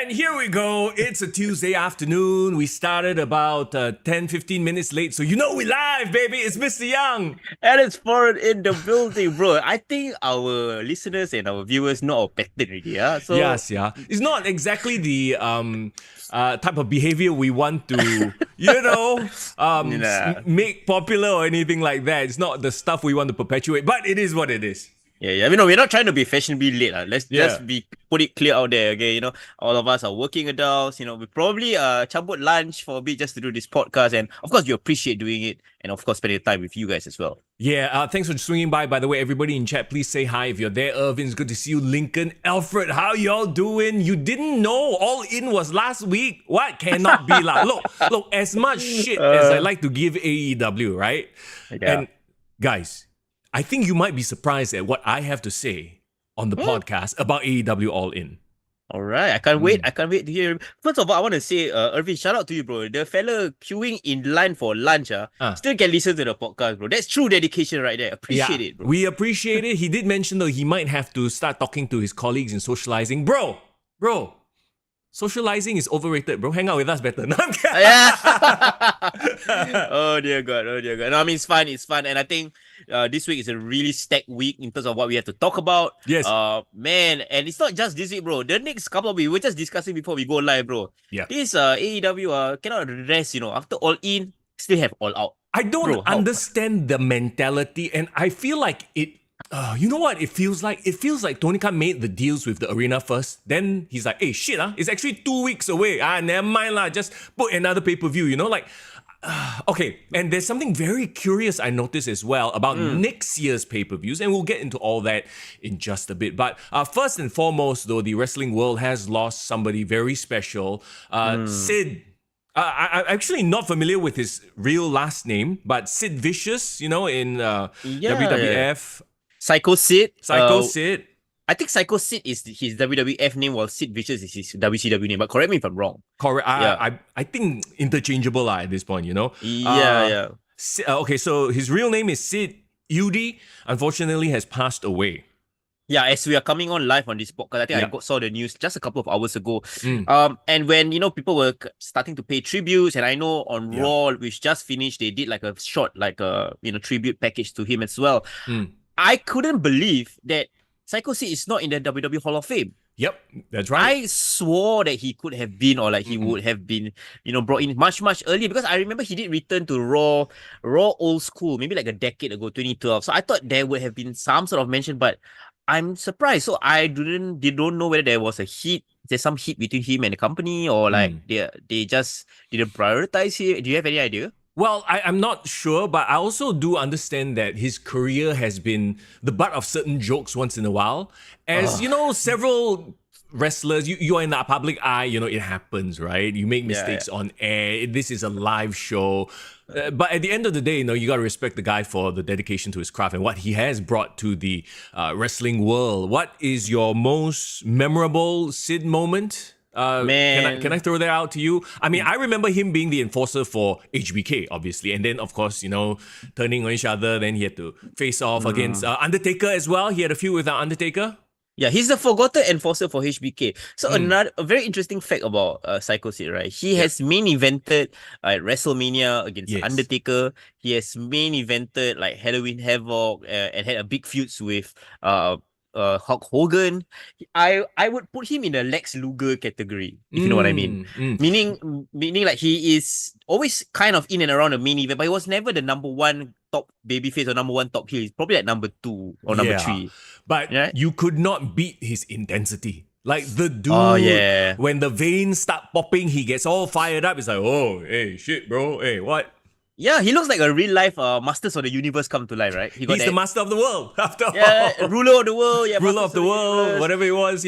And here we go. It's a Tuesday afternoon. We started about 10-15 minutes late. So you know we live, baby. It's Mr. Young. And it's foreign in the building, bro. I think our listeners and our viewers know our pattern already. So Yes, yeah. It's not exactly the type of behavior we want to, make popular or anything like that. It's not the stuff we want to perpetuate, but it is what it is. Yeah. We're not trying to be fashionably late. Let's just put it clear out there, okay? All of us are working adults. We probably chabut lunch for a bit just to do this podcast. And of course, we appreciate doing it. And of course, spending time with you guys as well. Yeah, thanks for swinging by. By the way, everybody in chat, please say hi if you're there. Irvin, it's good to see you. Lincoln, Alfred, how y'all doing? You didn't know All In was last week? What? Cannot be like. Look, as much shit as I like to give AEW, right? Yeah. And guys, I think you might be surprised at what I have to say on the podcast about AEW All In. All right, I can't wait. I can't wait to hear. First of all, I want to say, Irvin, shout out to you, bro. The fella queuing in line for lunch, still can listen to the podcast, bro. That's true dedication right there. Appreciate it, bro. We appreciate it. He did mention, though, he might have to start talking to his colleagues and socializing. Bro. Socializing is overrated, bro. Hang out with us better. No, I'm kidding. Oh dear God. No, I mean, it's fun. And I think this week is a really stacked week in terms of what we have to talk about. Yes. Man, and it's not just this week, bro. The next couple of weeks, we were just discussing before we go live, bro. Yeah. This AEW cannot rest, After All In, still have All Out. I don't understand the mentality, and I feel like it. You know what it feels like? It feels like Tony Khan made the deals with the arena first. Then he's like, hey, shit, it's actually 2 weeks away. Never mind lah. Just put another pay-per-view, okay. And there's something very curious I noticed as well about next year's pay-per-views, and we'll get into all that in just a bit. But first and foremost, though, the wrestling world has lost somebody very special. Sid. I'm actually not familiar with his real last name, but Sid Vicious, in WWF. Psycho Sid. Sid. I think Psycho Sid is his WWF name, while Sid Vicious is his WCW name. But correct me if I'm wrong. Correct. I think interchangeable at this point, Yeah. Okay, so his real name is Sid Udi. Unfortunately, has passed away. Yeah, as we are coming on live on this podcast, I think I saw the news just a couple of hours ago. And when, people were starting to pay tributes, and I know on Raw, which just finished, they did like a short, tribute package to him as well. I couldn't believe that Psycho Sid is not in the WWE Hall of Fame. Yep, that's right. I swore that he could have been, or he would have been, brought in much earlier, because I remember he did return to Raw old school, maybe like a decade ago, 2012. So I thought there would have been some sort of mention, but I'm surprised. So I don't know whether there was there's some heat between him and the company, or they just didn't prioritize him. Do you have any idea? Well, I'm not sure, but I also do understand that his career has been the butt of certain jokes once in a while. As several wrestlers, you are in the public eye, it happens, right? You make mistakes on air. This is a live show. But at the end of the day, you got to respect the guy for the dedication to his craft and what he has brought to the wrestling world. What is your most memorable Sid moment? Man, can I throw that out to you? I mean, I remember him being the enforcer for HBK, obviously, and then of course, turning on each other. Then he had to face off against Undertaker as well. He had a feud with Undertaker. Yeah, he's the forgotten enforcer for HBK. So a very interesting fact about Psycho Sid, right? He has main evented at WrestleMania against Undertaker. He has main evented like Halloween Havoc and had a big feuds with Hulk Hogan. I would put him in the Lex Luger category, if you know what I mean. Meaning like he is always kind of in and around the main event, but he was never the number one top babyface or number one top heel. He's probably at number 2 or number 3. But you could not beat his intensity. Like the dude, when the veins start popping, he gets all fired up. It's like, oh, hey, shit, bro. Hey, what? Yeah, he looks like a real life Masters of the Universe come to life, right? He's the master of the world, after all. Ruler of the world. Yeah, ruler of the world, whatever it was,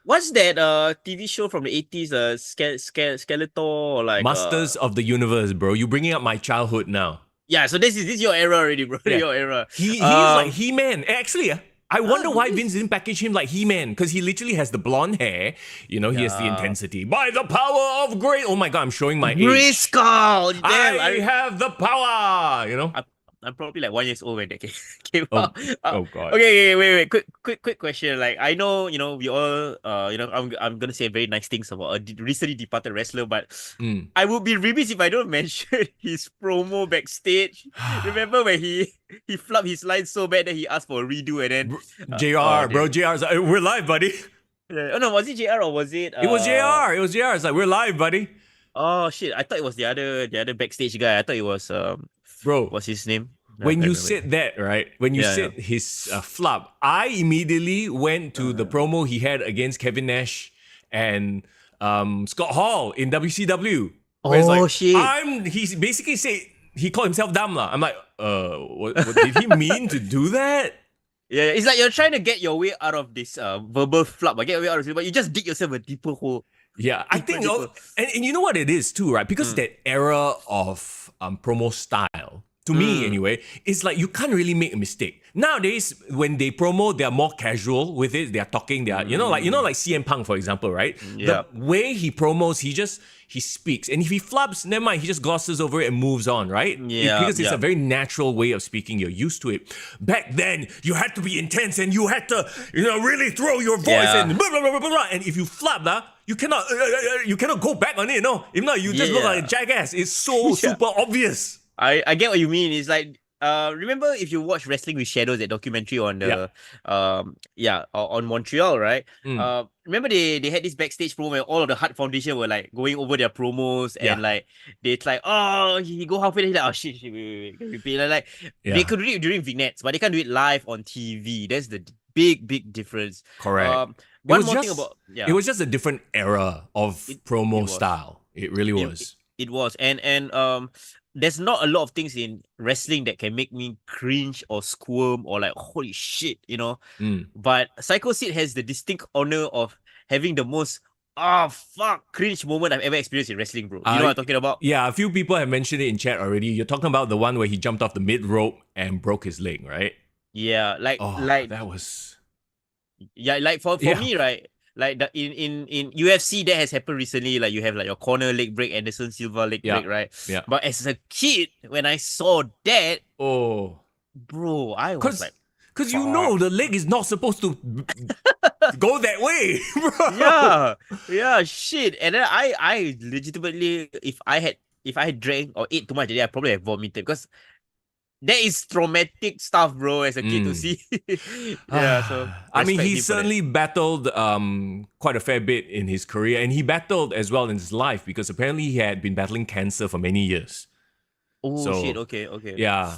What's that TV show from the 80s, Skeletor, or like... Masters of the Universe, bro. You're bringing up my childhood now. Yeah, so this is your era already, bro. Your era. He's like He-Man. Actually, I wonder why Vince didn't package him like He-Man, because he literally has the blonde hair. He has the intensity. By the power of great... Oh my God, I'm showing my age. Grayskull! I have the power, I'm probably like 1 year old when that came Oh, out. oh God. Okay, wait. Quick question. Like I know, we all, I'm gonna say very nice things about a recently departed wrestler, but Mm. I would be remiss if I don't mention his promo backstage. Remember when he flubbed his line so bad that he asked for a redo and then JR, bro, JR's like, we're live, buddy. Oh no, was it JR or was it It was JR. It was JR. It's like, we're live, buddy. Oh shit! I thought it was the other backstage guy. I thought it was Bro, what's his name? No, I when can't you remember. said that, right? When you said his flop, I immediately went to the promo he had against Kevin Nash and Scott Hall in WCW. Where it's like, Shit! He basically said he called himself Damla. I'm like, what did he mean to do that? Yeah, it's like you're trying to get your way out of this verbal flop. Get your way out of it, but you just dig yourself a deeper hole. Yeah, I think, and you know what it is too, right? Because that era of promo style, to me anyway, it's like you can't really make a mistake. Nowadays, when they promo, they're more casual with it. They're talking. They're like CM Punk, for example, right? Yeah. The way he promos, he speaks, and if he flubs, never mind. He just glosses over it and moves on, right? Yeah, Because it's a very natural way of speaking. You're used to it. Back then, you had to be intense and you had to, really throw your voice and blah blah blah blah blah. And if you flub, you cannot go back on it. No, if not, you just look like a jackass. It's so super obvious. I get what you mean. It's like remember if you watch Wrestling with Shadows, that documentary on the on Montreal, right? Remember they had this backstage promo where all of the Hart Foundation were like going over their promos and like it's like, oh, he go halfway, he's like, oh shit, wait, repeat. Like they could do it during vignettes, but they can't do it live on TV. That's the big difference. Correct. It was just a different era of promo style. It really was. It was. And there's not a lot of things in wrestling that can make me cringe or squirm or like, holy shit, But Psycho Sid has the distinct honor of having the most cringe moment I've ever experienced in wrestling, bro. You know what I'm talking about? Yeah, a few people have mentioned it in chat already. You're talking about the one where he jumped off the mid rope and broke his leg, right? Yeah, like that was. Yeah, like for me, right? Like in UFC, that has happened recently. Like you have like your corner leg break, Anderson Silva leg break, right? Yeah. But as a kid, when I saw that, bro, I was like, because the leg is not supposed to go that way, bro. Yeah, shit. And then I legitimately, if I had drank or ate too much today, I probably have vomited because that is traumatic stuff, bro, as a kid to see. So I mean, he certainly battled quite a fair bit in his career, and he battled as well in his life because apparently he had been battling cancer for many years. Shit, okay. Yeah.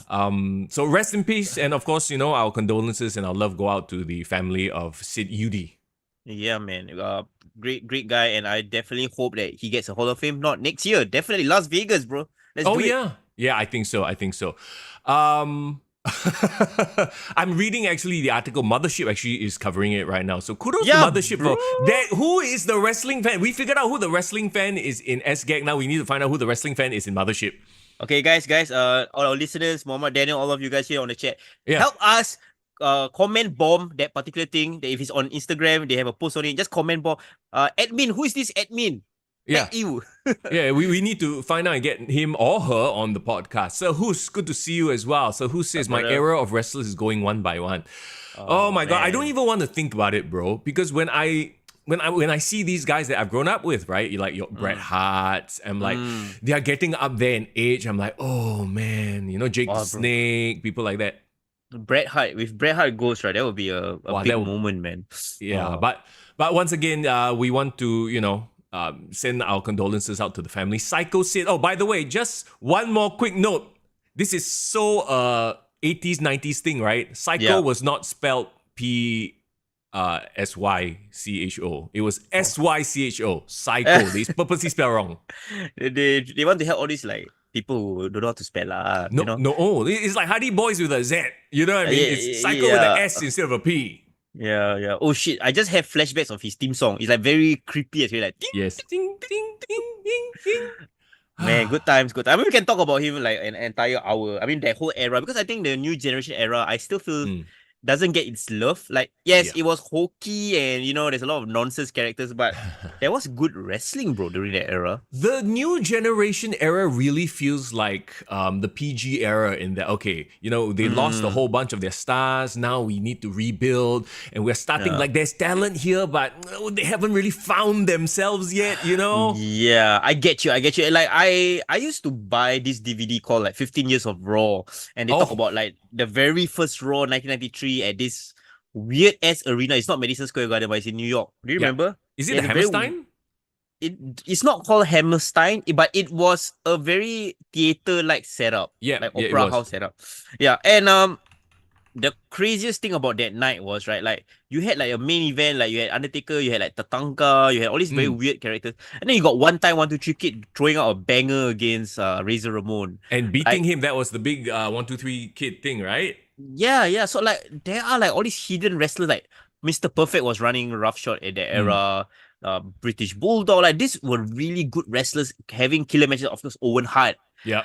So rest in peace, and of course, our condolences and our love go out to the family of Sid Udi. Yeah, man. Great guy, and I definitely hope that he gets a Hall of Fame. Not next year, definitely Las Vegas, bro. Let's do it. Yeah, I think so. I'm reading actually the article. Mothership actually is covering it right now. So kudos to Mothership for that. Who is the wrestling fan? We figured out who the wrestling fan is in SGAG. Now we need to find out who the wrestling fan is in Mothership. Okay, guys, all our listeners, Muhammad, Daniel, all of you guys here on the chat, help us comment bomb that particular thing. That if it's on Instagram, they have a post on it. Just comment bomb. Admin, who is this admin? You. we need to find out and get him or her on the podcast. So who's good to see you as well. So who says my era of wrestlers is going one by one? Oh my God, I don't even want to think about it, bro. Because when I see these guys that I've grown up with, right? Like your Bret Harts, I'm like, they are getting up there in age. I'm like, oh man, Jake the Snake, people like that. Bret Hart goes, right? That would be a big moment, man. Yeah, but once again, we want to, send our condolences out to the family. Psycho Sid. Oh, by the way, just one more quick note. This is so 80s, 90s thing, right? Psycho was not spelled P-S-Y-C-H-O. It was S-Y-C-H-O. Psycho. They purposely spell wrong. They want to help all these like people who don't know how to spell. No. It's like Hardy Boys with a Z. You know what I mean? It's Psycho with an S instead of a P. Yeah. Oh shit! I just have flashbacks of his theme song. It's like very creepy. It's really like ding, yes. Ding, ding, ding, ding, ding. Man, good times. I mean, we can talk about him like an entire hour. I mean, that whole era, because I think the new generation era, I still feel doesn't get its love. Like, yes, Yeah. it was hokey and there's a lot of nonsense characters, but there was good wrestling, bro, during that era. The new generation era really feels like the PG era in that, okay, they lost a whole bunch of their stars. Now we need to rebuild and we're starting like there's talent here, but they haven't really found themselves yet, Yeah, I get you. Like, I used to buy this DVD called like 15 Years of Raw, and they talk about like the very first Raw 1993 at this weird ass arena. It's not Madison Square Garden, but it's in New York. Do you remember? Is it the Hammerstein? It's not called Hammerstein, but it was a very theater-like setup. Yeah, like opera house setup. Yeah, and the craziest thing about that night was, right, like you had like a main event, like you had Undertaker, you had like Tatanka, you had all these very weird characters, and then you got one time 1-2-3 Kid throwing out a banger against Razor Ramon and beating him. That was the big 1-2-3 Kid thing, right? Yeah. So like there are like all these hidden wrestlers. Like Mr. Perfect was running roughshod at that era. British Bulldog, like these were really good wrestlers having killer matches. Of course, Owen Hart. Yeah.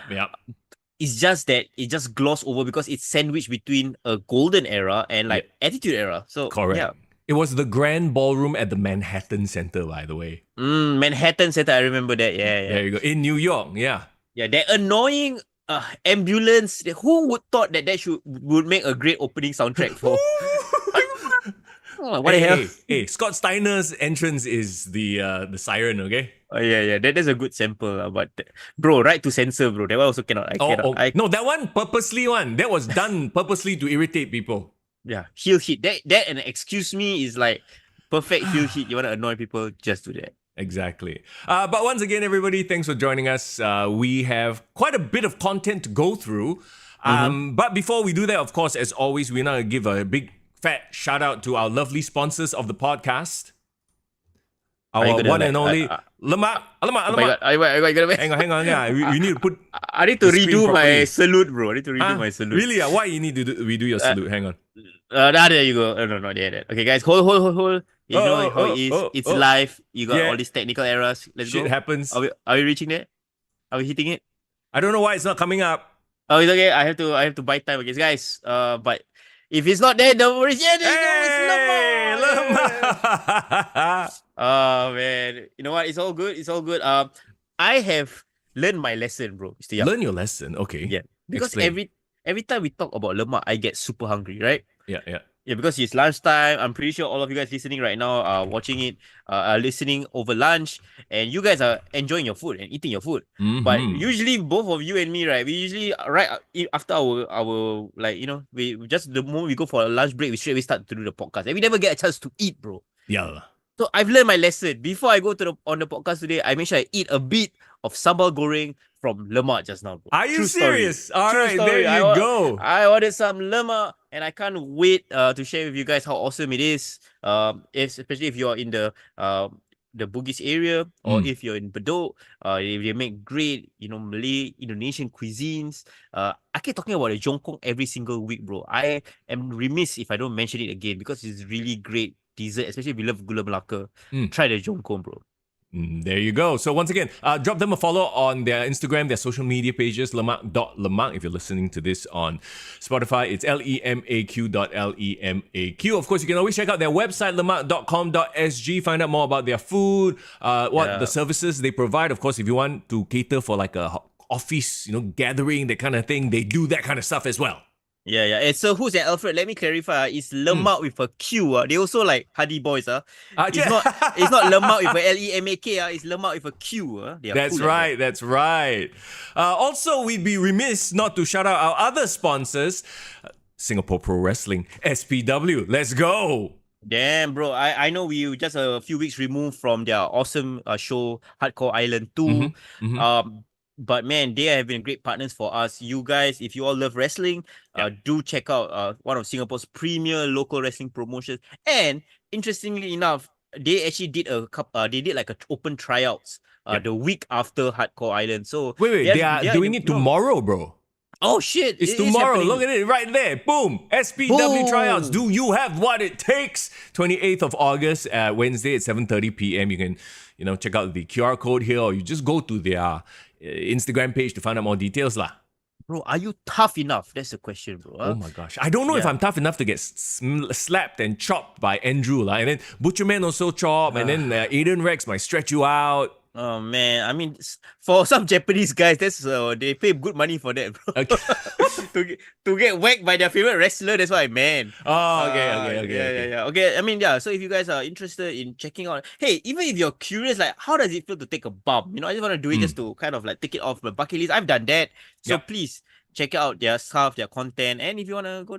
It's just that it just glossed over because it's sandwiched between a golden era and like Attitude Era. So correct. Yeah. It was the Grand Ballroom at the Manhattan Center, by the way. Manhattan Center, I remember that. Yeah. There you go. In New York, yeah. Yeah, that annoying ambulance. Who would thought that would make a great opening soundtrack for? What the hell? Hey, Scott Steiner's entrance is the siren, okay? Oh yeah. That is a good sample, but bro, right to censor, bro. That one also cannot. I cannot. No, that one purposely one. That was done purposely to irritate people. Yeah, heel hit. That and excuse me is like perfect heel hit. You want to annoy people, just do that. Exactly. But once again, everybody, thanks for joining us. We have quite a bit of content to go through. But before we do that, of course, as always, we're going to give a big fat shout out to our lovely sponsors of the podcast. Our one and only Lemaq. Alamak. Hang on. Yeah, we need to put. I need to redo my salute, bro. I need to redo my salute. Really? Why you need to redo your salute? Hang on. There you go. No, not there. Okay, guys, hold. You know how it is. It's live. You got all these technical errors. Let's go. Shit happens. Are we reaching there? Are we hitting it? I don't know why it's not coming up. Oh, it's okay. I have to buy time, okay, guys. But if it's not there, don't worry. Yeah, there you go. It's Lemaq. Oh man, you know what? It's all good. I have learned my lesson, bro. Learn your lesson, okay? Yeah, because every time we talk about Lemaq, I get super hungry, right? Yeah. Yeah, because it's lunchtime. I'm pretty sure all of you guys listening right now are watching it, are listening over lunch, and you guys are enjoying your food and eating your food. But usually, both of you and me, right? We usually right after our like we just the moment we go for a lunch break, we straight away start to do the podcast, and we never get a chance to eat, bro. Yeah. So I've learned my lesson. Before I go on the podcast today, I make sure I eat a bit of sambal goreng from Lemaq just now, bro. Are you serious? All right, there you go. I ordered some Lemaq, and I can't wait to share with you guys how awesome it is. Especially if you're in the Bugis area, or if you're in Bedok, they make great, Malay, Indonesian cuisines. I keep talking about the jongkong every single week, bro. I am remiss if I don't mention it again because it's really great dessert, especially if you love gula melaka. Try the jongkong, bro. There you go. So once again, drop them a follow on their Instagram, their social media pages, lemaq.lemaq. If you're listening to this on Spotify, it's lemaq.lemaq. Of course, you can always check out their website, lemaq.com.sg, find out more about their food, the services they provide. Of course, if you want to cater for like a office, gathering, that kind of thing, they do that kind of stuff as well. Yeah. And so who's that, Alfred? Let me clarify. It's Lemaq with a Q. They also like Hardy Boys. It's not Lemaq with a Lemak. It's Lemaq with a Q. That's right. That's right. Also, we'd be remiss not to shout out our other sponsors, Singapore Pro Wrestling, SPW. Let's go. Damn, bro. I know we just a few weeks removed from their awesome show, Hardcore Island 2. But man, they have been great partners for us. You guys, if you all love wrestling, do check out one of Singapore's premier local wrestling promotions. And interestingly enough, they actually did like an open tryouts the week after Hardcore Island. So wait, they are doing it tomorrow, bro. Oh shit! It's tomorrow. Look at it right there. Boom. SPW tryouts. Do you have what it takes? 28th of August, Wednesday at 7:30 p.m. You can, check out the QR code here, or you just go to their Instagram page to find out more details lah. Bro, are you tough enough? That's the question, bro. Oh my gosh. I don't know if I'm tough enough to get slapped and chopped by Andrew. And then Butcherman also chop. And then Aiden Rex might stretch you out. Oh man, I mean, for some Japanese guys, that's they pay good money for that, bro. Okay. to get whacked by their favorite wrestler, that's what I meant. Oh, okay. Yeah. Okay, I mean, yeah. So if you guys are interested in checking out, hey, even if you're curious, like, how does it feel to take a bump? You know, I just want to do it just to kind of like take it off my bucket list. I've done that, so please check out their stuff, their content, and if you want to go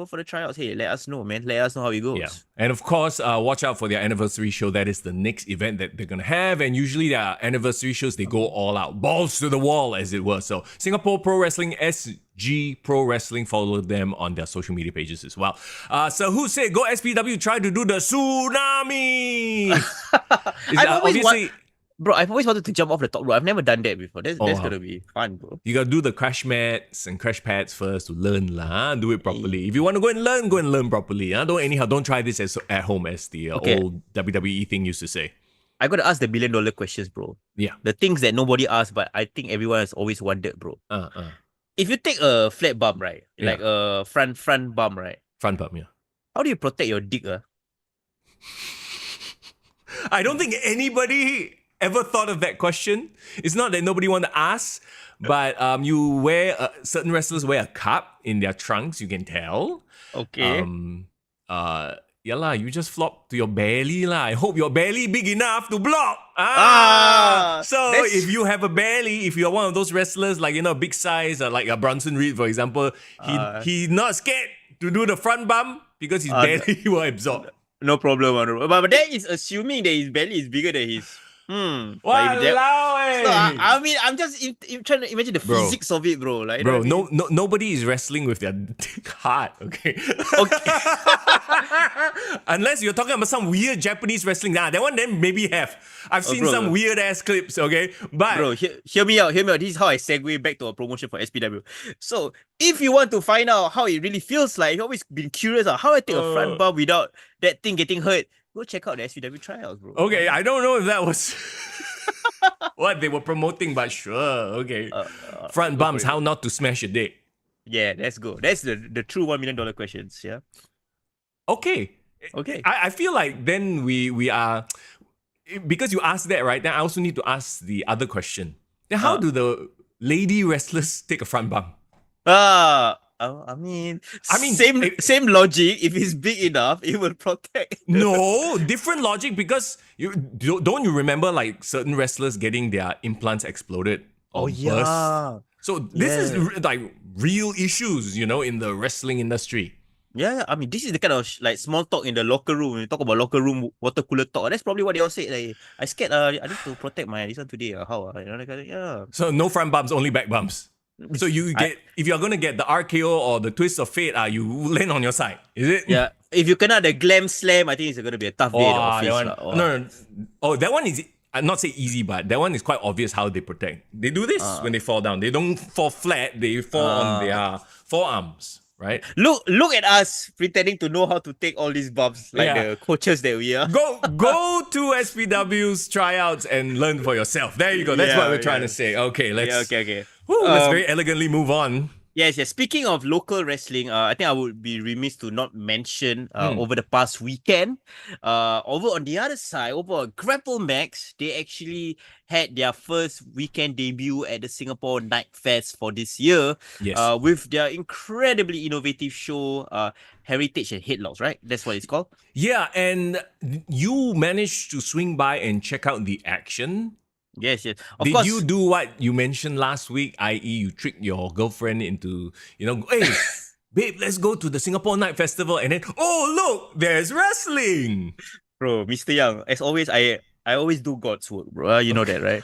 for the tryouts, hey, let us know, man. Let us know how it goes. Yeah. And of course, watch out for their anniversary show. That is the next event that they're going to have. And usually their anniversary shows, they go all out, balls to the wall, as it were. So Singapore Pro Wrestling, SG Pro Wrestling, follow them on their social media pages as well. So who said, go SPW, try to do the tsunami? Bro, I've always wanted to jump off the top rope. I've never done that before. That's gonna be fun, bro. You gotta do the crash mats and crash pads first to learn lah. Do it properly. If you want to go and learn properly. Don't try this at home, as the old WWE thing used to say. I gotta ask the $1 million questions, bro. Yeah. The things that nobody asked, but I think everyone has always wondered, bro. If you take a flat bump, right? Like a front bump, right? Front bump, yeah. How do you protect your dick, I don't think anybody ever thought of that question. It's not that nobody want to ask, but you wear certain wrestlers wear a cup in their trunks. You can tell. Okay. Yeah lah. You just flop to your belly lah. I hope your belly big enough to block. So if you have a belly, if you're one of those wrestlers like big size, like a Bronson Reed for example, he not scared to do the front bump because his belly will absorb. No problem, but that is assuming that his belly is bigger than his. I mean, I'm just trying to imagine the physics of it, bro. Like, bro, nobody is wrestling with their heart, okay? Unless you're talking about some weird Japanese wrestling. That one then maybe have. I've seen some weird ass clips, okay? But bro, hear me out. This is how I segue back to a promotion for SPW. So if you want to find out how it really feels like, you've always been curious about how I take a front bump without that thing getting hurt. Go check out the SPW trials, bro. Okay, I don't know if that was what they were promoting, but sure, okay. Front bumps, how not to smash a dick. Yeah, let's go. That's the true $1 million questions, yeah? Okay. I feel like then we are, because you asked that, right? Then I also need to ask the other question. Then how do the lady wrestlers take a front bump? I mean, same logic. If it's big enough, it will protect. No, different logic because don't you remember like certain wrestlers getting their implants exploded or burst? So this is like real issues, in the wrestling industry. Yeah, I mean, this is the kind of like small talk in the locker room. When you talk about locker room water cooler talk, that's probably what they all say. Like, I scared. I need to protect my this one today. How? Yeah. So no front bumps, only back bumps. So if you're gonna get the RKO or the twist of fate, you land on your side, is it? Yeah. If you cannot the glam slam, I think it's gonna be a tough day. No. Oh, that one is. I'm not say easy, but that one is quite obvious how they protect. They do this when they fall down. They don't fall flat. They fall on their forearms, right? Look at us pretending to know how to take all these bumps, like the coaches that we are. Go to SPW's tryouts and learn for yourself. There you go. That's what we're trying to say. Okay, let's. Okay. Let's very elegantly move on. Yes. Speaking of local wrestling, I think I would be remiss to not mention over the past weekend, over on the other side, over at Grapplemax, they actually had their first weekend debut at the Singapore Night Fest for this year. Yes. With their incredibly innovative show, Heritage Headlocks, right? That's what it's called. Yeah, and you managed to swing by and check out the action. Yes. Of course. Did you do what you mentioned last week, i.e. you tricked your girlfriend into, hey, babe, let's go to the Singapore Night Festival, and then, oh, look, there's wrestling. Bro, Mr. Young, as always, I always do God's work, bro. You know that, right?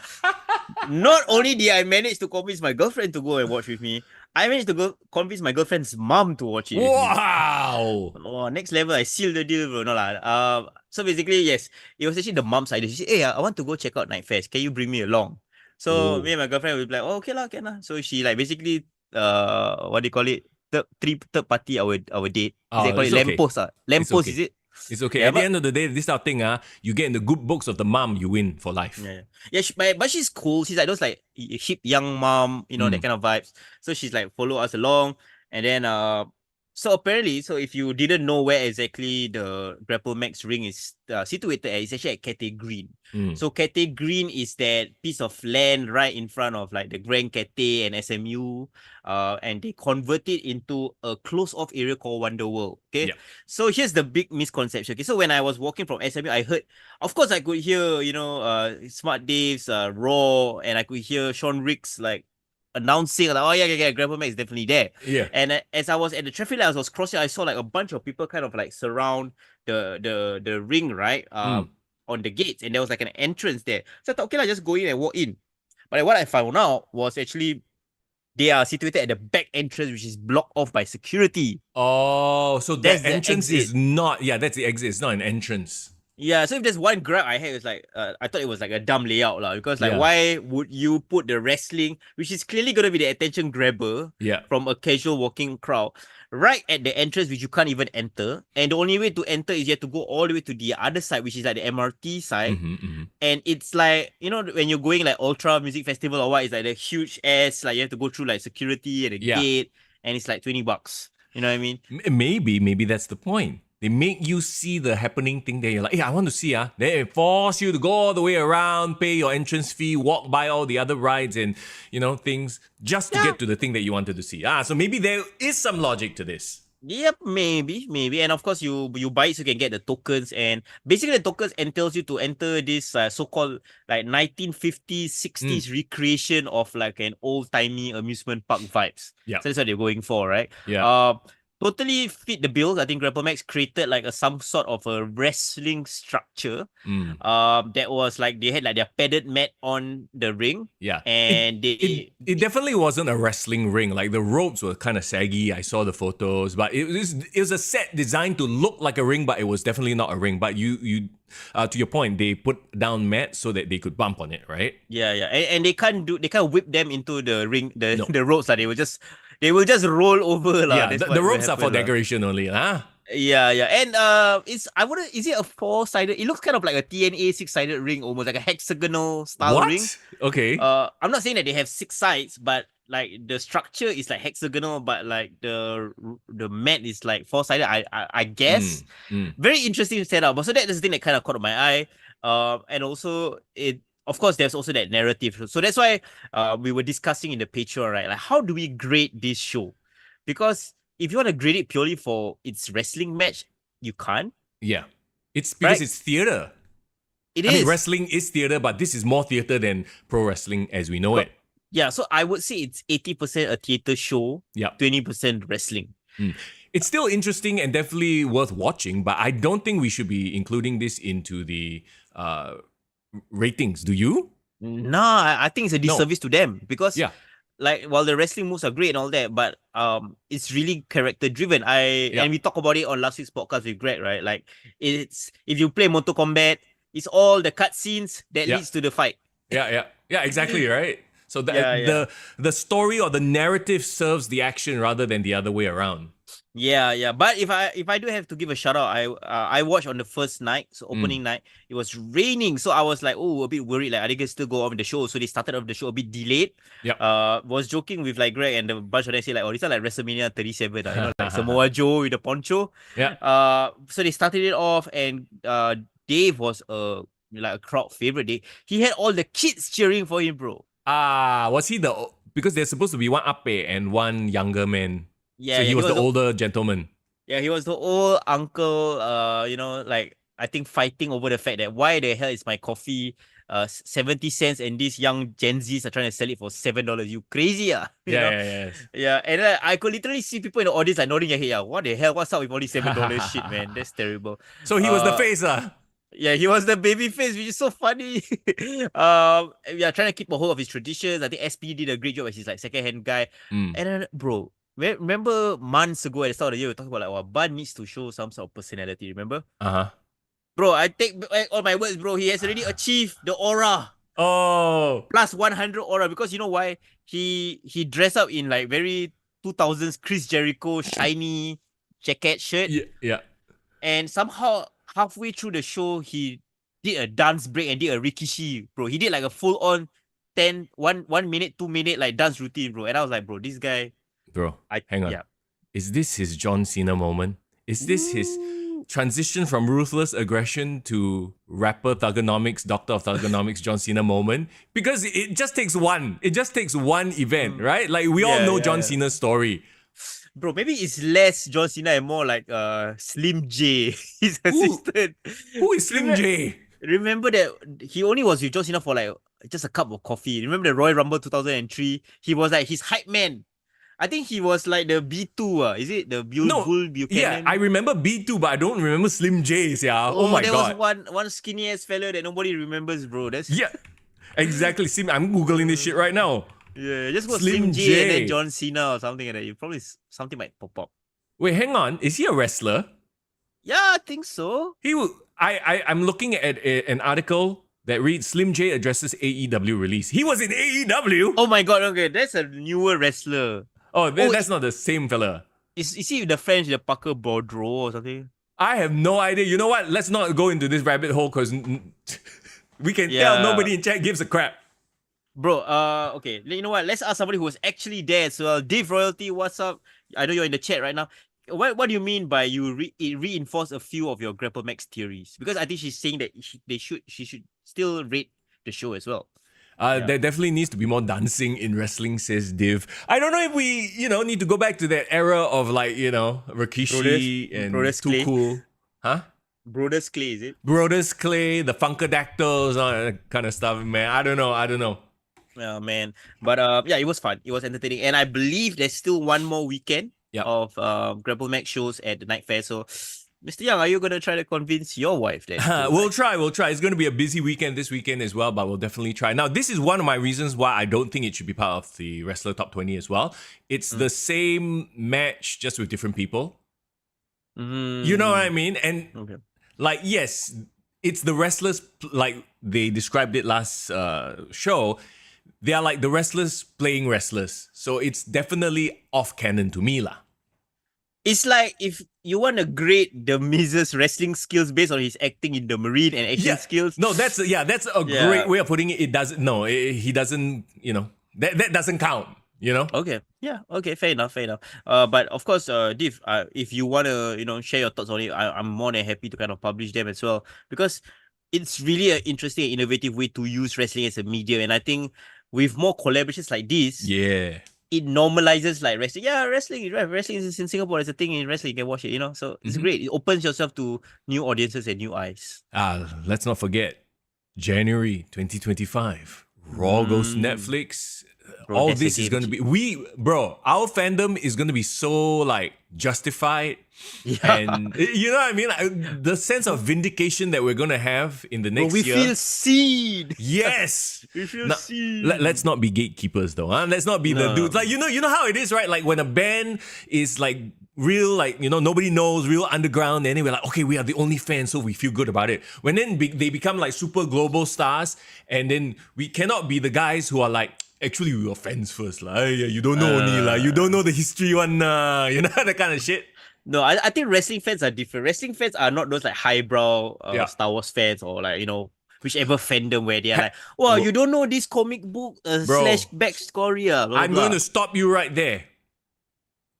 Not only did I manage to convince my girlfriend to go and watch with me, I managed to go convince my girlfriend's mom to watch it. Wow! Oh, next level, I sealed the deal, bro. No lah. So basically, yes, it was actually the mom's idea. She said, hey, I want to go check out Night Fest. Can you bring me along? So me and my girlfriend would be like, oh, okay lah, can lah. So she like basically, what do you call it? Third party our date. They call it lamppost. Lamppost, is it? It's okay. Yeah, At the end of the day, this type of thing, you get in the good books of the mom, you win for life. but she's cool. She's like those like hip young mom, that kind of vibes. So she's like follow us along, and then so apparently, so if you didn't know where exactly the Grapplemax ring is situated at, it's actually at Cathay Green. So Cathay Green is that piece of land right in front of like the Grand Cathay and SMU, and they convert it into a closed-off area called Wonder World. Okay, so here's the big misconception. Okay, so when I was walking from SMU, I heard, of course, I could hear Smart Dave's Raw, and I could hear Sean Riggs like announcing like, oh yeah, Grapplemax is definitely there. Yeah. And as I was at the traffic light, I was crossing, I saw like a bunch of people kind of like surround the ring, right? On the gates, and there was like an entrance there. So I thought, okay, just go in and walk in. But what I found out was actually they are situated at the back entrance, which is blocked off by security. Oh, so That's that the entrance exit. is not, that's the exit. It's not an entrance. Yeah, so if there's one grab I had, it was like I thought it was like a dumb layout because like why would you put the wrestling, which is clearly gonna be the attention grabber from a casual walking crowd, right at the entrance which you can't even enter, and the only way to enter is you have to go all the way to the other side, which is like the MRT side, and it's like when you're going like Ultra Music Festival or what, it's like the huge ass, like you have to go through like security and a gate, and it's like $20. You know what I mean? Maybe that's the point. They make you see the happening thing there. You're like, hey, I want to see. Then they force you to go all the way around, pay your entrance fee, walk by all the other rides and, things just to get to the thing that you wanted to see. So maybe there is some logic to this. Yep, maybe. And of course, you buy it so you can get the tokens. And basically, the tokens entails you to enter this so-called like 1950s, 60s recreation of like an old-timey amusement park vibes. Yeah. So that's what they're going for, right? Yeah. Totally fit the bill. I think Grapplemax created like some sort of a wrestling structure. That was like they had like their padded mat on the ring. Yeah. And it definitely wasn't a wrestling ring. Like the ropes were kind of saggy. I saw the photos, but it was a set designed to look like a ring, but it was definitely not a ring. But you to your point, they put down mats so that they could bump on it, right? Yeah. And they can't whip them into the ring, the ropes. Like they will just roll over. Yeah, the ropes are for decoration only. Yeah. And is it a 4-sided? It looks kind of like a TNA 6-sided ring, almost like a hexagonal style ring. Okay. I'm not saying that they have 6 sides, but like the structure is like hexagonal, but like the mat is like 4-sided. I guess. Very interesting setup. So that is the thing that kind of caught my eye. And also of course, there's also that narrative. So that's why we were discussing in the Patreon, right? Like, how do we grade this show? Because if you want to grade it purely for its wrestling match, you can't. Yeah. It's because it's theater. I mean, wrestling is theater, but this is more theater than pro wrestling as we know it. Yeah, so I would say it's 80% a theater show, 20% wrestling. It's still interesting and definitely worth watching, but I don't think we should be including this into the ratings. Do you? Nah, I think it's a disservice to them because like while the wrestling moves are great and all that, but it's really character driven. And we talked about it on last week's podcast with Greg, right? Like it's if you play Mortal Kombat, it's all the cutscenes that leads to the fight. Yeah, exactly, right? So the story or the narrative serves the action rather than the other way around. Yeah. But if I do have to give a shout out, I watched on the first night, so opening night. It was raining, so I was like, a bit worried. Like, are they gonna still go on with the show? So they started off the show a bit delayed. Was joking with like Greg and a bunch of them say like, this is like WrestleMania 37. Like Samoa Joe with the poncho. Yeah. So they started it off, and Dave was a crowd favorite. He had all the kids cheering for him, bro. Was he because there's supposed to be one ape and one younger man. Yeah, so he was the older gentleman. Yeah, he was the old uncle, like I think fighting over the fact that why the hell is my coffee 70 cents and these young Gen Zs are trying to sell it for $7. You crazy, you know? Yeah. And I could literally see people in the audience like nodding their head. What the hell? What's up with all these $7 shit, man? That's terrible. So he was the face, Yeah, he was the baby face, which is so funny. We are trying to keep a hold of his traditions. I think SP did a great job as his like second-hand guy. And then, bro, remember months ago at the start of the year, we were talking about like, Bun needs to show some sort of personality, remember? Bro, I take back all my words, bro. He has already achieved the aura. Oh. Plus 100 aura, because you know why? He dressed up in like very 2000s Chris Jericho shiny jacket shirt. Yeah. and somehow halfway through the show, he did a dance break and did a rikishi, bro. He did like a full on 1 minute, 2 minute like dance routine, bro. And I was like, bro, this guy, Bro, hang on. Yeah. Is this his John Cena moment? Is this his transition from ruthless aggression to rapper Thugonomics, Doctor of Thugonomics, John Cena moment? Because it just takes one. It just takes one event, right? Like we all know John Cena's story. Bro, maybe it's less John Cena and more like Slim J, his assistant. Who is Slim J? Remember that he only was with John Cena for like just a cup of coffee. Remember the Royal Rumble 2003? He was like his hype man. I think he was like the B2. Is it the Bull Buchanan? Yeah, I remember B2, but I don't remember Slim J. Yeah. Oh my god. There was one skinny ass fella that nobody remembers, bro. Yeah, exactly. I'm googling this shit right now. Yeah, just go Slim J and then John Cena or something like that. You probably something might pop up. Wait, hang on. Is he a wrestler? Yeah, I think so. I'm looking at an article that reads Slim J addresses AEW release. He was in AEW. Oh my god, okay, that's a newer wrestler. Oh, that's not the same fella. Is he the French, the Parker Boudreaux or something? I have no idea. You know what? Let's not go into this rabbit hole because we can tell nobody in chat gives a crap. Bro, okay. You know what? Let's ask somebody who was actually there as well. Div Royalty, what's up? I know you're in the chat right now. What do you mean by you reinforce a few of your Grapplemax theories? Because I think she's saying that she should still rate the show as well. There definitely needs to be more dancing in wrestling, says Div. I don't know if we, need to go back to that era of like, Rikishi and Brodus Too Clay. Cool. Huh? Brodus Clay, is it? Brodus Clay, the Funkadactyls, all that kind of stuff, man. I don't know. Oh, man. But it was fun. It was entertaining. And I believe there's still one more weekend of Grapplemax shows at the Night Fair. So, Mr. Young, are you going to try to convince your wife that? We'll try. It's going to be a busy weekend this weekend as well, but we'll definitely try. Now, this is one of my reasons why I don't think it should be part of the Wrestler Top 20 as well. It's the same match, just with different people. You know what I mean? And like, yes, it's the wrestlers, like they described it last show. They are like the wrestlers playing wrestlers. So it's definitely off-canon to me lah. It's like if you want to grade the Miz's wrestling skills based on his acting in the Marine and action skills. No, that's a great way of putting it. It doesn't. No, he doesn't. That doesn't count. Okay. Yeah. Okay. Fair enough. But of course, Div, if you want to, share your thoughts on it, I'm more than happy to kind of publish them as well, because it's really an interesting, innovative way to use wrestling as a medium, and I think with more collaborations like this, it normalizes like wrestling. Yeah, wrestling is in Singapore. It's a thing in wrestling. You can watch it, So it's great. It opens yourself to new audiences and new eyes. Let's not forget, January 2025, Raw goes to Netflix. Bro, all this is going to be our fandom is going to be so like justified, and you know what I mean, like, the sense of vindication that we're going to have in the next year. We feel seen. Yes, we feel seen. Let's not be gatekeepers though, huh? Let's not be the dudes like you know how it is, right? Like when a band is like real, like nobody knows, real underground, and then we're like, okay, we are the only fans, so we feel good about it. When then they become like super global stars, and then we cannot be the guys who are like, actually, we were fans first. You don't know only. You don't know the history one. That kind of shit. No, I think wrestling fans are different. Wrestling fans are not those like highbrow Star Wars fans or like, whichever fandom where they are like, wow, you don't know this comic book / backstory. I'm going to stop you right there.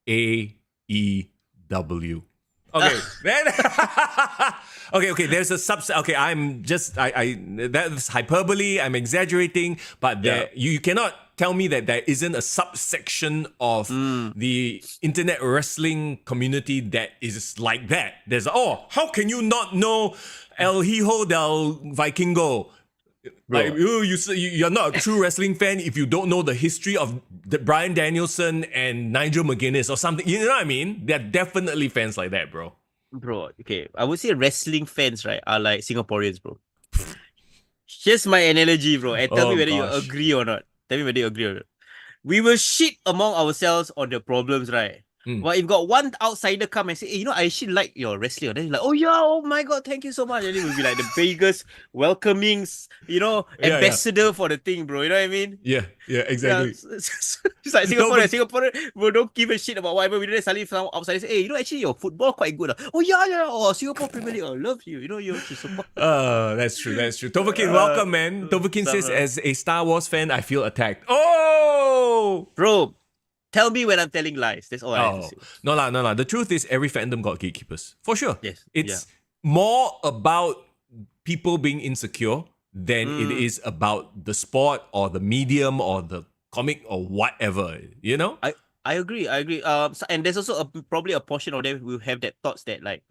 AEW. Okay. Okay, there's a subset. Okay, that's hyperbole. I'm exaggerating, but you cannot tell me that there isn't a subsection of the internet wrestling community that is like that. There's how can you not know El Hijo del Vikingo? Like you're not a true wrestling fan if you don't know the history of Bryan Danielson and Nigel McGuinness or something. You know what I mean? They're definitely fans like that, bro. Bro, okay. I would say wrestling fans, right, are like Singaporeans, bro. Here's my analogy, bro. And tell me whether you agree or not. We will shit among ourselves on the problems, right? But if got one outsider come and say, hey, I actually like your wrestling, then you're like, oh yeah, oh my god, thank you so much. And it will be like the biggest welcoming, ambassador for the thing, bro. You know what I mean? Yeah, exactly. It's like Singapore, bro, don't give a shit about whatever we do. Suddenly some outsider say, hey, actually your football quite good. Oh yeah, oh Singapore Premier League, I love you. You should support. That's true. Tovakin, welcome, man. Tovakin says, as a Star Wars fan, I feel attacked. Oh! Bro, tell me when I'm telling lies. That's all I have to say. No lah. The truth is, every fandom got gatekeepers. For sure. Yes. It's more about people being insecure than it is about the sport or the medium or the comic or whatever, I agree. And there's also probably a portion of them who have that thoughts that like,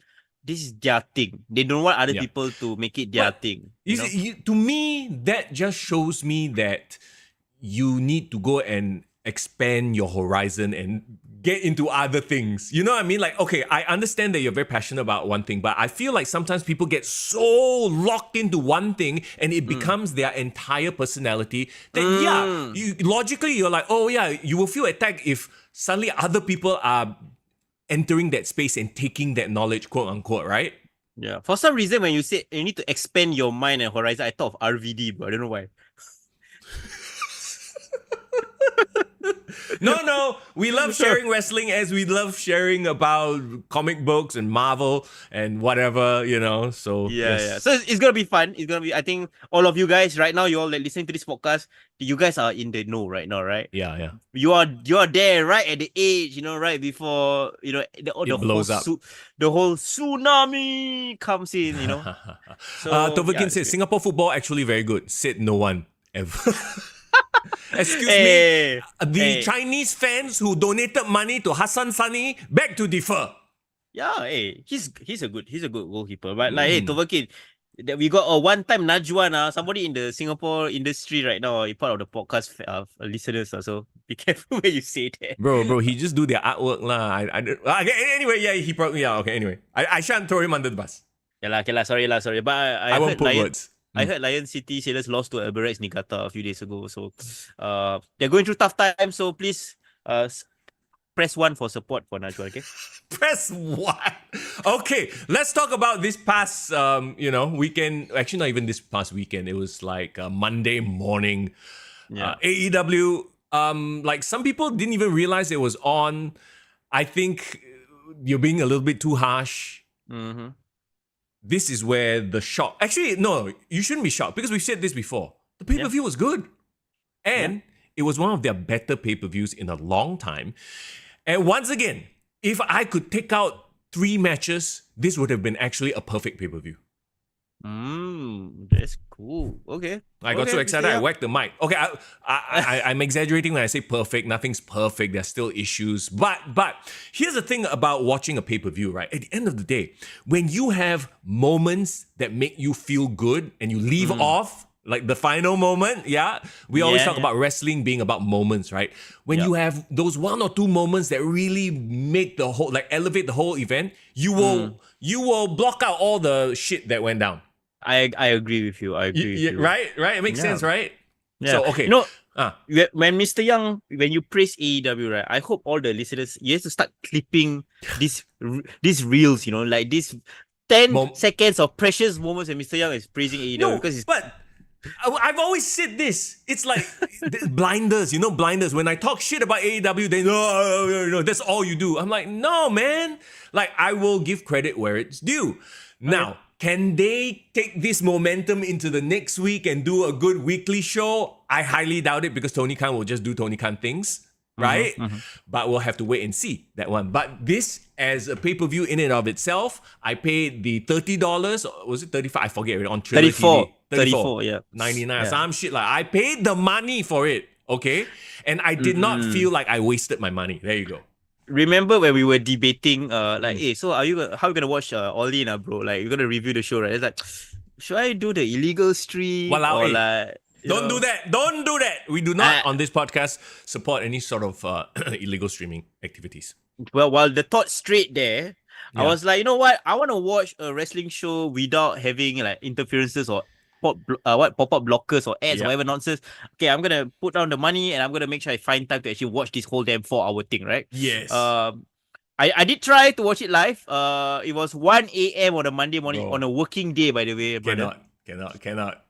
this is their thing. They don't want other people to make it their thing. To me, that just shows me that you need to go and expand your horizon and get into other things. You know what I mean? Like, okay, I understand that you're very passionate about one thing, but I feel like sometimes people get so locked into one thing and it becomes their entire personality that, logically, you're like, oh yeah, you will feel attacked if suddenly other people are entering that space and taking that knowledge, quote unquote, right? Yeah. For some reason, when you say you need to expand your mind and horizon, I thought of RVD, but I don't know why. No, we love sharing wrestling as we love sharing about comic books and Marvel and whatever, so yeah. So it's gonna be fun. I think all of you guys right now, you all listening to this podcast, you guys are in the know right now, right? Yeah. You are there right at the age, right before the blows up. The whole tsunami comes in, So Tovakin says Singapore football actually very good. Said no one ever. Excuse me, the Chinese fans who donated money to Hassan Sani beg to differ. Yeah, he's a good goalkeeper. But Tovakin, we got a one-time Najwan, somebody in the Singapore industry right now, part of the podcast listeners. So be careful when you say that. Bro, he just do their artwork lah. Anyway, he probably okay. Anyway, I shan't throw him under the bus. Okay lah. Sorry. But I won't put words. I heard Lion City Sailors lost to Albirex Niigata a few days ago. So they're going through tough times. So please press 1 for support for Najwa, okay? Press 1. Okay, let's talk about this past weekend. Actually, not even this past weekend. It was like Monday morning. AEW. Like some people didn't even realize it was on. I think you're being a little bit too harsh. Mm-hmm. This is where the shock... Actually, no, you shouldn't be shocked because we've said this before. The pay-per-view was good. And it was one of their better pay-per-views in a long time. And once again, if I could take out 3 matches, this would have been actually a perfect pay-per-view. That's cool. Okay. I got so excited, I whacked the mic. Okay, I'm exaggerating when I say perfect. Nothing's perfect. There's still issues. But here's the thing about watching a pay-per-view, right? At the end of the day, when you have moments that make you feel good and you leave off, like the final moment, we always talk about wrestling being about moments, right? When you have those 1 or 2 moments that really make the whole, like elevate the whole event, you will block out all the shit that went down. I agree with you. Right? It makes sense, right? Yeah. So, okay. When Mr. Young, when you praise AEW, right, I hope all the listeners, you have to start clipping these reels, like this 10 seconds of precious moments when Mr. Young is praising AEW. But I've always said this. It's like blinders, blinders. When I talk shit about AEW, they no, that's all you do. I'm like, no, man. Like, I will give credit where it's due. Now, can they take this momentum into the next week and do a good weekly show? I highly doubt it because Tony Khan will just do Tony Khan things, right? But we'll have to wait and see that one. But this, as a pay-per-view in and of itself, I paid the $30, or was it 35? I forget, on Triller 34. TV. 34, yeah. 99, some shit like I paid the money for it, okay? And I did not feel like I wasted my money. There you go. Remember when we were debating, hey, so how are you gonna watch All In, bro? Like, you're gonna review the show, right? It's like, should I do the illegal stream? Walao, don't do that. Don't do that. We do not on this podcast support any sort of illegal streaming activities. Well, while the thought straight there, I was like, you know what? I want to watch a wrestling show without having like interferences or pop-up blockers or ads or whatever nonsense. Okay, I'm gonna put down the money and I'm gonna make sure I find time to actually watch this whole damn 4-hour thing, right? Yes. I did try to watch it live. It was 1 a.m. on a Monday morning Bro. on a working day, by the way, brother. Cannot.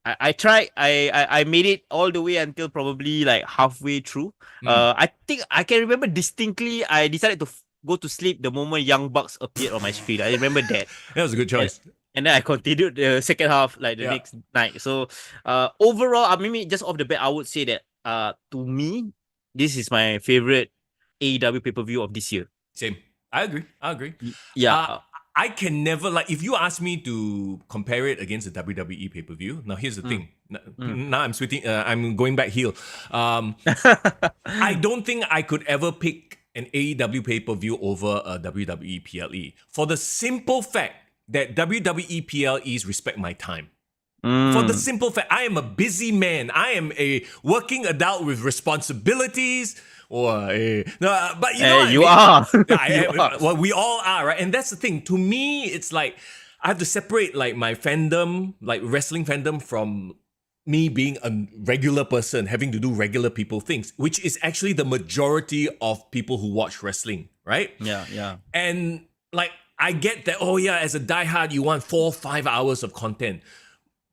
I tried. I made it all the way until probably like halfway through. I think I can remember distinctly. I decided to go to sleep the moment Young Bucks appeared on my screen. I remember that. That was a good choice. And then I continued the second half like the next night. So overall, I mean, just off the bat, I would say that to me, this is my favorite AEW pay-per-view of this year. Same. I agree. Yeah. I can never, like, if you ask me to compare it against a WWE pay-per-view, now here's the thing. Now I'm switching, I'm going back heel. I don't think I could ever pick an AEW pay-per-view over a WWE PLE for the simple fact that WWE PLEs respect my time. For the simple fact, I am a busy man. I am a working adult with responsibilities. But you know, you are. Well, we all are, right? And that's the thing. To me, it's like I have to separate like my fandom, like wrestling fandom, from me being a regular person having to do regular people things, which is actually the majority of people who watch wrestling, right? Yeah. And like I get that. Oh yeah, as a diehard, you want 4-5 hours of content,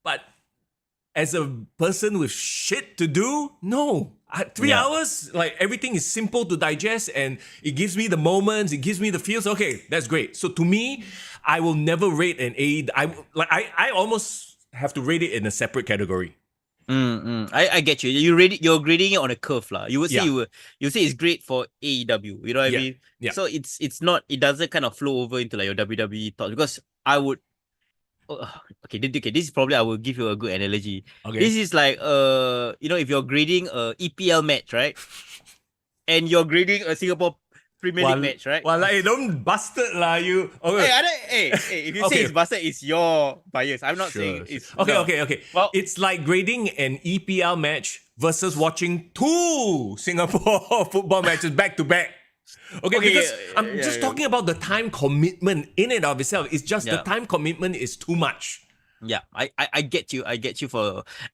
but as a person with shit to do, no. 3 hours, like everything is simple to digest and it gives me the moments, it gives me the feels. Okay, that's great. So to me, I will never rate an I almost have to rate it in a separate category. I get you. You're grading it on a curve, lah. You would say you say it's great for AEW. You know what I mean? Yeah. So it's not. It doesn't kind of flow over into like your WWE thoughts, because I would. Okay, this is probably, I will give you a good analogy. Okay. This is like if you're grading a EPL match, right? And you're grading a Singapore Premier League match, right? Well, like, don't bust it lah, you. Okay. Hey, if you say it's busted, it's your bias. I'm not saying it's okay. Well, it's like grading an EPL match versus watching 2 Singapore football matches back to back. Okay, because I'm just talking about the time commitment in and of itself. It's just the time commitment is too much. Yeah, I get you. I get you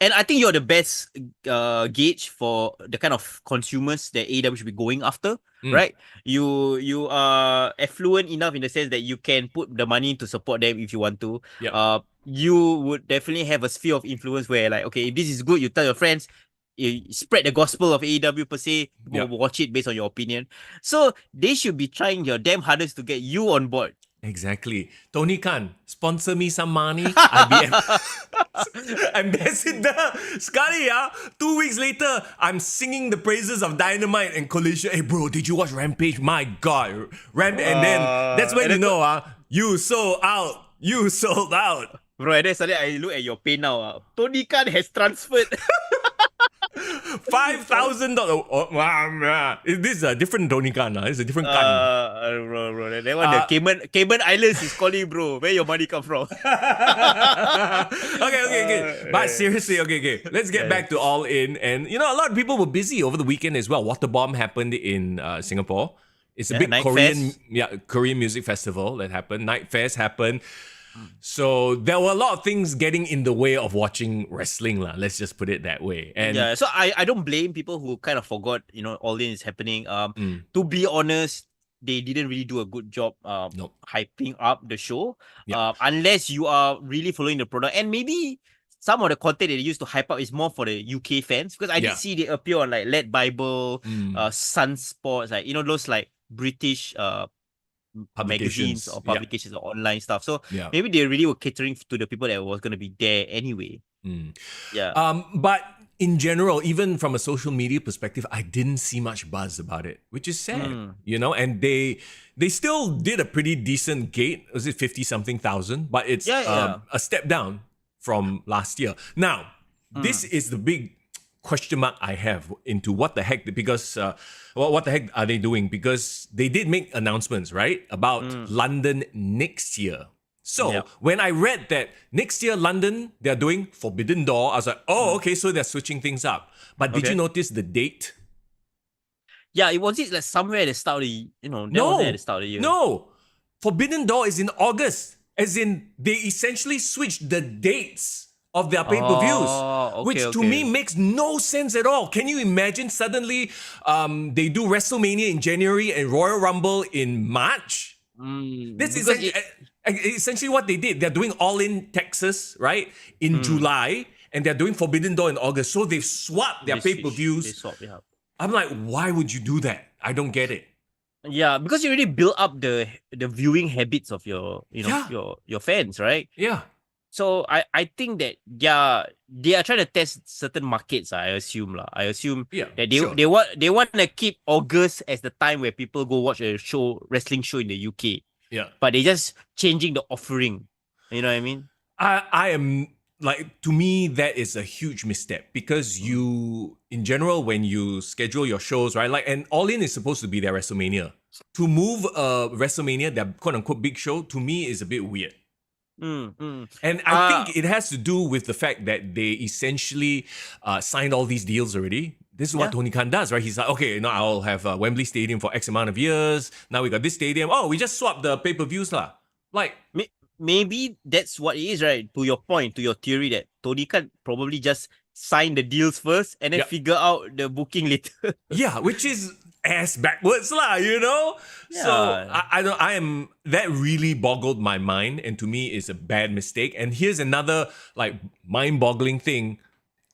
and I think you're the best gauge for the kind of consumers that AEW should be going after, right? You are affluent enough in the sense that you can put the money to support them if you want to. Yep. You would definitely have a sphere of influence where, like, okay, if this is good, you tell your friends. You spread the gospel of AEW per se. Go watch it based on your opinion. So they should be trying your damn hardest to get you on board. Exactly. Tony Khan, sponsor me some money. I'll be ambassador. Sekali, 2 weeks later, I'm singing the praises of Dynamite and Collision. Hey bro, did you watch Rampage? My God. And then that's when you know, you sold out. You sold out. Bro, and then suddenly I look at your pay now. Tony Khan has transferred $5,000. This is a different Tony Khan. It's a different Khan. Bro. That one, the Cayman Islands is calling, bro. Where your money come from? Okay. But seriously, okay. Let's get back to All In. And, a lot of people were busy over the weekend as well. Waterbomb happened in Singapore. It's a big Korean music festival that happened. Night Fest happened. So there were a lot of things getting in the way of watching wrestling, lah. Let's just put it that way. And so I don't blame people who kind of forgot, All In is happening. To be honest, they didn't really do a good job hyping up the show. Unless you are really following the product, and maybe some of the content they used to hype up is more for the UK fans, because I did see they appear on like Let Bible, Sun Sports, like those like British magazines or publications or online stuff. So maybe they really were catering to the people that was going to be there anyway. But in general, even from a social media perspective, I didn't see much buzz about it, which is sad, and they still did a pretty decent gate. Was it 50-something thousand? But it's a step down from last year. Now, this is the big question mark I have into what the heck, because what the heck are they doing? Because they did make announcements, right, about London next year. So when I read that next year London, they're doing Forbidden Door, I was like, okay, so they're switching things up. But did you notice the date? Yeah, it was like somewhere at the start of the, No, at the start of the year. No, Forbidden Door is in August. As in, they essentially switched the dates of their pay-per-views, Oh, okay, which to me makes no sense at all. Can you imagine suddenly they do WrestleMania in January and Royal Rumble in March? This is essentially what they did. They're doing All In Texas, right, in July, and they're doing Forbidden Door in August. So they've swapped their pay-per-views. They swap, yeah. I'm like, why would you do that? I don't get it. Yeah, because you already build up the viewing habits of your your fans, right? Yeah. So I think that they are trying to test certain markets. I assume that they want to keep August as the time where people go watch a wrestling show in the UK. Yeah. But they just changing the offering. You know what I mean? I am like, to me, that is a huge misstep because you, in general, when you schedule your shows, right? Like, and All In is supposed to be their WrestleMania. To move WrestleMania, their quote unquote big show, to me is a bit weird. And I think it has to do with the fact that they essentially signed all these deals already. This is what Tony Khan does, right? He's like, okay, now I'll have Wembley Stadium for X amount of years. Now we got this stadium. Oh, we just swapped the pay-per-views lah. Like, maybe that's what it is, right? To your point, to your theory that Tony Khan probably just sign the deals first and then figure out the booking later. Yeah, which is ass backwards lah, you know? Yeah. So that really boggled my mind, and to me is a bad mistake. And here's another like mind-boggling thing.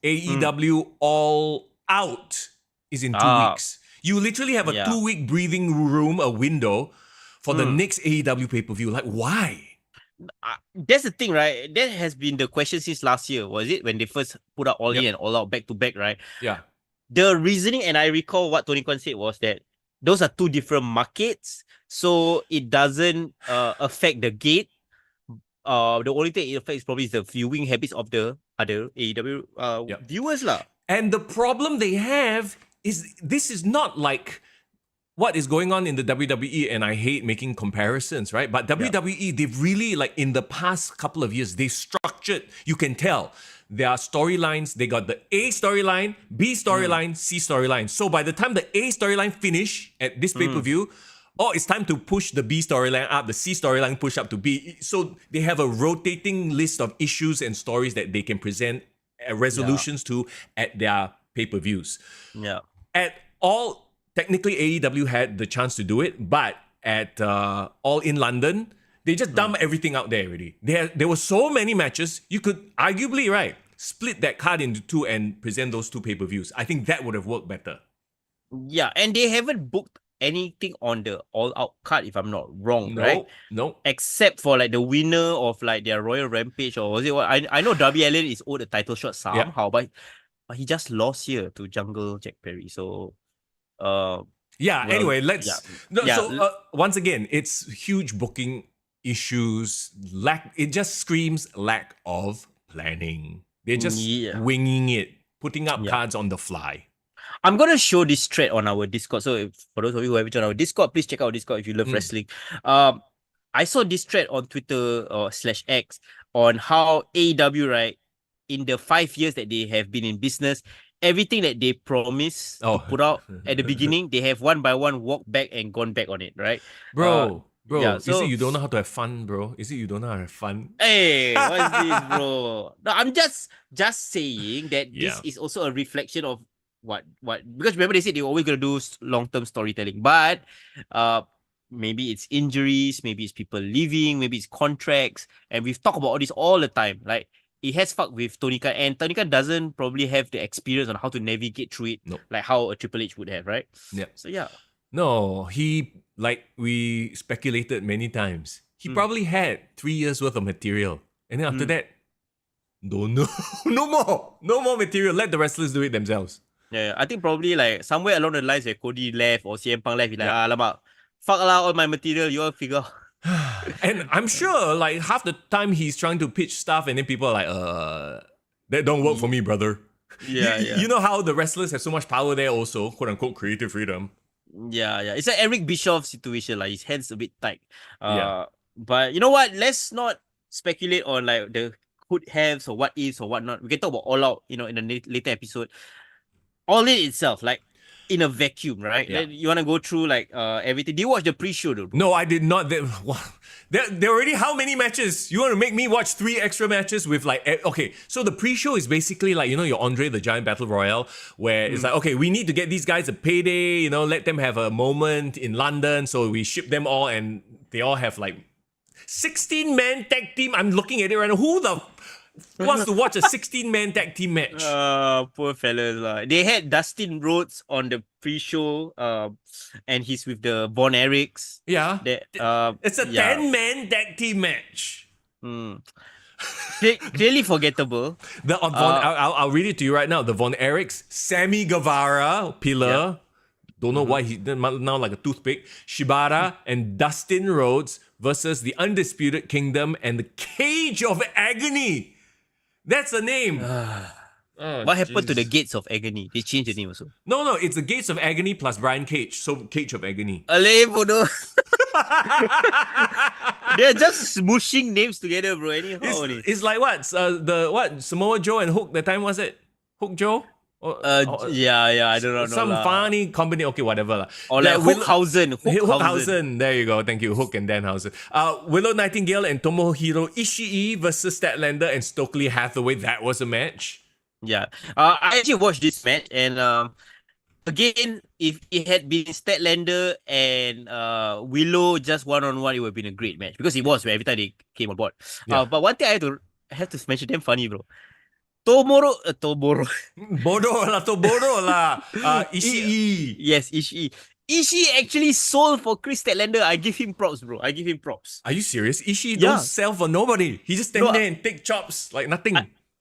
AEW All Out is in 2 weeks. You literally have a 2-week breathing room, a window for the next AEW pay-per-view. Like, why? That's the thing, right? That has been the question since last year, was it? When they first put out All In and All Out back to back, right? Yeah. The reasoning, and I recall what Tony Khan said, was that those are two different markets, so it doesn't affect the gate. The only thing it affects probably is the viewing habits of the other AEW viewers lah. And the problem they have is this is not like what is going on in the WWE, and I hate making comparisons, right? But WWE, they've really, like, in the past couple of years, they structured, you can tell, their storylines. They got the A storyline, B storyline, C storyline. So by the time the A storyline finish at this pay-per-view, it's time to push the B storyline up, the C storyline push up to B. So they have a rotating list of issues and stories that they can present resolutions to at their pay-per-views. Yeah. Technically, AEW had the chance to do it, but at All In London, they just dump everything out there already. There were so many matches, you could arguably, right, split that card into two and present those two pay-per-views. I think that would have worked better. Yeah, and they haven't booked anything on the All Out card, if I'm not wrong, right? No. Except for like the winner of like their Royal Rampage, or was it what? I know Darby Allin is owed a title shot somehow, but he just lost here to Jungle Jack Perry. So anyway, once again, it's huge booking issues. It just screams lack of planning. They're just winging it, putting up cards on the fly. I'm gonna show this thread on our Discord. So for those of you who haven't joined our Discord, please check out our Discord if you love wrestling. I saw this thread on Twitter or /X on how AEW, right, in the 5 years that they have been in business, everything that they promised to put out at the beginning, they have one by one walked back and gone back on it, right? Bro, is it you don't know how to have fun, bro? Is it you don't know how to have fun? Hey, what's this, bro? No, I'm just saying that this is also a reflection of what because remember they said they were always gonna do long-term storytelling, but maybe it's injuries, maybe it's people leaving, maybe it's contracts, and we've talked about all this all the time. Like, it has fucked with Tony Khan, and Tony Khan doesn't probably have the experience on how to navigate through it, like how a Triple H would have, right? Yeah. So no, he, like we speculated many times, he probably had 3 years worth of material, and then after that, no more material. Let the wrestlers do it themselves. Yeah, I think probably like somewhere along the lines where Cody left or CM Punk left, he's like, alamak, fuck lah, all my material, you all figure out. And I'm sure like half the time he's trying to pitch stuff and then people are like, that don't work for me, brother. You know how the wrestlers have so much power there also, quote unquote creative freedom. Yeah. It's an Eric Bischoff situation, like his hands a bit tight. But you know what? Let's not speculate on like the could haves or what ifs or whatnot. We can talk about All Out, in a later episode. All In itself, like, in a vacuum, right? Yeah. You want to go through like everything. Do you watch the pre-show though, bro? No, I did not. There already how many matches? You want to make me watch 3 extra matches with like okay? So the pre-show is basically like your Andre the Giant Battle Royale, where it's like okay, we need to get these guys a payday. Let them have a moment in London. So we ship them all, and they all have like 16-man tag team. I'm looking at it right now. Who the wants to watch a 16-man tag team match? Poor fellas lah. They had Dustin Rhodes on the pre-show, and he's with the Von Erichs. Yeah, it's a 10-man tag team match. Clearly forgettable. I'll read it to you right now. The Von Erichs, Sammy Guevara, Pillar. Don't know why he's now like a toothpick. Shibata and Dustin Rhodes versus the Undisputed Kingdom and the Cage of Agony. That's the name. What happened to the Gates of Agony? They changed the name also. No, it's the Gates of Agony plus Brian Cage. So Cage of Agony. Alay, bodoh. They're just smooshing names together, bro. Anyhow, it's like what? Samoa Joe and Hook. That time was it? Hook Joe? Yeah, I don't know. Some funny combination. Okay, whatever. Or like Hookhausen. Hookhausen. There you go. Thank you. Hook and Danhausen. Willow Nightingale and Tomohiro Ishii versus Statlander and Stokely Hathaway. That was a match. Yeah. I actually watched this match, and again, if it had been Statlander and Willow just one-on-one, it would have been a great match, because it was every time they came on board. Yeah. But one thing I have to mention, damn funny, bro. Toboro. Ishii. Yes, Ishii. Ishii actually sold for Chris Statlander. I give him props, bro. I give him props. Are you serious? Ishii don't sell for nobody. He just stand there and take chops like nothing.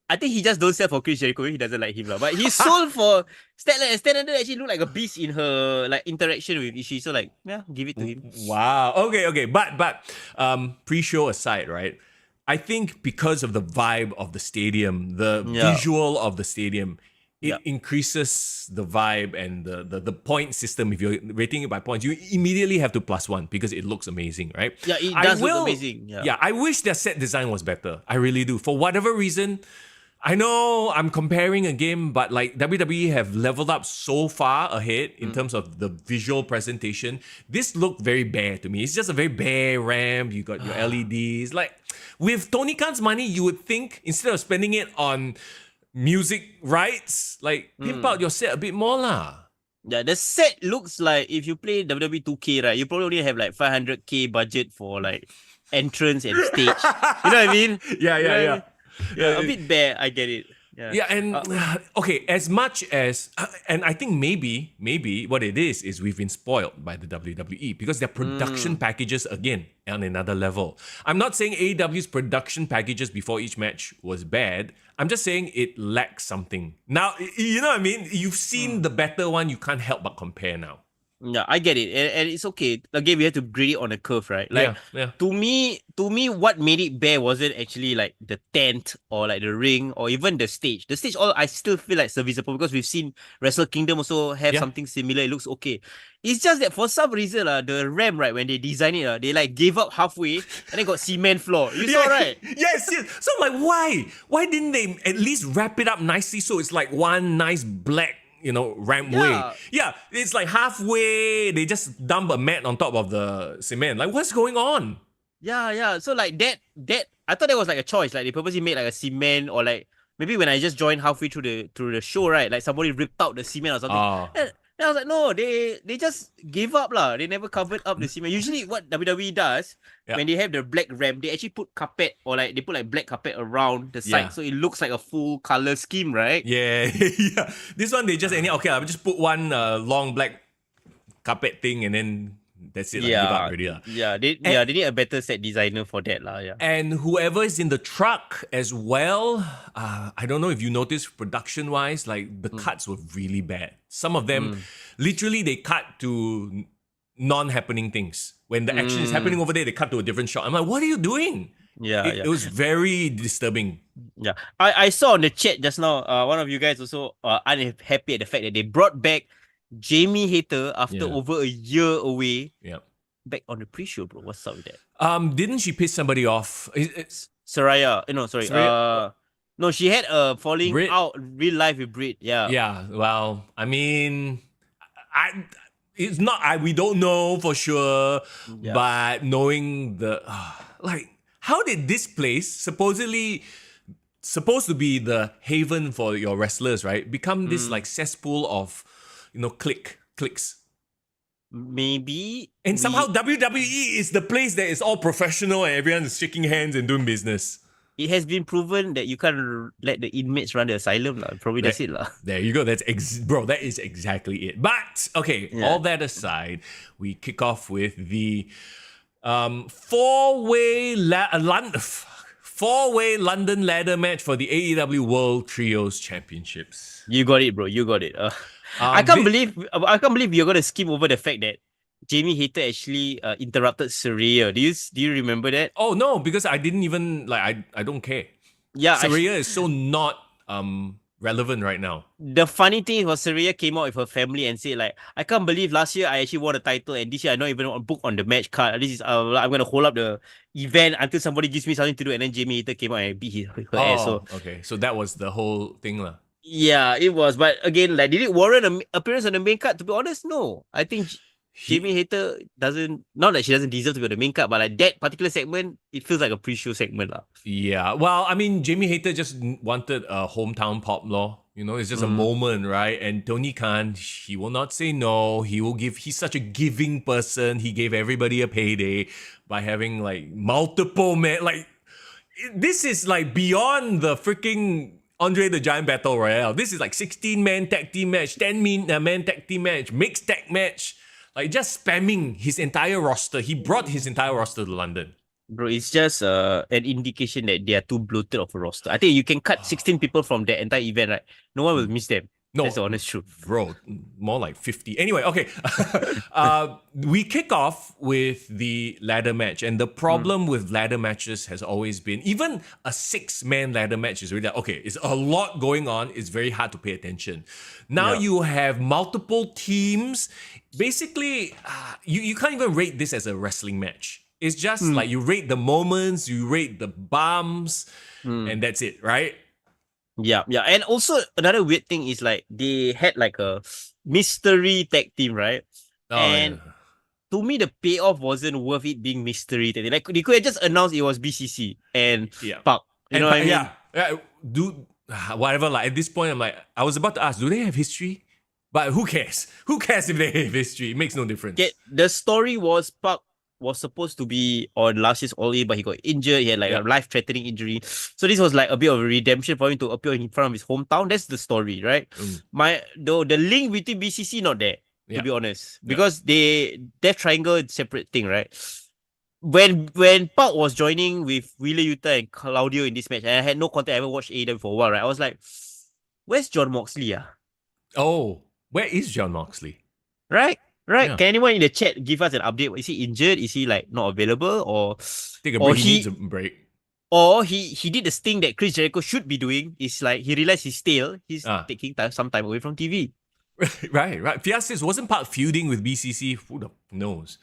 I think he just don't sell for Chris Jericho. He doesn't like him, but he sold for Statlander. Statlander actually looked like a beast in her like interaction with Ishii. So like, yeah, give it to him. Wow. Okay. But pre-show aside, right? I think because of the vibe of the stadium, the visual of the stadium, it increases the vibe and the point system. If you're rating it by points, you immediately have to +1 because it looks amazing, right? Yeah, it does look amazing. Yeah, I wish their set design was better. I really do. For whatever reason, I know I'm comparing a game, but like WWE have leveled up so far ahead in terms of the visual presentation. This looked very bare to me. It's just a very bare ramp. You got your LEDs. Like with Tony Khan's money, you would think instead of spending it on music rights, like pimp out your set a bit more lah. Yeah, the set looks like if you play WWE 2K, right, you probably only have like 500k budget for like entrance and stage. You know what I mean? Yeah. Yeah, a bit bare. I get it. Yeah, and okay, as much as and I think maybe what it is we've been spoiled by the WWE because their production packages again on another level. I'm not saying AEW's production packages before each match was bad. I'm just saying it lacks something. Now, you know what I mean? You've seen the better one. You can't help but compare now. Yeah, I get it, and it's okay. Again, we have to grade it on a curve, right? Like, to me, what made it bare wasn't actually like the tent or like the ring or even the stage. The stage, all I still feel like serviceable because we've seen Wrestle Kingdom also have something similar. It looks okay. It's just that for some reason, the ramp, right, when they designed it, they like gave up halfway and then got cement floor. You saw, right? Yes. So I'm like, why? Why didn't they at least wrap it up nicely so it's like one nice black ramp way. Yeah, it's like halfway, they just dump a mat on top of the cement. Like, what's going on? Yeah. So like that, I thought that was like a choice. Like they purposely made like a cement or like maybe when I just joined halfway through the show, right? Like somebody ripped out the cement or something. And I was like, no, they just gave up lah. They never covered up the cement. Usually what WWE does, when they have the black ramp, they actually put carpet or like they put like black carpet around the side so it looks like a full color scheme, right? Yeah. This one they just I'll just put one long black carpet thing and then that's it. Give up already. They need a better set designer for that lah. Yeah. And whoever is in the truck as well, I don't know if you noticed production wise, like the cuts were really bad. Some of them, literally, they cut to non-happening things. When the action is happening over there, they cut to a different shot. I'm like, what are you doing? It was very disturbing. Yeah, I saw on the chat just now. One of you guys also unhappy at the fact that they brought back Jamie Hater after over a year away. Back on the pre-show, bro. What's up with that? Didn't she piss somebody off? Saraya. No, sorry. No, she had a falling out real life with Britt. Yeah. Yeah. Well, I mean, It's not. We don't know for sure, Yeah. but knowing how did this place supposed to be the haven for your wrestlers, right, become this like cesspool of, clicks? Maybe. And somehow WWE is the place that is all professional and everyone is shaking hands and doing business. It has been proven that you can't let the inmates run the asylum. Probably that's it. There you go. Bro, that is exactly it. But, okay, all that aside, we kick off with the four-way London ladder match for the AEW World Trios Championships. You got it, bro. You got it. I can't believe you're gonna skip over the fact that Jamie Hayter actually interrupted Saraya. Do you remember that? Oh no, because I didn't even I don't care. Yeah, Saraya is so not relevant right now. The funny thing was Saraya came out with her family and said like, I can't believe last year I actually won a title and this year I not even booked on the match card. This is I'm gonna hold up the event until somebody gives me something to do, and then Jamie Hayter came out and beat her ass. So okay, so that was the whole thing lah. Yeah, it was. But again, like, did it warrant an appearance on the main card? To be honest, no. I think Jamie Hayter not that she doesn't deserve to be on the main card, but like that particular segment, it feels like a pre-show segment lah. Yeah, well, I mean, Jamie Hayter just wanted a hometown pop law. It's just a moment, right? And Tony Khan, he will not say no. He's such a giving person. He gave everybody a payday by having like multiple men. Like, this is like beyond the freaking Andre the Giant Battle Royale. This is like 16-man tag team match, 10-man tag team match, mixed tag match. Like, just spamming his entire roster. He brought his entire roster to London. Bro, it's just an indication that they are too bloated of a roster. I think you can cut 16 people from that entire event, right? No one will miss them. No, that's the honest truth. Bro, more like 50. Anyway, okay. We kick off with the ladder match. And the problem with ladder matches has always been, even a 6-man ladder match is really like, okay, it's a lot going on. It's very hard to pay attention. Now you have multiple teams. Basically, you can't even rate this as a wrestling match. It's just like you rate the moments, you rate the bumps, and that's it, right? Yeah. And also another weird thing is like they had like a mystery tag team, right? To me, the payoff wasn't worth it being mystery tag team. Like they could have just announced it was BCC and Park. You know what I mean? Yeah. Dude, whatever. Like at this point, I'm like, I was about to ask, do they have history? But who cares? Who cares if they have history? It makes no difference. The story was Park was supposed to be on last year's All In, but he got injured. He had like a life-threatening injury. So this was like a bit of a redemption for him to appear in front of his hometown. That's the story, right? The link between BCC not there, to be honest. Because Death Triangle is a separate thing, right? When Park was joining with Wheeler Yuta and Claudio in this match, and I had no contact, I haven't watched AEW for a while, right? I was like, where's John Moxley? Oh, where is John Moxley? Right? Yeah. Can anyone in the chat give us an update? Is he injured? Is he like not available? Or take a break. He needs a break. Or he did the thing that Chris Jericho should be doing. Is like he realized he's stale. He's taking some time away from TV. Right. Fiastis wasn't Park feuding with BCC. Who the knows?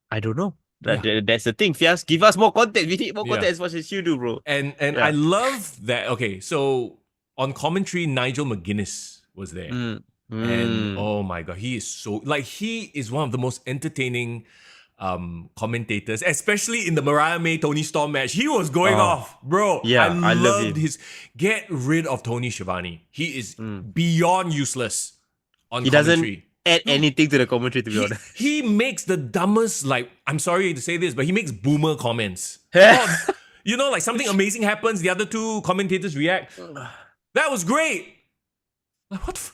I don't know. That's the thing. Fias, give us more content. We need more content as much as you do, bro. And I love that. Okay, so on commentary, Nigel McGuinness was there. And oh my god, he is one of the most entertaining commentators, especially in the Mariah May Tony Storm match. He was going off, bro. Yeah, I loved his get rid of Tony Schiavone. He is beyond useless on commentary. Doesn't add anything to the commentary, to be honest. He makes the dumbest, like, I'm sorry to say this, but he makes boomer comments. Like something amazing happens, the other two commentators react. That was great. Like, what?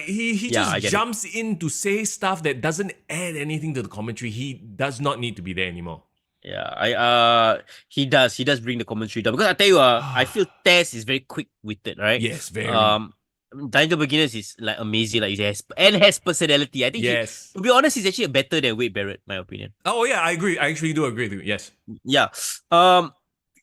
He just jumps in to say stuff that doesn't add anything to the commentary. He does not need to be there anymore. Yeah, he does bring the commentary down, because I tell you, I feel Tess is very quick-witted, right? Yes, very. Nigel McGuinness is like amazing, like he has personality. I think to be honest, he's actually better than Wade Barrett, my opinion. Oh yeah, I agree. I actually do agree with you. Yes. Yeah.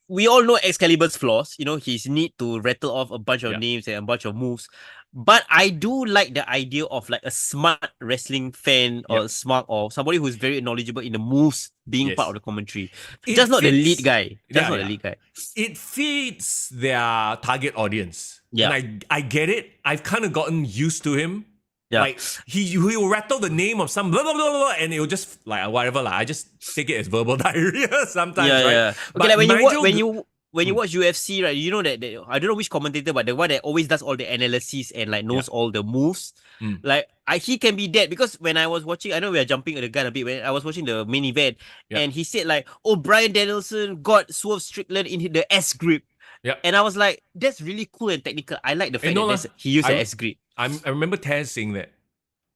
We all know Excalibur's flaws. His need to rattle off a bunch of names and a bunch of moves. But I do like the idea of like a smart wrestling fan or somebody who's very knowledgeable in the moves being part of the commentary. Just not the lead guy. Not the lead guy. It feeds their target audience. Yeah. And I get it. I've kind of gotten used to him. Yeah. Like he will rattle the name of some blah blah blah blah, and it will just like whatever lah. I just take it as verbal diarrhea sometimes, right? Yeah. Okay, But like Nigel, when you watch UFC, right? You know that I don't know which commentator, but the one that always does all the analysis and like knows all the moves. Like he can be dead because when I was watching, I know we are jumping the gun a bit. When I was watching the main event, and he said like, "Oh, Bryan Danielson got Swerve Strickland in the S grip." Yeah. And I was like, "That's really cool and technical. I like the fact that he used the S grip." I remember Taz saying that.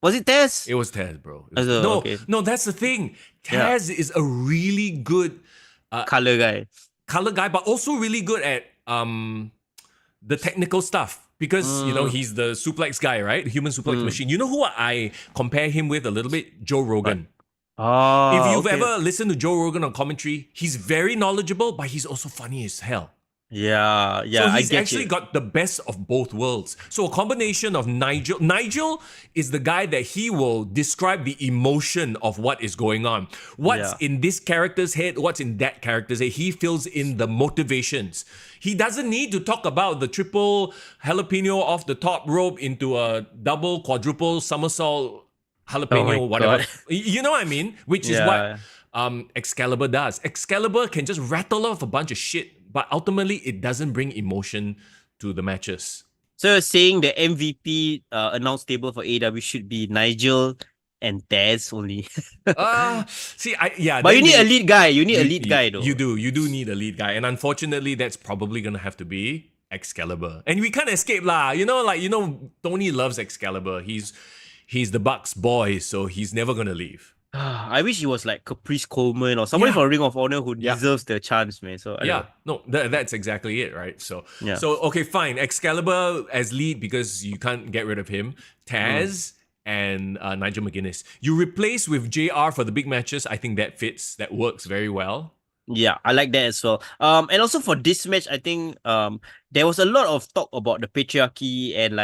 Was it Taz? It was Taz, bro. Okay. No, that's the thing. Taz is a really good color guy, but also really good at the technical stuff because you know he's the suplex guy, right? The human suplex machine. You know who I compare him with a little bit? Joe Rogan. If you've ever listened to Joe Rogan on commentary, he's very knowledgeable, but he's also funny as hell. Yeah. So he's actually got the best of both worlds. So a combination of Nigel. Nigel is the guy that he will describe the emotion of what is going on. What's in this character's head, what's in that character's head. He fills in the motivations. He doesn't need to talk about the triple jalapeno off the top rope into a double, quadruple somersault jalapeno, whatever. God. You know what I mean? Which is what Excalibur does. Excalibur can just rattle off a bunch of shit, but ultimately it doesn't bring emotion to the matches. So you're saying the MVP announced table for AEW should be Nigel and Taz only. But you need a lead guy. You need a lead guy though. You do need a lead guy. And unfortunately, that's probably gonna have to be Excalibur. And we can't escape lah. Tony loves Excalibur. He's the Bucks boy, so he's never gonna leave. I wish he was like Caprice Coleman or somebody from Ring of Honor who deserves the chance, man. So that's exactly it, right? So okay, fine. Excalibur as lead because you can't get rid of him. Taz and Nigel McGuinness. You replace with JR for the big matches. I think that fits. That works very well. Yeah, I like that as well. And also for this match, I think there was a lot of talk about the patriarchy and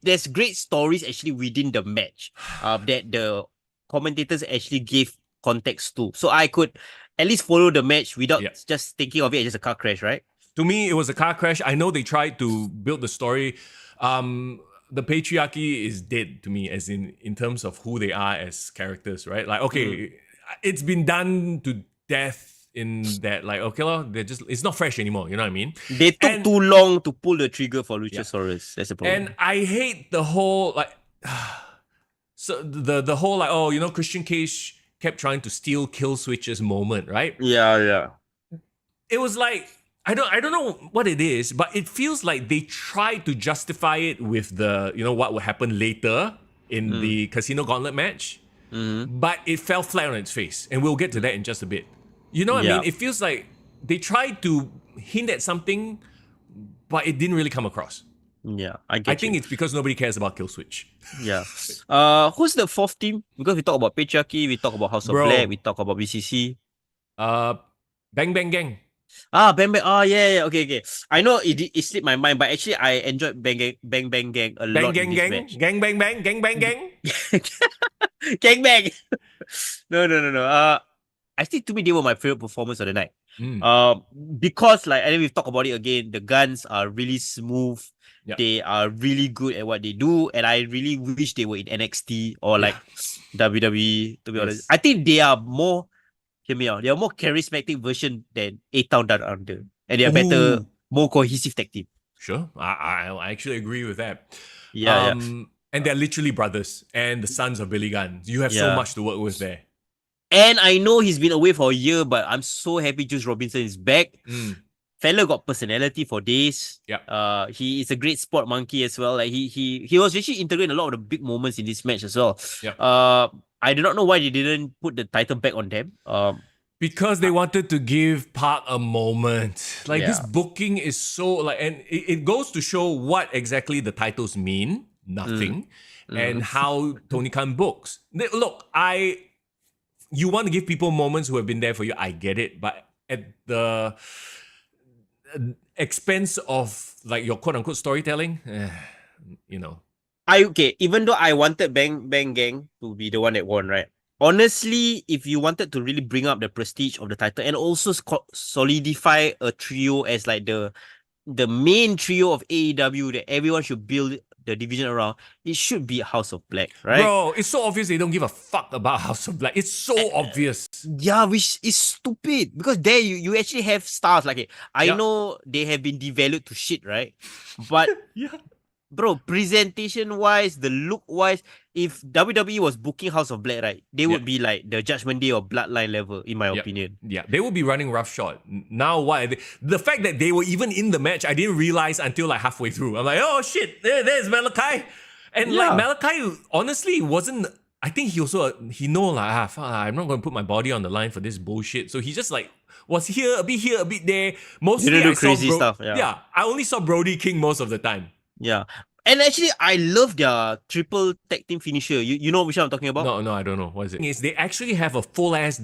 there's great stories actually within the match that the commentators actually gave context to. So I could at least follow the match without just thinking of it as just a car crash, right? To me, it was a car crash. I know they tried to build the story. The patriarchy is dead to me, as in terms of who they are as characters, right? Like, okay, it's been done to death. In that, like, okay, it's not fresh anymore. You know what I mean? They took too long to pull the trigger for Luchasaurus. That's the problem. And I hate the whole so the whole Christian Cage kept trying to steal kill switches moment, right? Yeah. It was like I don't know what it is, but it feels like they tried to justify it with the what will happen later in the Casino Gauntlet match, but it fell flat on its face, and we'll get to that in just a bit. You know what I mean? It feels like they tried to hint at something, but it didn't really come across. Yeah, I think it's because nobody cares about Kill Switch. Yeah. Who's the fourth team? Because we talk about patriarchy, we talk about House of Black, we talk about BCC. Bang Bang Gang. Bang Bang. Oh, yeah. Okay. I know it slipped my mind, but actually I enjoyed Bang Bang Gang a lot in this match. Gang Bang Bang. Gang Bang Gang. Gang Bang. No. I think to me they were my favorite performance of the night. Because and then we've talked about it again, the guns are really smooth. Yep. They are really good at what they do, and I really wish they were in NXT or WWE. To be honest, I think they are more. Hear me out. They are more charismatic version than A-Town Down Under, and they are better, more cohesive tag team. Sure, I actually agree with that. Yeah. And they're literally brothers and the sons of Billy Gunn. You have so much to work with there. And I know he's been away for a year, but I'm so happy Juice Robinson is back. Fella got personality for days. Yeah. He is a great sport monkey as well. Like he was actually integrating a lot of the big moments in this match as well. Yeah. I do not know why they didn't put the title back on them. Because they wanted to give Park a moment. This booking is so and it goes to show what exactly the titles mean. Nothing. And how Tony Khan books. Look, you want to give people moments who have been there for you. I get it, but at the expense of your quote unquote storytelling, even though I wanted Bang Bang Gang to be the one that won, right? Honestly, if you wanted to really bring up the prestige of the title and also solidify a trio as the main trio of AEW that everyone should the division around, it should be House of Black, right? Bro, it's so obvious they don't give a fuck about House of Black. It's so obvious. Yeah, which is stupid because there you actually have stars like it. I know they have been devalued to shit, right? But bro, presentation wise, the look wise, if WWE was booking House of Black, right, they would be like the Judgment Day or Bloodline level, in my opinion. Yeah, they would be running roughshod. Now, what? The fact that they were even in the match, I didn't realize until like halfway through. I'm like, oh shit, there's Malachi. And like Malachi, honestly, wasn't. I think he know like, fuck, I'm not going to put my body on the line for this bullshit. So he just like was here, a bit there. Mostly Didn't do crazy stuff. Yeah, I only saw Brody King most of the time. Yeah. And actually, I love their triple tag team finisher. You know which one I'm talking about? No, I don't know. What is it? They actually have a whole ass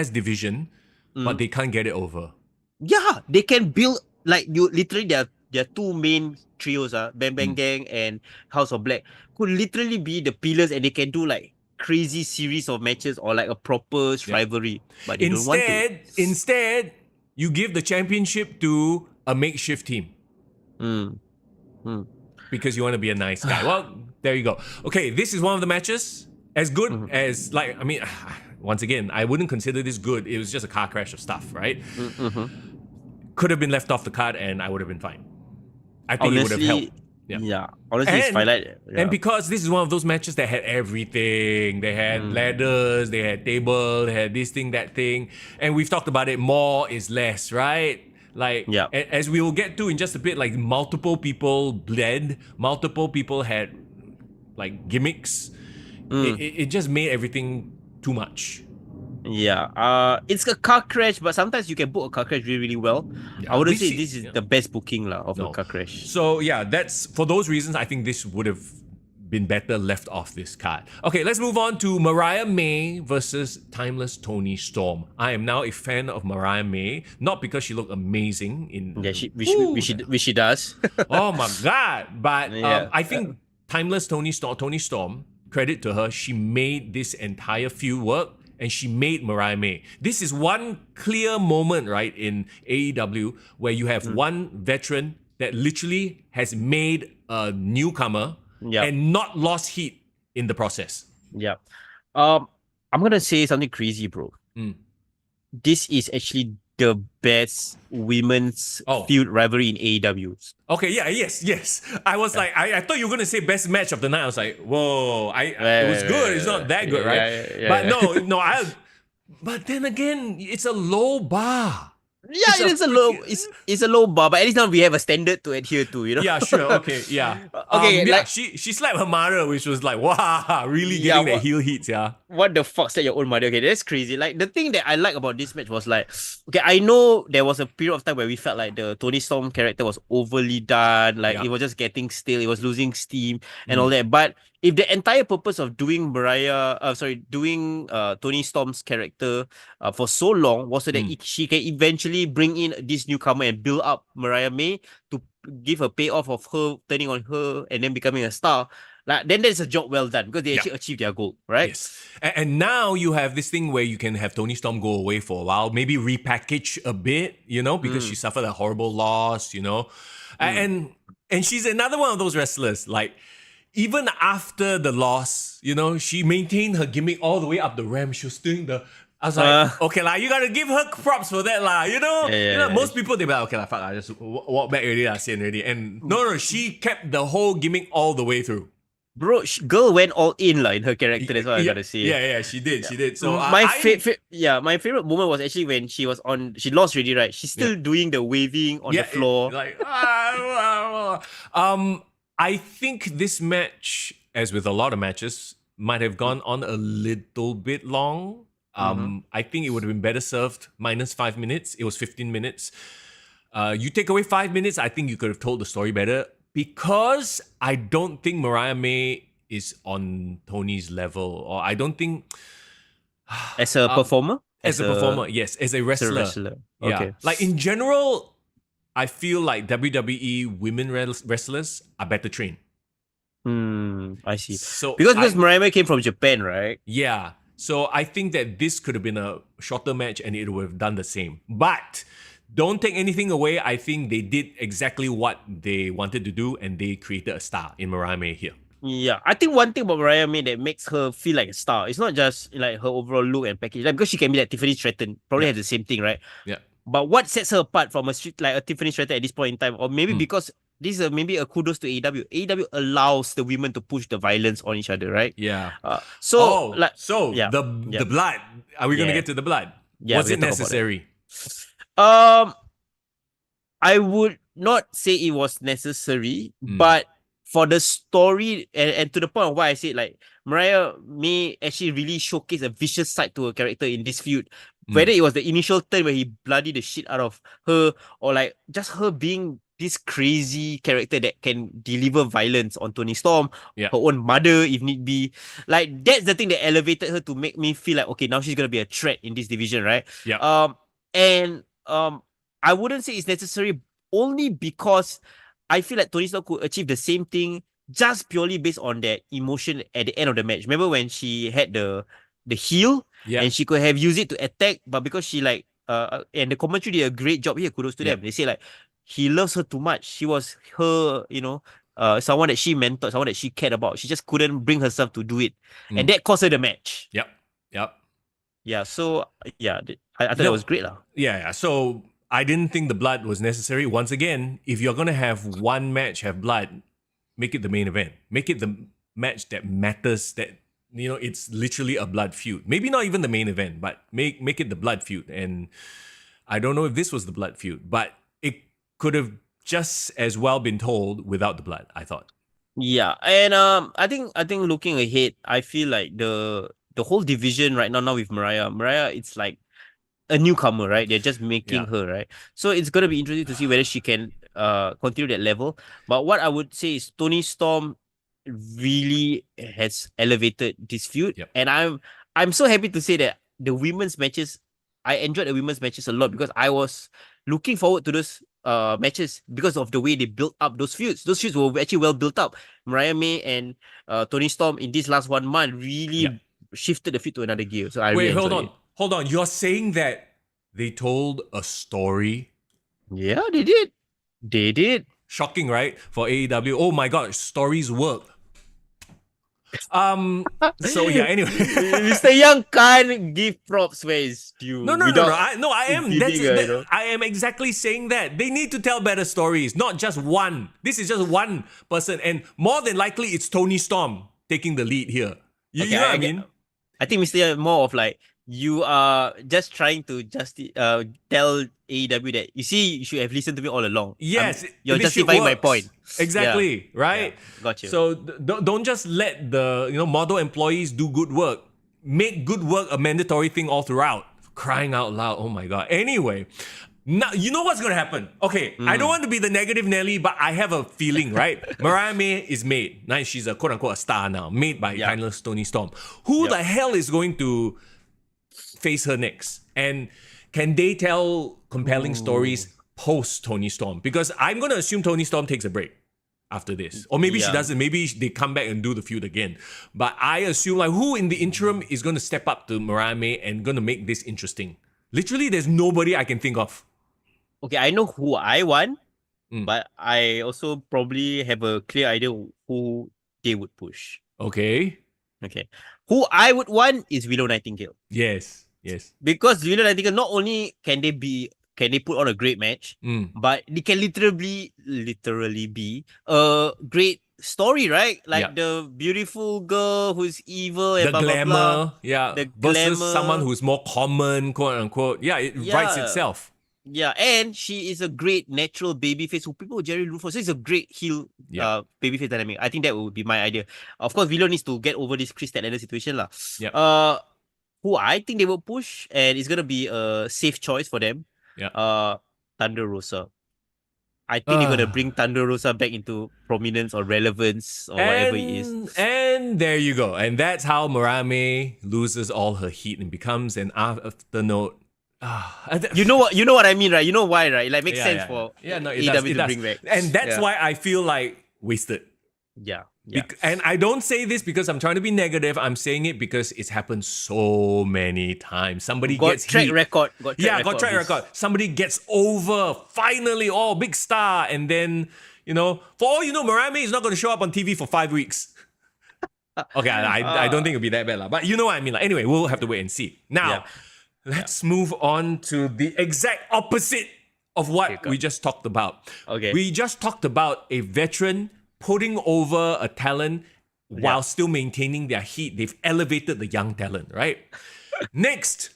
division, but they can't get it over. Yeah, they can build like you literally their two main trios, Bang Bang Gang and House of Black, could literally be the pillars, and they can do like crazy series of matches or like a proper rivalry. But they don't want to. Instead, you give the championship to a makeshift team. Because you want to be a nice guy. Well, there you go. Okay, this is one of the matches. As good as, like, I mean, once again, I wouldn't consider this good. It was just a car crash of stuff, right? Could have been left off the card and I would have been fine. I think it would have helped. Yeah. Honestly, it's highlight. And because this is one of those matches that had everything. They had ladders, they had table, they had this thing, that thing. And we've talked about it, more is less, right? Like, as we will get to in just a bit, like multiple people bled, multiple people had like gimmicks. It just made everything too much. Yeah, it's a car crash, but sometimes you can book a car crash really, really well. I wouldn't say this is the best booking of a car crash. So yeah, that's for those reasons. I think this would have been better left off this card. Okay, let's move on to Mariah May versus Timeless Toni Storm. I am now a fan of Mariah May, not because she looked amazing in which she does. Oh my god! But I think Timeless Toni Storm, credit to her, she made this entire feud work. And she made Mariah May. This is one clear moment, right, in AEW where you have one veteran that literally has made a newcomer and not lost heat in the process. Yeah. I'm gonna say something crazy, bro. This is actually the best women's feud rivalry in AEW. Okay, yes. I was like, I thought you were gonna say best match of the night. I was like, whoa, it was good. It's not that good, right? But no, but then again, it's a low bar. Yeah, it's a low bar, but at least now we have a standard to adhere to, you know? Yeah, sure, okay, yeah. Like, she slapped her mother, which was like, wow, really getting the heel hits, What the fuck, slap your own mother? Okay, that's crazy. Like, the thing that I like about this match was like, okay, I know there was a period of time where we felt like the Toni Storm character was overly done, like it was just getting stale, it was losing steam and all that, but if the entire purpose of doing Toni Storm's character for so long was so that she can eventually bring in this newcomer and build up Mariah May to give a payoff of her turning on her and then becoming a star, like, then that's a job well done because they actually achieved their goal, right? Yes. And now you have this thing where you can have Toni Storm go away for a while, maybe repackage a bit, you know, because she suffered a horrible loss, you know. And she's another one of those wrestlers, like, even after the loss, you know, she maintained her gimmick all the way up the ramp. She was doing I was like, okay, like, you gotta give her props for that, you know? Most people, they be like, okay, fuck, I just walk back already, seen already. And no, she kept the whole gimmick all the way through. Bro, girl went all in in her character. That's what I gotta say. Yeah, she did. She did. So my favorite moment was actually when she was she lost already, right? She's still doing the waving on the floor. I think this match, as with a lot of matches, might have gone on a little bit long. I think it would have been better served minus 5 minutes. It was 15 minutes. You take away 5 minutes, I think you could have told the story better. Because I don't think Mariah May is on Tony's level, or I don't think as a performer. As a performer, yes, as a wrestler. Okay. Like in general, I feel like WWE women wrestlers are better trained. I see. So because Mariah May came from Japan, right? Yeah. So I think that this could have been a shorter match and it would have done the same. But don't take anything away. I think they did exactly what they wanted to do, and they created a star in Mariah May here. Yeah, I think one thing about Mariah May that makes her feel like a star, it's not just like her overall look and package, like because she can be like Tiffany Stratton, probably has the same thing, right? Yeah. But what sets her apart from a Tiffany Stratton at this point in time, or maybe because this is maybe a kudos to AEW. AEW allows the women to push the violence on each other, right? Yeah. The blood. Are we gonna get to the blood? Yeah, was it necessary? I would not say it was necessary, but for the story and to the point of why I said like Mariah May actually really showcased a vicious side to her character in this feud. Whether it was the initial turn where he bloodied the shit out of her, or like just her being this crazy character that can deliver violence on Toni Storm, her own mother if need be. Like that's the thing that elevated her to make me feel like okay, now she's gonna be a threat in this division, right? Yeah. I wouldn't say it's necessary only because I feel like Toni Storm could achieve the same thing just purely based on that emotion at the end of the match. Remember when she had the heel and she could have used it to attack, but because she like and the commentary did a great job here, kudos to them. They say like he loves her too much. She was her, someone that she mentored, someone that she cared about. She just couldn't bring herself to do it, and that cost her the match. Yep. Yeah. So I thought that was great, lah. Yeah. So I didn't think the blood was necessary. Once again, if you're gonna have one match have blood, make it the main event. Make it the match that matters. That it's literally a blood feud. Maybe not even the main event, but make it the blood feud. And I don't know if this was the blood feud, but it could have just as well been told without the blood, I thought. Yeah, and I think looking ahead, I feel like the whole division right now with Mariah, it's like a newcomer, right? They're just making her, right? So it's gonna be interesting to see whether she can continue that level. But what I would say is Toni Storm really has elevated this feud, and I'm so happy to say that the women's matches, I enjoyed the women's matches a lot because I was looking forward to those matches because of the way they built up those feuds. Those feuds were actually well built up. Mariah May and Toni Storm in this last 1 month really shifted the feud to another gear. So I really enjoyed it. Hold on. You're saying that they told a story? Yeah, they did. Shocking, right? For AEW. Oh my god, stories work. So yeah, anyway. Mr. Young can't give props where it's due. No. I am. I am exactly saying that. They need to tell better stories, not just one. This is just one person, and more than likely it's Toni Storm taking the lead here. You know what I mean? I think Mr. Young more of like you are just trying to tell AEW that you see you should have listened to me all along. Yes, you're justifying my point. Exactly, right? Yeah, got you. So don't just let the model employees do good work. Make good work a mandatory thing all throughout. Crying out loud! Oh my god. Anyway, now you know what's gonna happen. Okay, I don't want to be the negative Nelly, but I have a feeling, right? Mariah May is made. Now she's a quote unquote a star now, made by timeless Toni Storm. Who the hell is going to face her next? And can they tell compelling stories post Toni Storm? Because I'm going to assume Toni Storm takes a break after this. Or maybe she doesn't. Maybe they come back and do the feud again. But I assume like who in the interim is going to step up to Mariah May and going to make this interesting? Literally, there's nobody I can think of. Okay, I know who I want, but I also probably have a clear idea who they would push. Okay. Who I would want is Willow Nightingale. Yes. Because Willow Nightingale, not only can they put on a great match, but they can literally be a great story, right? Like the beautiful girl who's evil and the glamour, the versus glamour. Someone who's more common, quote unquote. Yeah, it writes itself. Yeah, and she is a great natural babyface who people generally root for. So it's a great heel babyface dynamic. I think that would be my idea. Of course, Willow needs to get over this Chris Statlander situation lah. Who I think they will push, and it's gonna be a safe choice for them. Thunder Rosa. I think they're gonna bring Thunder Rosa back into prominence or relevance or whatever it is. And there you go. And that's how Mariah May loses all her heat and becomes an afternote. You know what I mean, right? You know why, right? It makes sense for AEW to bring back. And that's why I feel like wasted. Yeah. Yeah. And I don't say this because I'm trying to be negative. I'm saying it because it's happened so many times. Somebody Got gets track heat. record. Got track record. Somebody gets over, finally, big star. And then, for all you know, Mariah May is not going to show up on TV for 5 weeks. Okay, I don't think it'll be that bad. But you know what I mean. Like, anyway, we'll have to wait and see. Now, let's move on to the exact opposite of what we just talked about. Okay. We just talked about a veteran putting over a talent while still maintaining their heat. They've elevated the young talent, right? Next,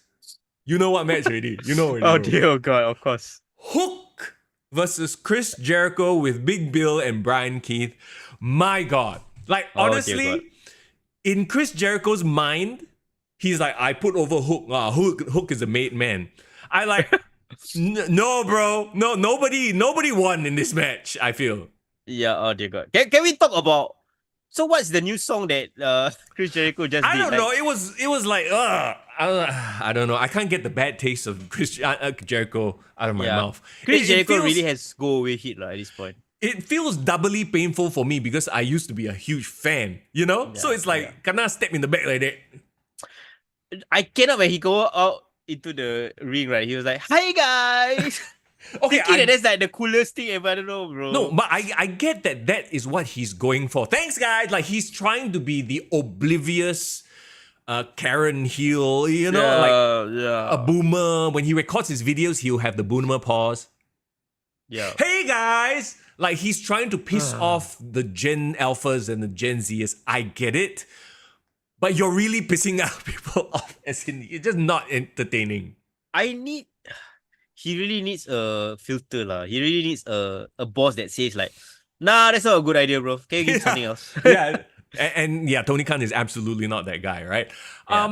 you know what match already? You know already. Oh dear God, of course. Hook versus Chris Jericho with Big Bill and Brian Keith. My God. Like, honestly, in Chris Jericho's mind, he's like, I put over Hook. Hook is a made man. I like, no, bro. No, nobody won in this match, I feel. Yeah, oh dear God. Can we talk about... So what's the new song that Chris Jericho just did? I don't know. It was like, I don't know. I can't get the bad taste of Chris Jericho out of my mouth. Chris Jericho really has go away hit at this point. It feels doubly painful for me because I used to be a huge fan, so it's like, can I step in the back like that? I cannot when he go out into the ring, right? He was like, "Hi guys." Okay, thinking that's like the coolest thing ever. I don't know, bro. No, but I get that is what he's going for. Thanks, guys. Like, he's trying to be the oblivious Karen heel, like a boomer. When he records his videos, he'll have the boomer pause. Yeah. Hey, guys. Like, he's trying to piss off the Gen Alphas and the Gen Zers. I get it. But you're really pissing out people off, as in, it's just not entertaining. He really needs a filter lah. He really needs a boss that says like, nah, that's not a good idea, bro. Can you give something else? Yeah. And Tony Khan is absolutely not that guy, right? Yeah.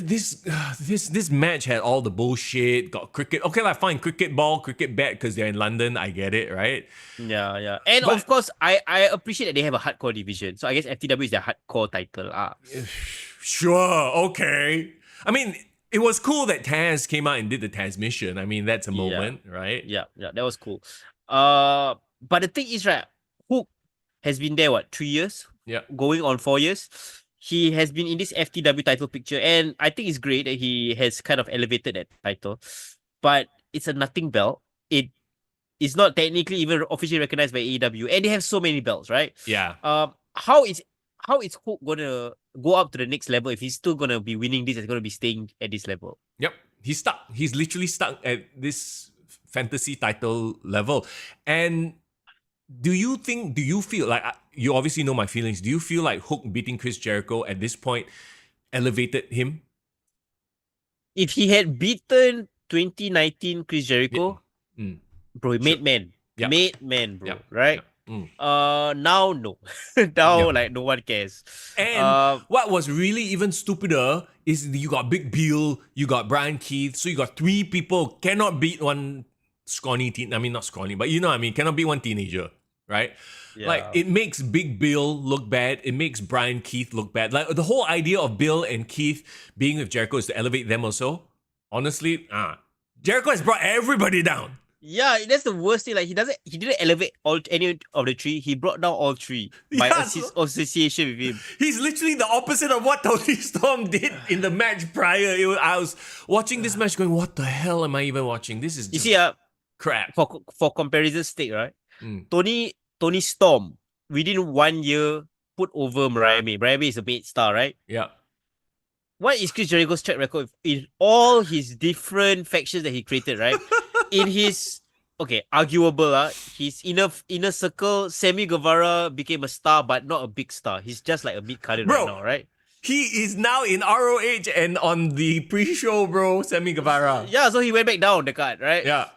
This match had all the bullshit, got cricket. Okay, like fine, cricket ball, cricket bat, because they're in London, I get it, right? Yeah. And of course, I appreciate that they have a hardcore division. So I guess FTW is their hardcore title. Sure, okay. I mean, it was cool that Taz came out and did the Taz mission. I mean, that's a moment, right? Yeah, that was cool. But the thing is, right, Hook has been there, 3 years? Yeah. Going on 4 years. He has been in this FTW title picture, and I think it's great that he has kind of elevated that title. But it's a nothing belt. It is not technically even officially recognized by AEW, and they have so many belts, right? Yeah. How is Hook gonna go up to the next level if he's still gonna be winning this? He's gonna be staying at this level. Yep, he's stuck. He's literally stuck at this fantasy title level. And do you feel like, you obviously know my feelings, do you feel like Hook beating Chris Jericho at this point elevated him? If he had beaten 2019 Chris Jericho, bro, he made man. Yep. Made man, bro. Yep. Right? Yep. Now no. Now like no one cares. And what was really even stupider is you got Big Bill, you got Brian Keith, so you got 3 people cannot beat one scrawny teen. I mean, not scrawny, but you know what I mean, cannot beat one teenager, right? Yeah. Like, it makes Big Bill look bad. It makes Brian Keith look bad. Like, the whole idea of Bill and Keith being with Jericho is to elevate them also. Honestly, Jericho has brought everybody down. Yeah, that's the worst thing. Like, he didn't elevate any of the 3. He brought down all 3 by association with him. He's literally the opposite of what Tony Storm did in the match prior. I was watching this match going, what the hell am I even watching? This is just crap. For comparison's sake, right? Tony Storm, within 1 year, put over Mariah May. Mariah May is a main star, right? Yeah. What is Chris Jericho's track record in all his different factions that he created, right? In his, arguable, his inner circle, Sammy Guevara became a star, but not a big star. He's just like a mid-carder right now, right? He is now in ROH and on the pre-show, bro, Sammy Guevara. Yeah, so he went back down the card, right? Yeah.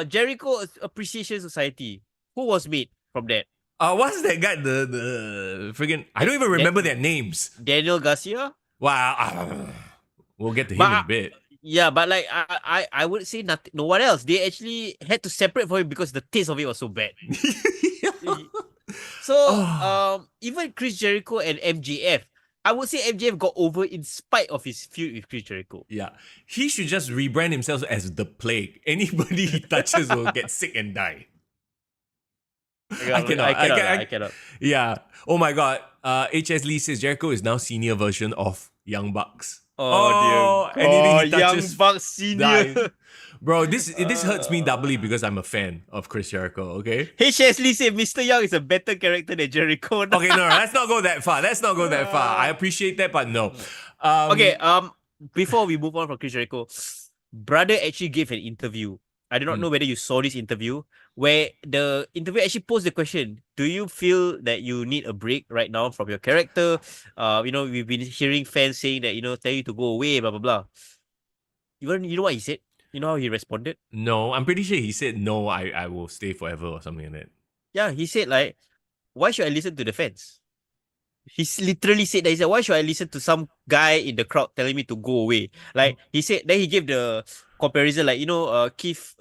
Jericho Appreciation Society. Who was made from that? What's that guy? The friggin'... I don't even remember their names. Daniel Garcia? Wow. We'll get to him in a bit. Yeah, but like I would say nothing. No one else. They actually had to separate for him because the taste of it was so bad. So even Chris Jericho and MJF, I would say MJF got over in spite of his feud with Chris Jericho. Yeah, he should just rebrand himself as the Plague. Anybody he touches will get sick and die. I cannot. I cannot. Yeah. Oh my god. HS Lee says Jericho is now senior version of Young Bucks. Oh dear anything he God, Young touches Bucks Senior. dies. Bro, this hurts me doubly because I'm a fan of Chris Jericho, okay? HS Lee said Mr. Young is a better character than Jericho. Okay, no, let's not go that far. Let's not go that far. I appreciate that, but no. Okay, before we move on from Chris Jericho, brother actually gave an interview. I do not know whether you saw this interview, where the interview actually posed the question: do you feel that you need a break right now from your character? We've been hearing fans saying that, tell you to go away, blah blah blah. You know what he said? You know how he responded? No, I'm pretty sure he said no, I will stay forever or something like that. Yeah, he said like, why should I listen to the fans? He literally said that. He said, why should I listen to some guy in the crowd telling me to go away? Like he said, then he gave the comparison, like, Keith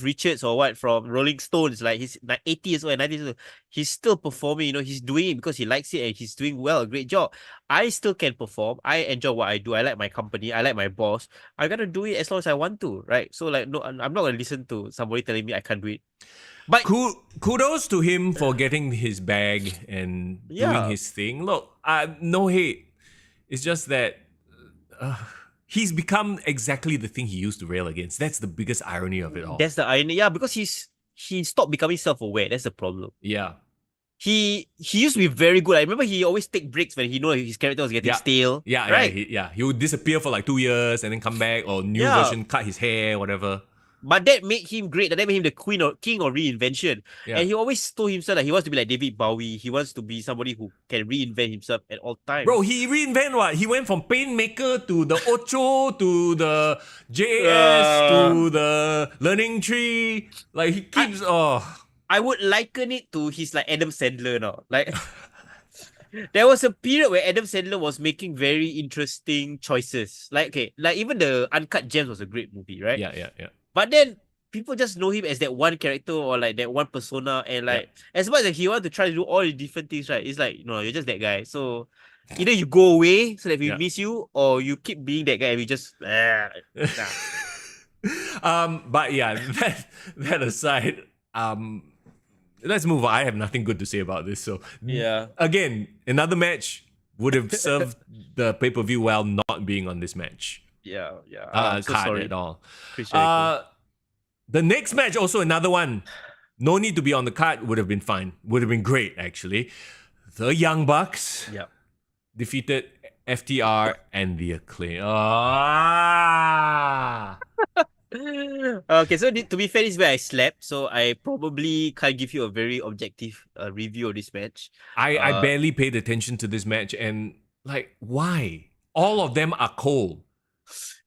Richards or what from Rolling Stones, like he's like 80 years old and 90 years old. He's still performing, he's doing it because he likes it and he's doing well, a great job. I still can perform. I enjoy what I do. I like my company. I like my boss. I gotta do it as long as I want to, right? So like, no, I'm not gonna listen to somebody telling me I can't do it. But kudos to him for getting his bag and doing his thing. Look, no hate. It's just that he's become exactly the thing he used to rail against. That's the biggest irony of it all. That's the irony. Yeah, because he stopped becoming self-aware. That's the problem. Yeah. He used to be very good. I remember he always take breaks when he knew his character was getting stale. Yeah, right? He would disappear for like 2 years and then come back, or new version, cut his hair, whatever. But that made him great. That made him the king of reinvention. Yeah. And he always told himself that he wants to be like David Bowie. He wants to be somebody who can reinvent himself at all times. Bro, he reinvented what? He went from Painmaker to the Ocho to the JS to the Learning Tree. Like he keeps I would liken it to his like Adam Sandler now. Like there was a period where Adam Sandler was making very interesting choices. Like even the Uncut Gems was a great movie, right? Yeah. But then people just know him as that one character or like that one persona, and like as much as he wants to try to do all the different things, right? It's like, no, you're just that guy. So either you go away so that we miss you, or you keep being that guy and we just nah. But yeah, that aside, let's move on. I have nothing good to say about this. So again, another match would have served the pay-per-view well not being on this match. I'm so sorry at all. The next match, also another one. No need to be on the card, would have been fine. Would have been great, actually. The Young Bucks defeated FTR and the Acclaim. Okay, so to be fair, this is where I slept, so I probably can't give you a very objective review of this match. I barely paid attention to this match, and like, why? All of them are cold.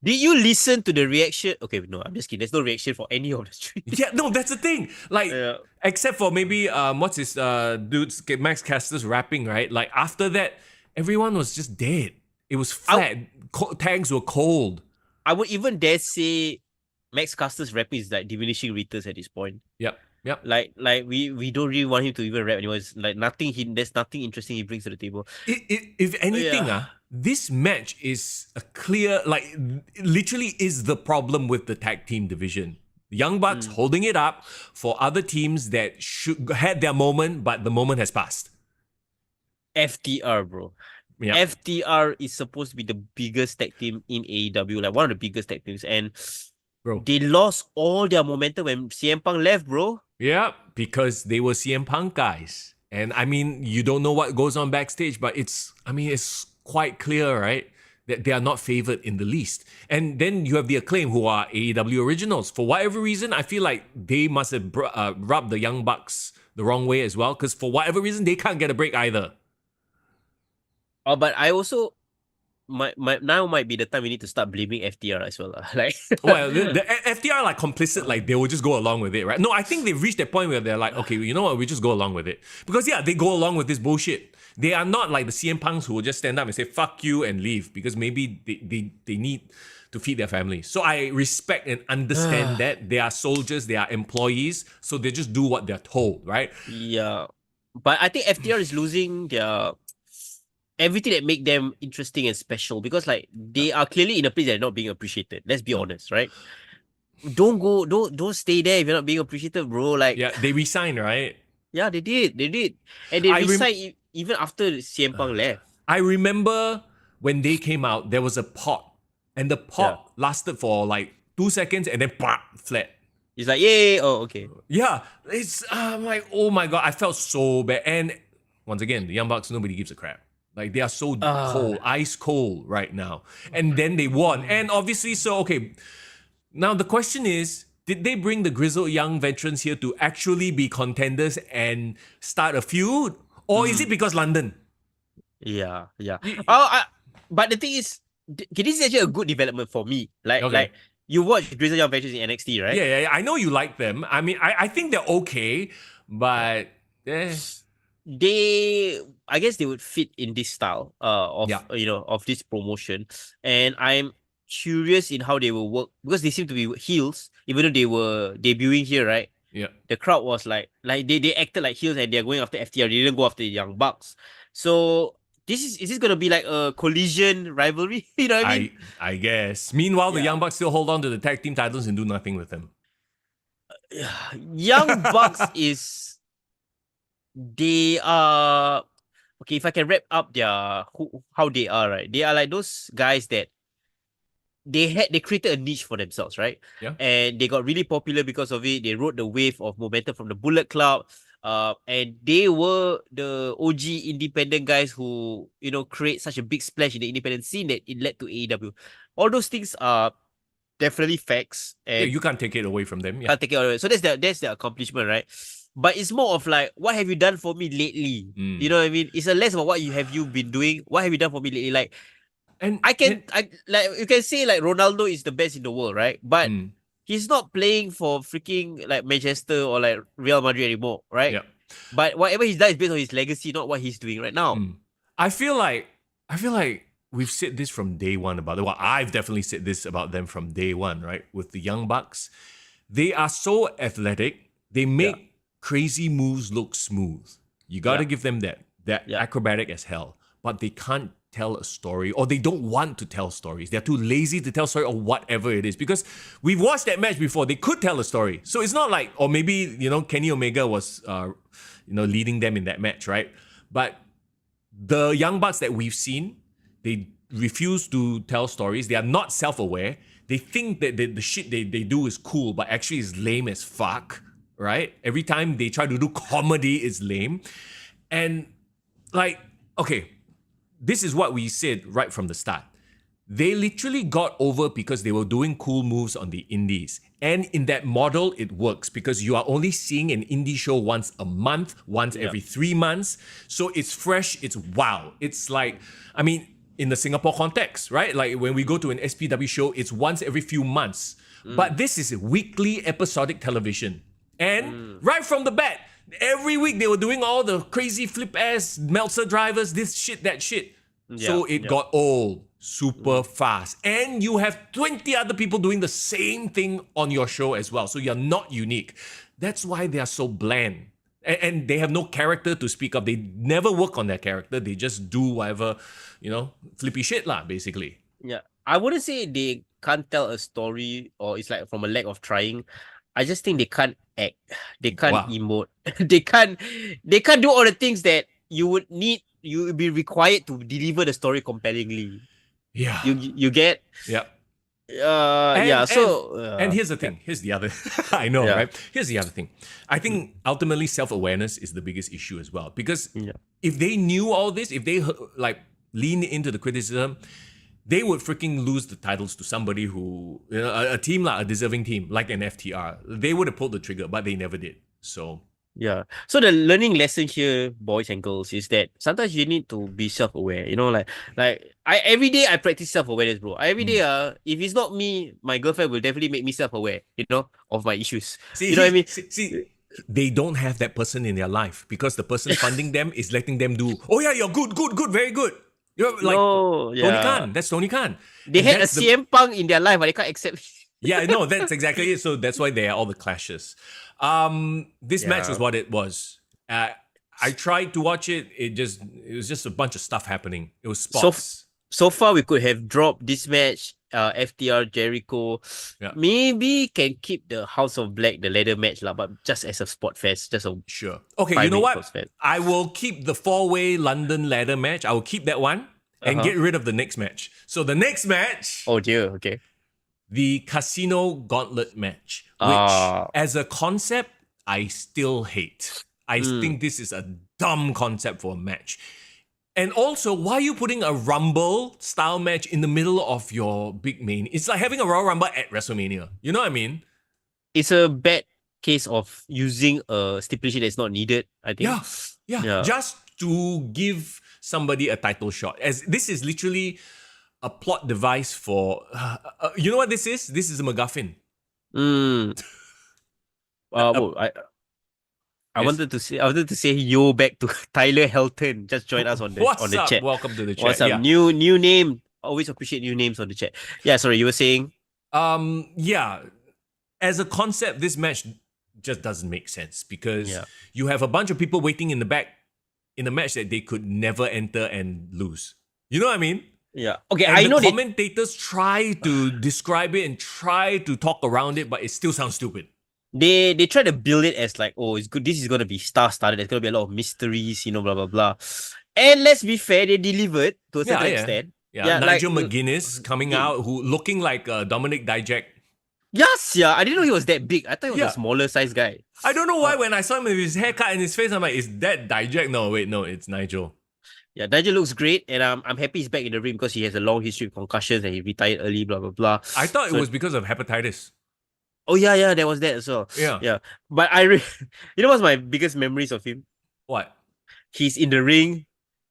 Did you listen to the reaction? Okay, no, I'm just kidding. There's no reaction for any of the streams. Yeah, no, that's the thing. Like, except for maybe what's his dude's Max Caster's rapping, right? Like after that, everyone was just dead. It was flat. Tags were cold. I would even dare say Max Caster's rapping is like diminishing returns at this point. Yep. Like we don't really want him to even rap anymore. It's like there's nothing interesting he brings to the table. If anything, this match is a clear, like, it literally is the problem with the tag team division. Young Bucks holding it up for other teams that had their moment, but the moment has passed. FTR, bro. Yep. FTR is supposed to be the biggest tag team in AEW, like one of the biggest tag teams, and they lost all their momentum when CM Punk left, bro. Yeah, because they were CM Punk guys. And I mean, you don't know what goes on backstage, but it's quite clear, right? That they are not favored in the least. And then you have the Acclaim, who are AEW originals. For whatever reason, I feel like they must have rubbed the Young Bucks the wrong way as well, because for whatever reason, they can't get a break either. Oh, but I also... now might be the time we need to start blaming FTR as well. Like, well, the FTR like complicit, like they will just go along with it, right? No, I think they've reached that point where they're like, okay, you know what, we just go along with it. Because they go along with this bullshit. They are not like the CM Punks who will just stand up and say, fuck you and leave, because maybe they need to feed their families. So I respect and understand that. They are soldiers, they are employees, so they just do what they're told, right? Yeah. But I think FTR is losing their... everything that make them interesting and special, because like they are clearly in a place that are not being appreciated. Let's be honest, right? Don't stay there if you're not being appreciated, bro. Like, yeah, they resign, right? Yeah, they did. They did. And they resigned even after CM Punk left. I remember when they came out, there was a pot. And the pot lasted for like 2 seconds and then flat. It's like, yay. Oh, okay. Yeah. I'm like, oh my God. I felt so bad. And once again, the Young Bucks, nobody gives a crap. Like, they are so cold, ice cold right now. And then they won. And obviously, so, okay. Now, the question is, did they bring the grizzled young veterans here to actually be contenders and start a feud? Or is it because London? Yeah. But the thing is, this is actually a good development for me. Like you watch Grizzled Young Veterans in NXT, right? Yeah. I know you like them. I mean, I think they're okay, but I guess they would fit in this style of this promotion. And I'm curious in how they will work because they seem to be heels, even though they were debuting here, right? Yeah. The crowd was like they acted like heels and they're going after FTR. They didn't go after the Young Bucks. So is this gonna be like a collision rivalry? You know what I mean? I guess. Meanwhile, the Young Bucks still hold on to the tag team titles and do nothing with them. Young Bucks they are okay. If I can wrap up how they are, right? They are like those guys that they created a niche for themselves, right? Yeah. And they got really popular because of it. They rode the wave of momentum from the Bullet Club. And they were the OG independent guys who, create such a big splash in the independent scene that it led to AEW. All those things are definitely facts. And you can't take it away from them. Yeah. Can't take it away. So that's the accomplishment, right? But it's more of like, what have you done for me lately? You know what I mean? It's less about what have you been doing. What have you done for me lately? Like, and you can say like Ronaldo is the best in the world, right? But he's not playing for freaking like Manchester or like Real Madrid anymore, right? Yeah. But whatever he's done is based on his legacy, not what he's doing right now. I feel like we've said this from day one about it. Well, I've definitely said this about them from day one, right? With the Young Bucks, they are so athletic. They make crazy moves look smooth. You got to give them that. They're acrobatic as hell, but they can't tell a story, or they don't want to tell stories. They're too lazy to tell a story, or whatever it is. Because we've watched that match before. They could tell a story. So it's not like, or maybe, Kenny Omega was, leading them in that match, right? But the Young Bucks that we've seen, they refuse to tell stories. They are not self-aware. They think that the shit they do is cool, but actually is lame as fuck, right? Every time they try to do comedy, it's lame. And like, okay, this is what we said right from the start. They literally got over because they were doing cool moves on the indies. And in that model, it works because you are only seeing an indie show once a month, once every 3 months. So it's fresh, it's wow. It's like, I mean, in the Singapore context, right? Like when we go to an SPW show, it's once every few months. But this is episodic television. And right from the bat, every week they were doing all the crazy flip-ass Meltzer drivers, this shit, that shit. So it got old super fast. And you have 20 other people doing the same thing on your show as well. So you're not unique. That's why they are so bland. And they have no character to speak of. They never work on their character. They just do whatever, flippy shit lah, basically. Yeah. I wouldn't say they can't tell a story or it's like from a lack of trying. I just think they can't act. They can't emote. They can't do all the things that you would be required to deliver the story compellingly. Yeah. You get? Yeah. And here's the thing. Here's the other. I know, right? Here's the other thing. I think ultimately self-awareness is the biggest issue as well. Because if they knew all this, if they like leaned into the criticism, they would freaking lose the titles to somebody who, a team like a deserving team like an FTR. They would have pulled the trigger, but they never did. So yeah. So the learning lesson here, boys and girls, is that sometimes you need to be self-aware. Every day I practice self-awareness, bro. Every day, if it's not me, my girlfriend will definitely make me self-aware, of my issues. You know what I mean? See, they don't have that person in their life because the person funding them is letting them do, oh yeah, you're good, very good. You're like Tony Khan. That's Tony Khan. They had a CM Punk in their life, but they can't accept. Yeah, no, that's exactly it. So that's why there are all the clashes. This match was what it was. I tried to watch it. It was just a bunch of stuff happening. It was spots. So far, we could have dropped this match FTR, Jericho. Yeah. Maybe can keep the House of Black, the ladder match, lah, but just as a sport fest, just a Sure. Okay, you know 5-minute what? sports fest. I will keep the 4-way London ladder match. I will keep that one and get rid of the next match. So the next match, Oh dear, okay. the Casino Gauntlet match, which as a concept, I still hate. I think this is a dumb concept for a match. And also, why are you putting a Rumble style match in the middle of your big main? It's like having a Royal Rumble at WrestleMania. You know what I mean? It's a bad case of using a stipulation that's not needed, I think. Yeah. Just to give somebody a title shot. As this is literally a plot device for... you know what this is? This is a MacGuffin. I wanted to say yo back to Tyler Helton. Just join us on the chat. Welcome to the chat. What's up? New name. Always appreciate new names on the chat. Yeah, sorry, you were saying? Yeah. As a concept, this match just doesn't make sense because you have a bunch of people waiting in the back in a match that they could never enter and lose. You know what I mean? Yeah. Okay, and I know the commentators try to describe it and try to talk around it, but it still sounds stupid. They try to build it as like, oh, it's good. This is gonna be star-studded. There's gonna be a lot of mysteries, blah blah blah. And let's be fair, they delivered to a certain extent. Yeah, Nigel McGuinness coming out, who looking like Dominic Dijak. Yes, yeah. I didn't know he was that big. I thought he was a smaller size guy. I don't know why when I saw him with his haircut and his face, I'm like, is that Dijak? No, wait, no, it's Nigel. Yeah, Nigel looks great, and I'm happy he's back in the ring because he has a long history of concussions and he retired early, blah blah blah. I thought it was because of hepatitis. Oh yeah, there was that as well. Yeah. But you know what's my biggest memories of him? What? He's in the ring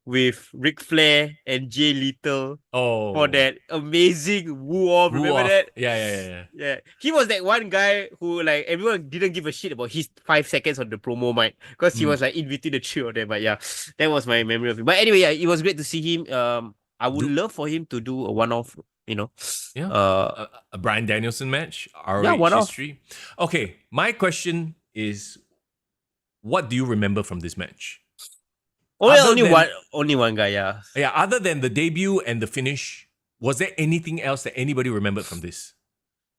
with Ric Flair and Jay Lethal for that amazing woo-off. Remember that? Yeah. He was that one guy who like everyone didn't give a shit about his 5 seconds on the promo mic because he was like in between the three of them. But yeah, that was my memory of him. But anyway, it was great to see him. I would love for him to do a one-off. A Bryan Danielson match, ROH history. Okay, my question is, what do you remember from this match? Only one guy, yeah. Yeah, other than the debut and the finish, was there anything else that anybody remembered from this?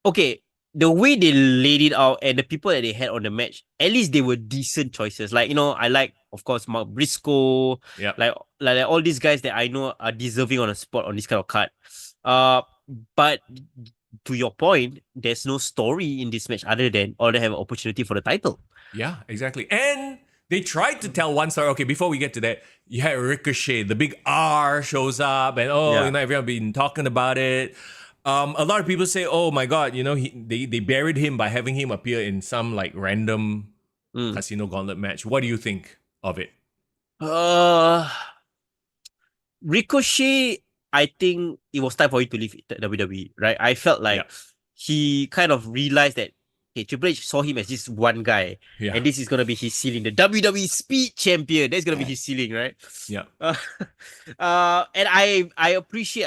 Okay, the way they laid it out and the people that they had on the match, at least they were decent choices. Like, I like, of course, Mark Briscoe. Yeah. Like all these guys that I know are deserving on a spot on this kind of card. But to your point, there's no story in this match other than all they have an opportunity for the title. Yeah, exactly. And they tried to tell one story. Okay, before we get to that, you had Ricochet. The big R shows up and everyone been talking about it. A lot of people say, oh my God, they buried him by having him appear in some like random Casino Gauntlet match. What do you think of it? Ricochet, I think it was time for him to leave WWE, right? I felt like he kind of realized that Triple H saw him as this one guy, and this is gonna be his ceiling. The WWE Speed Champion, that's gonna be his ceiling, right? Yeah. And I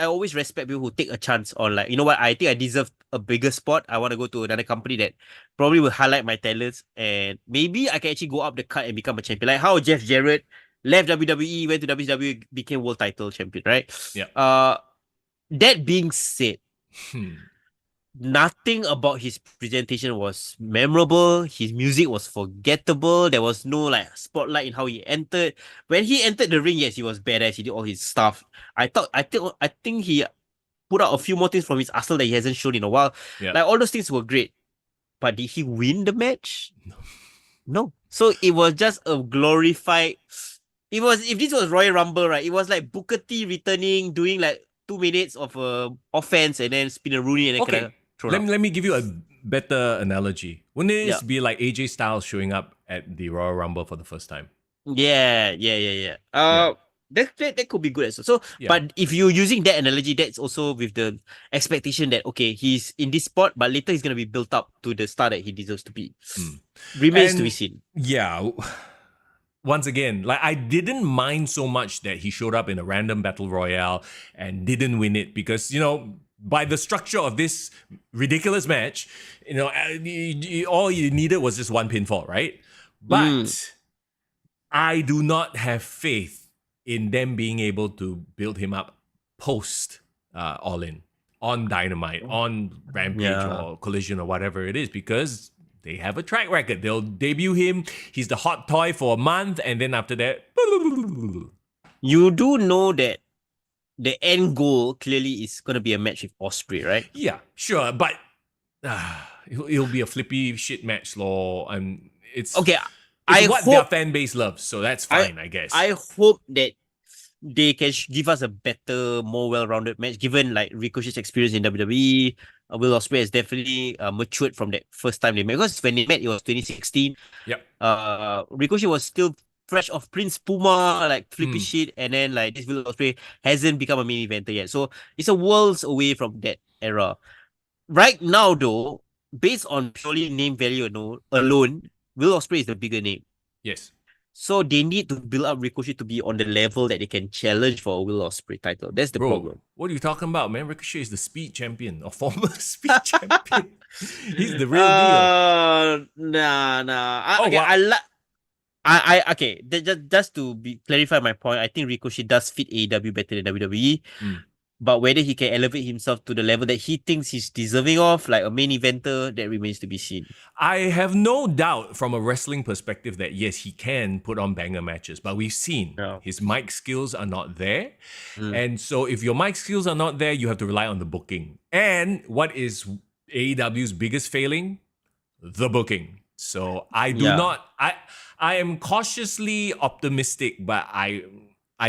always respect people who take a chance on like, you know what? I think I deserve a bigger spot. I want to go to another company that probably will highlight my talents, and maybe I can actually go up the card and become a champion. Like how Jeff Jarrett left WWE, went to WWE, became world title champion, right? Yeah. That being said, nothing about his presentation was memorable. His music was forgettable. There was no like spotlight in how he entered. When he entered the ring, yes, he was badass. He did all his stuff. I think he put out a few more things from his arsenal that he hasn't shown in a while. Yeah. Like all those things were great. But did he win the match? No. So it was just a glorified. If this was Royal Rumble, right? It was like Booker T returning, doing like 2 minutes of offense and then spin a Rooney and then kind of throw it out. Let me give you a better analogy. Wouldn't it be like AJ Styles showing up at the Royal Rumble for the first time? Yeah. That could be good as well. So, but if you're using that analogy, that's also with the expectation that okay, he's in this spot, but later he's gonna be built up to the star that he deserves to be. Remains to be seen. Yeah. Once again, like I didn't mind so much that he showed up in a random battle royale and didn't win it because, by the structure of this ridiculous match, all you needed was just one pinfall, right? But I do not have faith in them being able to build him up post All In. on Dynamite, on Rampage or Collision or whatever it is, because they have a track record. They'll debut him. He's the hot toy for a month, and then after that, you do know that the end goal clearly is going to be a match with Ospreay, right? Yeah, sure, but it'll be a flippy shit match, lol. It's okay. It's what their fan base loves, so that's fine, I guess. I hope that they can give us a better, more well-rounded match, given like Ricochet's experience in WWE. Will Ospreay has definitely matured from that first time they met. Because when they met, it was 2016. Yep. Ricochet was still fresh off Prince Puma, like flippy shit, and then like this Will Ospreay hasn't become a main eventer yet. So it's a worlds away from that era. Right now, though, based on purely name value alone, Will Ospreay is the bigger name. Yes. So they need to build up Ricochet to be on the level that they can challenge for a Will Ospreay title. That's the problem. What are you talking about, man? Ricochet is the speed champion, or former speed champion. He's the real deal. Nah. Okay. Just to clarify my point, I think Ricochet does fit AEW better than WWE. But whether he can elevate himself to the level that he thinks he's deserving of, like a main eventer, that remains to be seen. I have no doubt from a wrestling perspective that yes, he can put on banger matches, but we've seen his mic skills are not there. And so if your mic skills are not there, you have to rely on the booking. And what is AEW's biggest failing? The booking. So I do not, I am cautiously optimistic, but I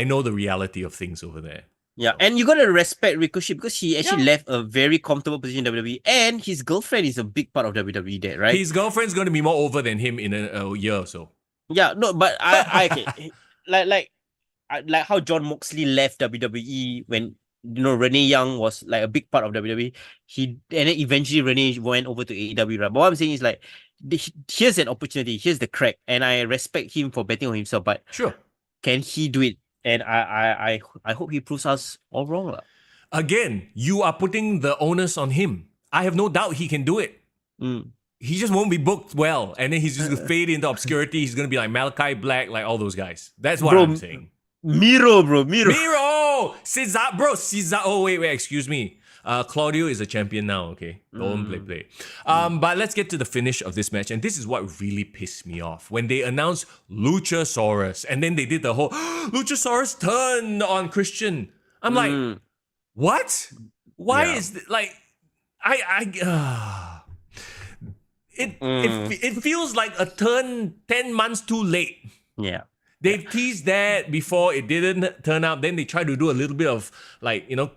know the reality of things over there. Yeah, and you gotta respect Ricochet because he actually left a very comfortable position in WWE, and his girlfriend is a big part of WWE there, right? His girlfriend's gonna be more over than him in a year or so. Yeah, no, but I okay, like how John Moxley left WWE when Renee Young was like a big part of WWE. And then eventually Renee went over to AEW, right? But what I'm saying is like, here's an opportunity, here's the crack, and I respect him for betting on himself. But can he do it? And I hope he proves us all wrong. Again, you are putting the onus on him. I have no doubt he can do it. He just won't be booked well. And then he's just going to fade into obscurity. He's going to be like Malachi Black, like all those guys. That's what I'm saying. Miro! Cesaro! Oh, wait, excuse me. Claudio is a champion now, okay? Don't play. But let's get to the finish of this match. And this is what really pissed me off. When they announced Luchasaurus, and then they did the whole Luchasaurus turn on Christian. I'm like, what? Why is it like, it feels like a turn 10 months too late. Yeah. They've teased that before, it didn't turn out. Then they tried to do a little bit of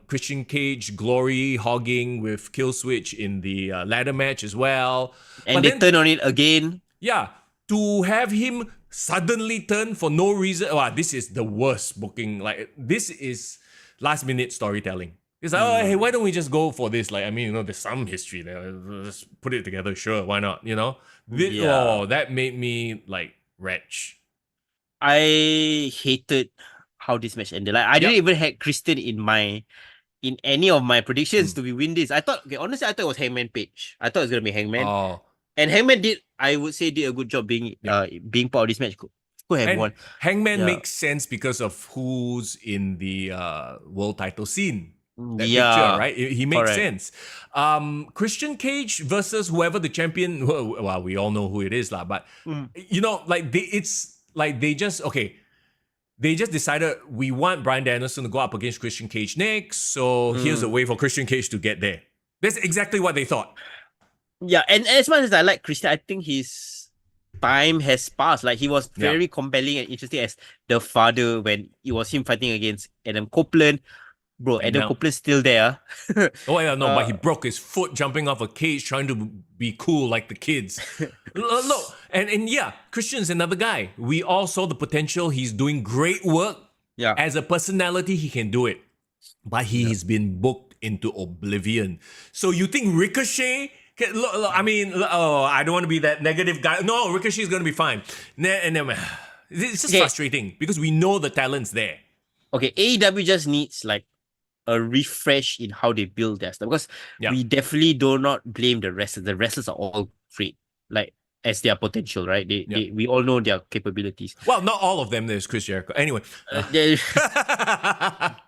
Christian Cage glory hogging with Killswitch in the ladder match as well. And they turn on it again. Yeah. To have him suddenly turn for no reason. Wow, this is the worst booking. Like, this is last minute storytelling. It's like, hey, why don't we just go for this? Like, I mean, there's some history there. Let's put it together. Sure, why not? That made me like retch. I hated how this match ended. Like, I didn't even have Christian in any of my predictions to win this. I thought, honestly, I thought it was Hangman Page. I thought it was gonna be Hangman. And Hangman did a good job being part of this match. Could have won. Hangman makes sense because of who's in the world title scene. That picture, right? He makes sense. Christian Cage versus whoever the champion. Well, we all know who it is, lah. But they just decided we want Bryan Danielson to go up against Christian Cage next, so here's a way for Christian Cage to get there. That's exactly what they thought. Yeah, and as much as I like Christian, I think his time has passed. Like, he was very compelling and interesting as the father when it was him fighting against Adam Copeland. Bro, Adam Copeland's still there. But he broke his foot jumping off a cage trying to be cool like the kids. Look, and Christian's another guy. We all saw the potential. He's doing great work. Yeah. As a personality, he can do it. But he's been booked into oblivion. So you think Ricochet... I don't want to be that negative guy. No, Ricochet's going to be fine. It's just frustrating because we know the talent's there. Okay, AEW just needs like a refresh in how they build their stuff because we definitely do not blame the wrestlers. The wrestlers are all great, like as their potential, right? We all know their capabilities. Well, not all of them. There's Chris Jericho. Anyway,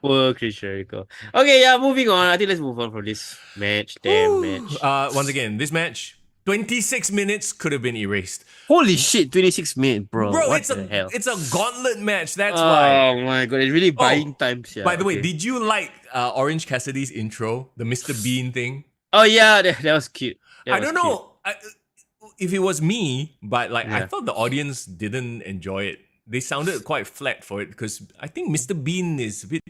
Poor Chris Jericho. Okay, yeah, moving on. I think let's move on from this match. Damn match. Once again, this match, 26 minutes could have been erased. Holy shit, 26 minutes, bro. Bro, What the hell? it's a gauntlet match. That's why. Oh my god, it's really buying Oh, times. Yeah. by the way, okay. did you like Orange Cassidy's intro, the Mr. Bean thing? Oh yeah, that was cute. I don't know if it was me, but like I Yeah. thought the audience didn't enjoy it. They sounded quite flat for it because I think Mr. Bean is a bit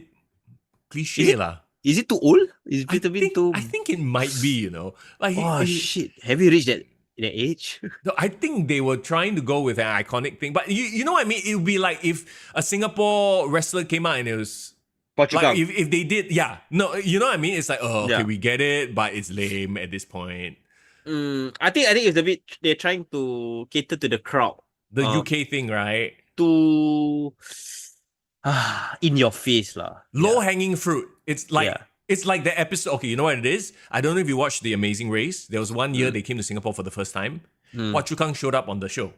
cliche lah. Is it too old? Is it a bit too? I think it might be, like Oh shit! Have you reached that age? no, I think they were trying to go with an iconic thing, but you know what I mean. It would be like if a Singapore wrestler came out and it was like if they did, yeah, no, you know what I mean. It's like, oh, okay, Yeah. we get it, but it's lame at this point. I think it's a bit. They're trying to cater to the crowd. The UK thing, right? To in your face lah. Low hanging fruit. It's like Yeah. it's like the episode. Okay, you know what it is? I don't know if you watched The Amazing Race. There was one year they came to Singapore for the first time. Hua Chu Kang showed up on the show.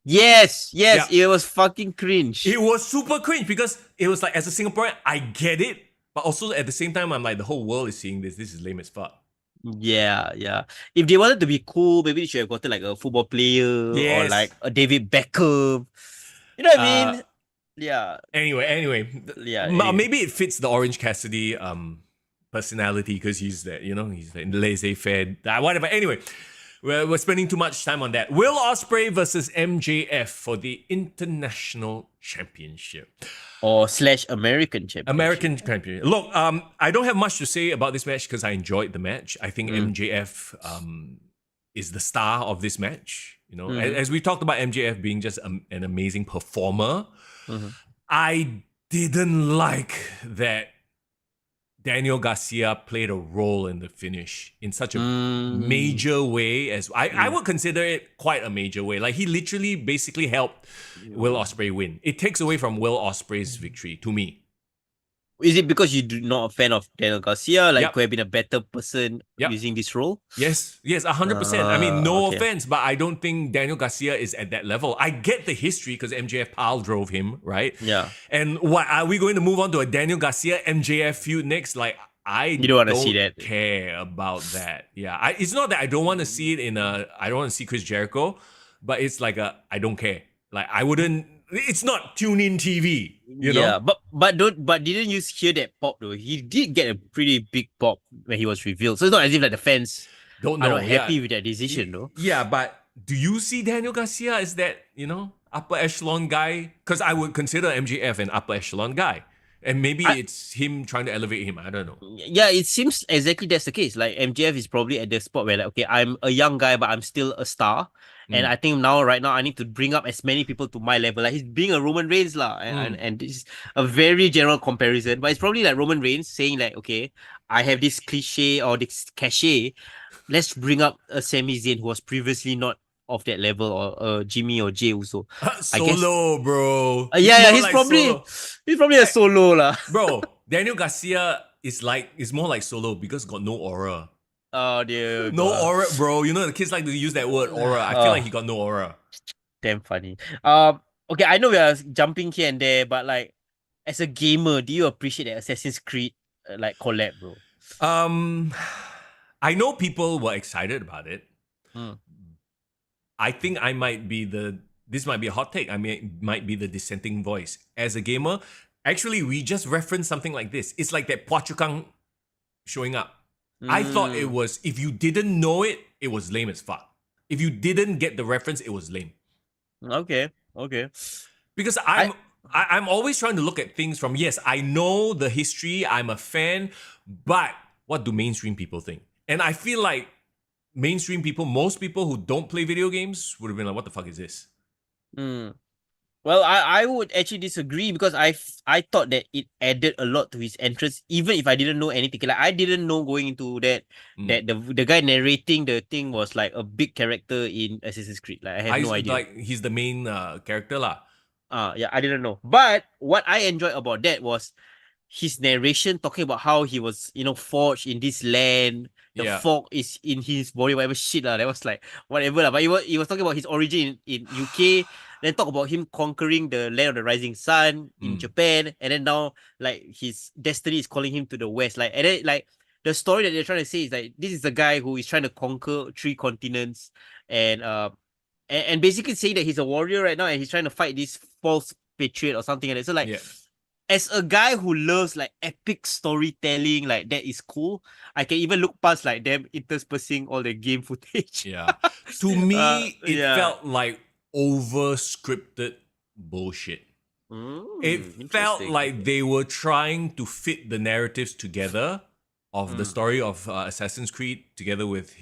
Yes, Yeah. it was fucking cringe. It was super cringe because it was like, as a Singaporean, I get it, but also at the same time, I'm like, the whole world is seeing this. This is lame as fuck. Yeah. If they wanted to be cool, maybe they should have gotten like a football player or Yes. like a David Beckham. You know what I mean? Yeah. Anyway, Yeah. maybe it fits the Orange Cassidy personality because he's that, he's the laissez-faire, whatever. Anyway, we're spending too much time on that. Will Ospreay versus MJF for the International Championship. Or / American Championship. American Championship. Look, I don't have much to say about this match because I enjoyed the match. I think MJF is the star of this match. As we talked about MJF being just an amazing performer, I didn't like that Daniel Garcia played a role in the finish in such a major way. As I would consider it quite a major way. Like, he literally basically helped Will Ospreay win. It takes away from Will Ospreay's victory to me. Is it because you're not a fan of Daniel Garcia? Like, Yep. could have been a better person using this role? Yes, 100%. I mean, no okay. offense, but I don't think Daniel Garcia is at that level. I get the history because MJF pile drove him, right? Yeah. And what are we going to move on to a Daniel Garcia MJF feud next? Like, I don't wanna see that. care about that. Yeah, it's not that I don't want to see it I don't want to see Chris Jericho, but it's like I don't care. Like, I wouldn't. It's not tune in TV, you know. Yeah, but didn't you hear that pop though? He did get a pretty big pop when he was revealed. So it's not as if like the fans Don't are know. not happy with that decision though. Yeah, but do you see Daniel Garcia as that, upper echelon guy? Because I would consider MJF an upper echelon guy. And maybe it's him trying to elevate him. I don't know. Yeah, it seems exactly that's the case. Like, MJF is probably at the spot where, like, okay, I'm a young guy, but I'm still a star. And I think right now, I need to bring up as many people to my level. Like, he's being a Roman Reigns lah. And this is a very general comparison. But it's probably like Roman Reigns saying like, okay, I have this cliche or this cachet. Let's bring up a Sami Zayn who was previously not of that level, or Jimmy or Jay also. Solo, bro. He's like probably a solo lah. Bro, Daniel Garcia is more like Solo because got no aura. Oh dear. No aura, bro. The kids like to use that word aura. I feel like he got no aura. Damn funny. Okay, I know we are jumping here and there, but like, as a gamer, do you appreciate the Assassin's Creed like collab, bro? I know people were excited about it. I think this might be a hot take. Might be the dissenting voice. As a gamer, actually, we just referenced something like this. It's like that Hua Chu Kang showing up. I thought it was, if you didn't know it, it was lame as fuck. If you didn't get the reference, it was lame. Okay. Because I'm always trying to look at things from, yes, I know the history, I'm a fan, but what do mainstream people think? And I feel like mainstream people, most people who don't play video games would have been like, what the fuck is this? Well, I would actually disagree because I thought that it added a lot to his entrance, even if I didn't know anything. Like, I didn't know going into that the guy narrating the thing was like a big character in Assassin's Creed. Like, I had no idea. Like, he's the main character lah. Yeah, I didn't know. But what I enjoyed about that was his narration talking about how he was, forged in this land. The fog is in his body, whatever shit lah. That was like whatever lah. But he was talking about his origin in UK. Then talk about him conquering the land of the rising sun in Japan, and then now like his destiny is calling him to the west. Like, and then like the story that they're trying to say is like this is a guy who is trying to conquer 3 continents, and basically say that he's a warrior right now, and he's trying to fight this false patriot or something like that. So like. Yeah. As a guy who loves like epic storytelling, like that is cool. I can even look past like them interspersing all the game footage. Yeah. To me, it yeah. felt like over scripted bullshit. It felt like they were trying to fit the narratives together of the story of Assassin's Creed together with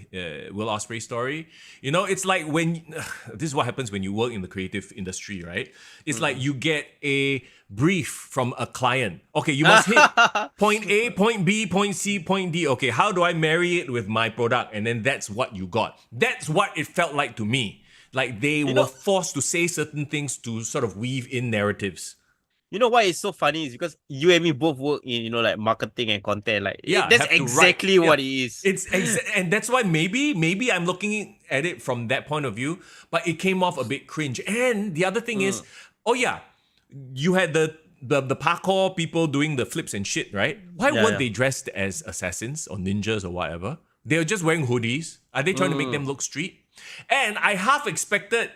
Will Ospreay's story. You know, it's like when this is what happens when you work in the creative industry, right? It's like you get a brief from a client. Okay, you must hit point A, point B, point C, point D. Okay, how do I marry it with my product? And then that's what you got. That's what it felt like to me. Like they were forced to say certain things to sort of weave in narratives. You know why it's so funny is because you and me both work in, you know, like marketing and content. Like, that's exactly what it is. And that's why maybe I'm looking at it from that point of view, but it came off a bit cringe. And the other thing is, you had the parkour people doing the flips and shit, right? Why weren't they dressed as assassins or ninjas or whatever? They were just wearing hoodies. Are they trying to make them look street? And I half expected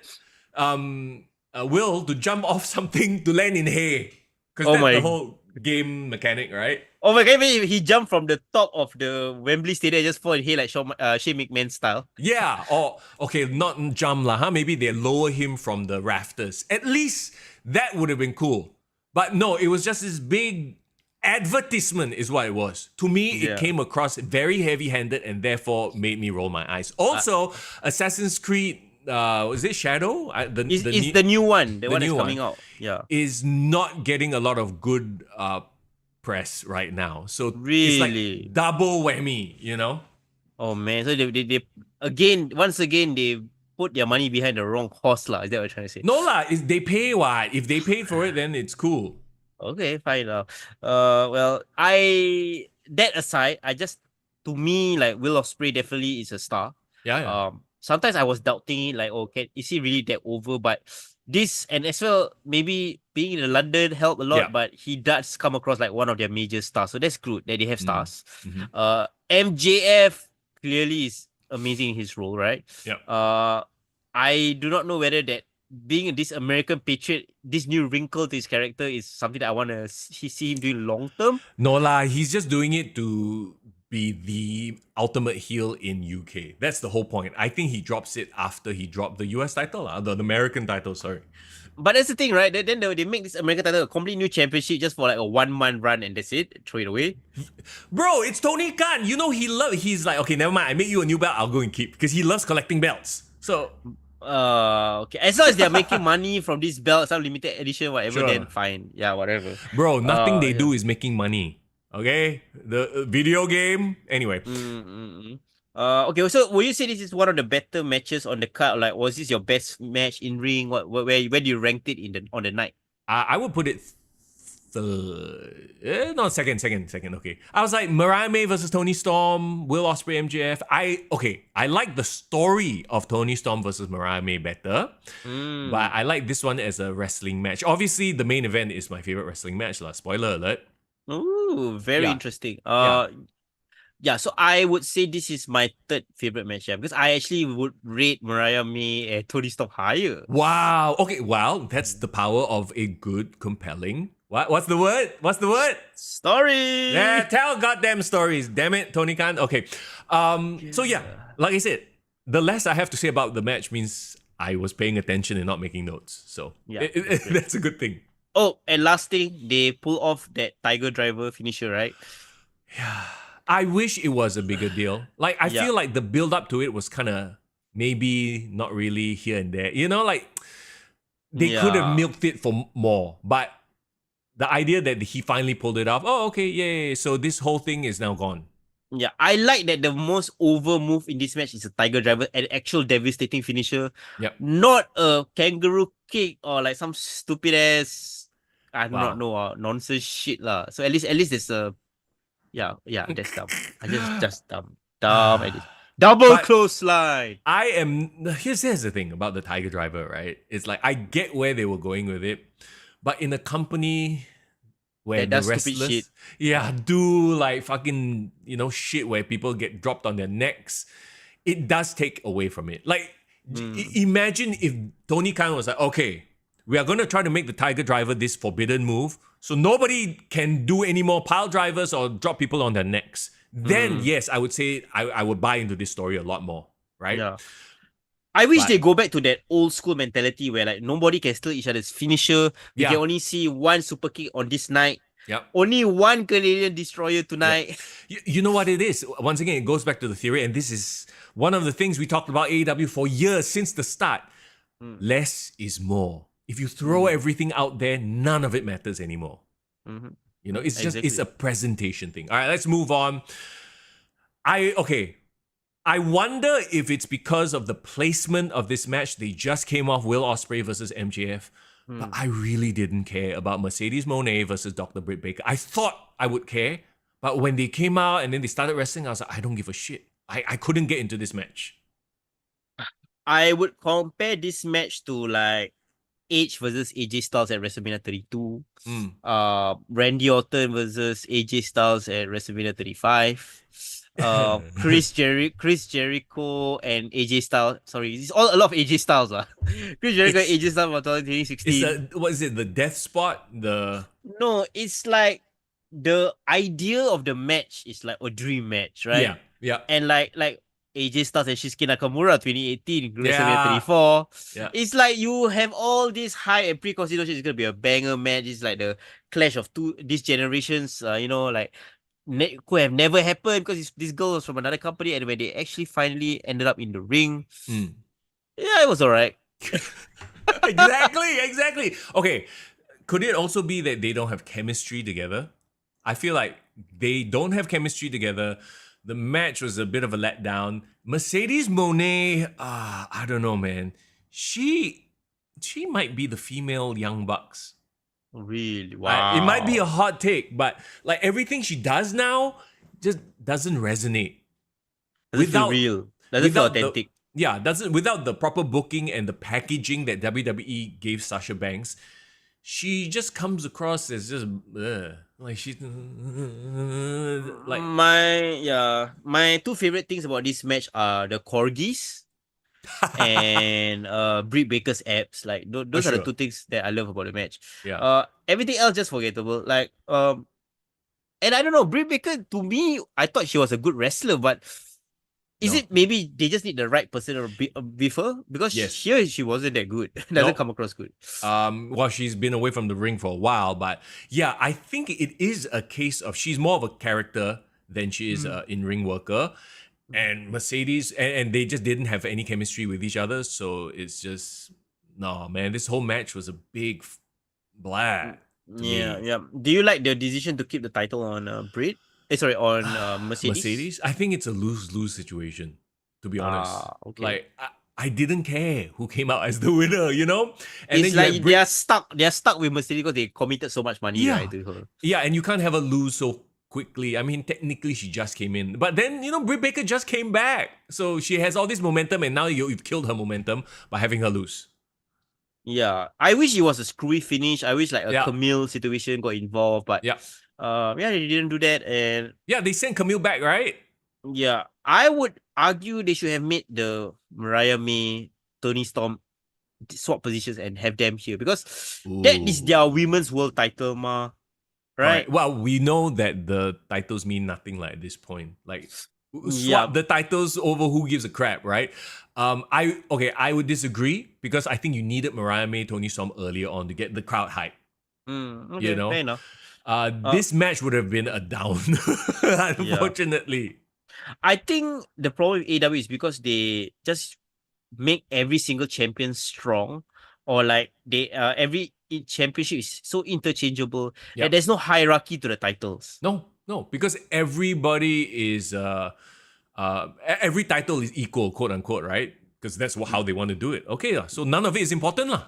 Will to jump off something to land in hay. Because that's the whole game mechanic, right? Oh my god, he jumped from the top of the Wembley Stadium just fall in hay like Shane McMahon style. Yeah, or okay, not jump lah, huh? Maybe they lower him from the rafters. At least that would have been cool. But no, it was just this big advertisement is what it was. To me, it came across very heavy-handed and therefore made me roll my eyes. Also, Assassin's Creed, was it Shadow? It's the new one. The one that's coming out. Yeah. Is not getting a lot of good press right now. So really? It's like double whammy, you know? Oh man. So they once again, they put their money behind the wrong horse lah. Is that what you're trying to say? No lah, they pay what? If they paid for it, then it's cool. Okay, fine. Well, that aside, to me, like Will Ospreay definitely is a star. Yeah. Sometimes I was doubting it, like, is he really that over? But this, and as well, maybe being in London helped a lot, but he does come across like one of their major stars. So that's good that they have stars. MJF clearly is amazing in his role, right? Yeah. I do not know whether that being this American patriot, this new wrinkle to his character is something that I want to see him doing long term. No lah, he's just doing it to be the ultimate heel in UK. That's the whole point. I think he drops it after he dropped the US title, the American title, sorry. But that's the thing, right? Then they make this American title a complete new championship just for like a 1 month run and that's it. Throw it away. Bro, it's Tony Khan. You know he's like, okay, never mind. I make you a new belt. I'll go and keep because he loves collecting belts. So okay. As long as they're making money from this belt, some limited edition, whatever, then fine. Yeah, whatever. Bro, nothing they do is making money. Okay? The video game. Anyway. Okay, so will you say this is one of the better matches on the card? Like, was this your best match in ring? Where do you rank it on the night? I would put it second. Okay, I was like Mariah May versus Toni Storm, Will Ospreay, MJF. I like the story of Toni Storm versus Mariah May better, but I like this one as a wrestling match. Obviously, the main event is my favorite wrestling match, lah. Spoiler alert. Ooh, very interesting. Yeah, so I would say this is my third favorite match, because I actually would rate Mariah May and Toni Storm higher. Wow. Okay. Well, that's the power of a good, compelling. What's the word? Story. Yeah, tell goddamn stories. Damn it, Tony Khan. Okay. So yeah, like I said, the less I have to say about the match means I was paying attention and not making notes. So that's a good thing. Oh, and last thing, they pull off that Tiger Driver finisher, right? Yeah. I wish it was a bigger deal. Like, I feel like the build up to it was kind of maybe not really here and there. You know, like, they could have milked it for more. But the idea that he finally pulled it off, okay, yay. So this whole thing is now gone. Yeah, I like that the most over move in this match is a Tiger Driver, an actual devastating finisher. Yep. Not a kangaroo kick or like some stupid ass, I do not know, nonsense shit lah. So at least there's a... Yeah, that's dumb. I just dumb at this. Double But clothesline. here's the thing about the Tiger Driver, right? It's like I get where they were going with it, but in a company where That the does stupid shit. wrestlers, do like fucking, shit where people get dropped on their necks, it does take away from it. Like, imagine if Tony Khan was like, okay, we are going to try to make the Tiger Driver this forbidden move, so nobody can do any more pile drivers or drop people on their necks. Then, yes, I would say I would buy into this story a lot more, right? Yeah. I wish But- they go back to that old school mentality where like nobody can steal each other's finisher. We can only see one super kick on this night. Yep. Only one Canadian destroyer tonight. You know what it is? Once again, it goes back to the theory, and this is one of the things we talked about AEW for years since the start. Less is more. If you throw everything out there, none of it matters anymore. It's just it's a presentation thing. All right, let's move on. I wonder if it's because of the placement of this match. They just came off Will Ospreay versus MJF. But I really didn't care about Mercedes Moné versus Dr. Britt Baker. I thought I would care, but when they came out and then they started wrestling, I was like, I don't give a shit. I couldn't get into this match. I would compare this match to like Edge versus AJ Styles at WrestleMania 32. Randy Orton versus AJ Styles at WrestleMania 35. Chris Jericho and AJ Styles. Sorry, it's all a lot of AJ Styles. Chris Jericho and AJ Styles for 2016. What is it? The death spot? No, it's like the idea of the match is like a dream match, right? Yeah. And like AJ Styles and Shinsuke Nakamura 2018 WrestleMania 34. Yeah. It's like you have all this high and pre-consideration. It's gonna be a banger match. It's like the clash of these generations. Could have never happened because this girl was from another company, and when they actually finally ended up in the ring, it was alright. Exactly. Okay, could it also be that they don't have chemistry together? I feel like they don't have chemistry together. The match was a bit of a letdown. Mercedes Moné, I don't know, man. She might be the female Young Bucks. Really? Wow. It might be a hot take, but like everything she does now just doesn't resonate. Doesn't feel real. Doesn't feel authentic. Without the proper booking and the packaging that WWE gave Sasha Banks, she just comes across as just like she's like my two favorite things about this match are the corgis and Britt Baker's abs. Like those are the two things that I love about the match. Everything else just forgettable. Like and I don't know, Britt Baker, to me, I thought she was a good wrestler, but is it maybe they just need the right person with her? Because here she wasn't that good. Doesn't come across good. Well, she's been away from the ring for a while, but yeah, I think it is a case of she's more of a character than she is an in-ring worker. And Mercedes, and they just didn't have any chemistry with each other. So it's just, no, man, this whole match was a big blah. Yeah. Do you like the decision to keep the title on Britt? On Mercedes? I think it's a lose-lose situation, to be honest. Okay. Like, I didn't care who came out as the winner, And it's then like they're stuck with Mercedes because they committed so much money right, to her. Yeah, and you can't have her lose so quickly. I mean, technically she just came in. But then, Britt Baker just came back. So she has all this momentum, and now you've killed her momentum by having her lose. Yeah. I wish it was a screwy finish. I wish like a Camille situation got involved, but they didn't do that. And they sent Camille back, right? Yeah. I would argue they should have made the Mariah May, Toni Storm swap positions and have them here, because that is their women's world title, right? Well, we know that the titles mean nothing like at this point. Like, swap the titles over who gives a crap, right? I would disagree, because I think you needed Mariah May, Toni Storm earlier on to get the crowd hype. Okay, fair enough. This match would have been a down, unfortunately. I think the problem with AEW is because they just make every single champion strong, or like they every championship is so interchangeable that there's no hierarchy to the titles. No, because everybody is every title is equal, quote unquote, right? Because that's how they want to do it. Okay, so none of it is important, lah.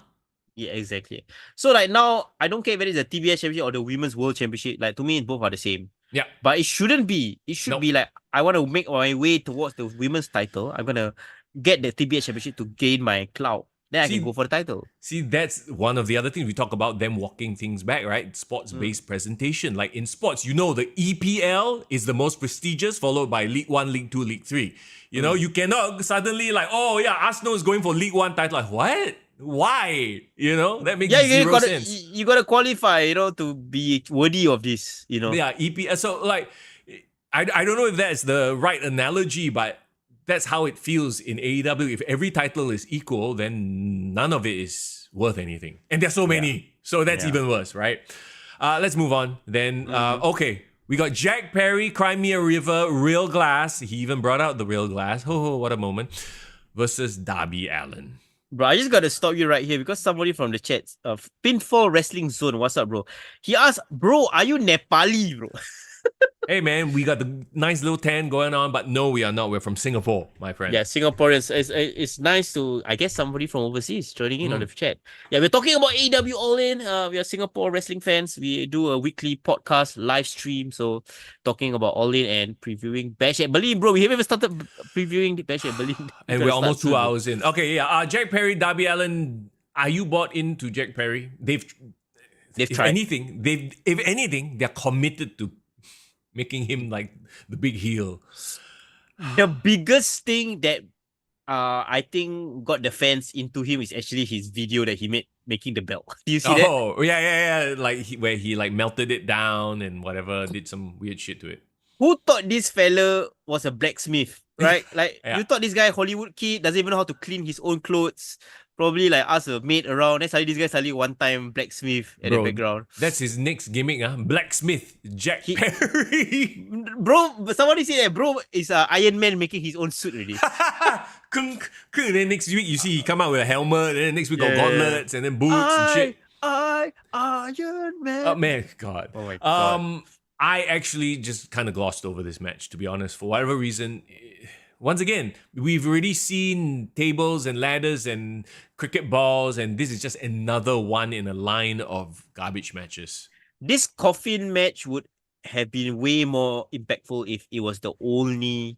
Yeah, exactly. So like now, I don't care whether it's the TBS championship or the Women's World Championship. Like to me, both are the same. Yeah. But it shouldn't be. It should Nope. be like, I want to make my way towards the women's title. I'm going to get the TBS championship to gain my clout. Then I can go for the title. See, that's one of the other things we talk about, them walking things back, right? Sports-based presentation. Like in sports, you know, the EPL is the most prestigious, followed by League 1, League 2, League 3. You know, you cannot suddenly like, oh yeah, Arsenal is going for League 1 title. Like, what? Why? You know, that makes zero sense. You got to qualify, you know, to be worthy of this, you know. Yeah, EPL. So like, I don't know if that's the right analogy, but that's how it feels in AEW. If every title is equal, then none of it is worth anything. And there's so many. So that's even worse, right? Let's move on. Then, okay. We got Jack Perry, Crimea River, Real Glass. He even brought out the Real Glass. Oh, what a moment. Versus Darby Allin. Bro, I just got to stop you right here because somebody from the chat of Pinfall Wrestling Zone, what's up, bro? He asked, bro, are you Nepali, bro? Hey man, we got the nice little tan going on, but no, we are not. We're from Singapore, my friend. Yeah, Singaporeans. It's nice to, I guess, somebody from overseas joining in on the chat. Yeah, we're talking about AEW All In. We are Singapore wrestling fans. We do a weekly podcast live stream. So, talking about All In and previewing Bash at Berlin, bro. We haven't even started previewing the Bash at Berlin. And we're almost 2 hours in. Okay, yeah. Jack Perry, Darby Allin. Are you bought into Jack Perry? They've tried. If anything, they're committed to making him like the big heel. The biggest thing that I think got the fans into him is actually his video that he made making the belt. Do you see that? Oh, yeah. Like where he like melted it down and whatever, did some weird shit to it. Who thought this fella was a blacksmith, right? Like, you thought this guy, Hollywood kid, doesn't even know how to clean his own clothes. Probably like ask a maid around. Then suddenly this guy one-time blacksmith at the background. That's his next gimmick, Blacksmith Jack Perry. Bro, somebody say that bro is Iron Man making his own suit already. Then next week you see he come out with a helmet, and then next week got gauntlets and then boots and shit. Iron Man. Oh man, God. Oh my God. I actually just kind of glossed over this match, to be honest, for whatever reason. Once again, we've already seen tables and ladders and cricket balls, and this is just another one in a line of garbage matches. This coffin match would have been way more impactful if it was the only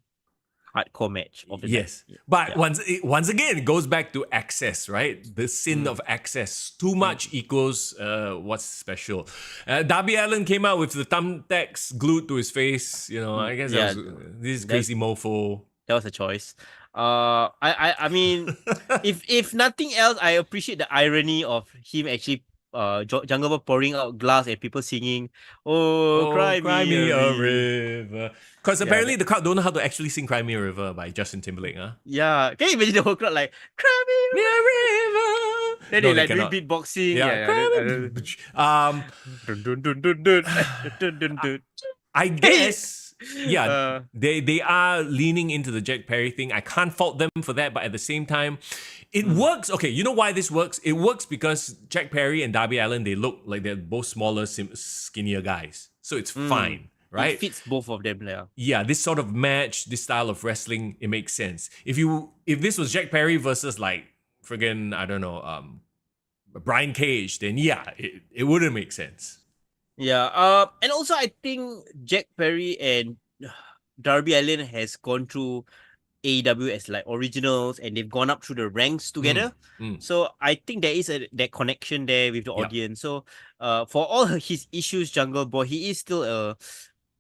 hardcore match of the night. But once again, it goes back to access, right? The sin of access. Too much equals what's special. Darby Allin came out with the thumbtacks glued to his face. You know, I guess this is crazy mofo. That was a choice. I mean, if nothing else, I appreciate the irony of him actually Jungle Boy pouring out glass and people singing, cry me a river. Because apparently the crowd don't know how to actually sing Cry Me a River by Justin Timberlake, huh? Yeah. Can you imagine the whole crowd like, cry me a river? Then they like doing beatboxing. I guess... they are leaning into the Jack Perry thing. I can't fault them for that, but at the same time, it works. Okay, you know why this works? It works because Jack Perry and Darby Allin, they look like they're both smaller, skinnier guys. So it's fine, right? It fits both of them. Yeah, this sort of match, this style of wrestling, it makes sense. If this was Jack Perry versus like friggin', I don't know, Brian Cage, then it wouldn't make sense. Yeah, and also I think Jack Perry and Darby Allin has gone through AEW as like originals, and they've gone up through the ranks together. So I think there is that connection there with the audience. So for all his issues, Jungle Boy, he is still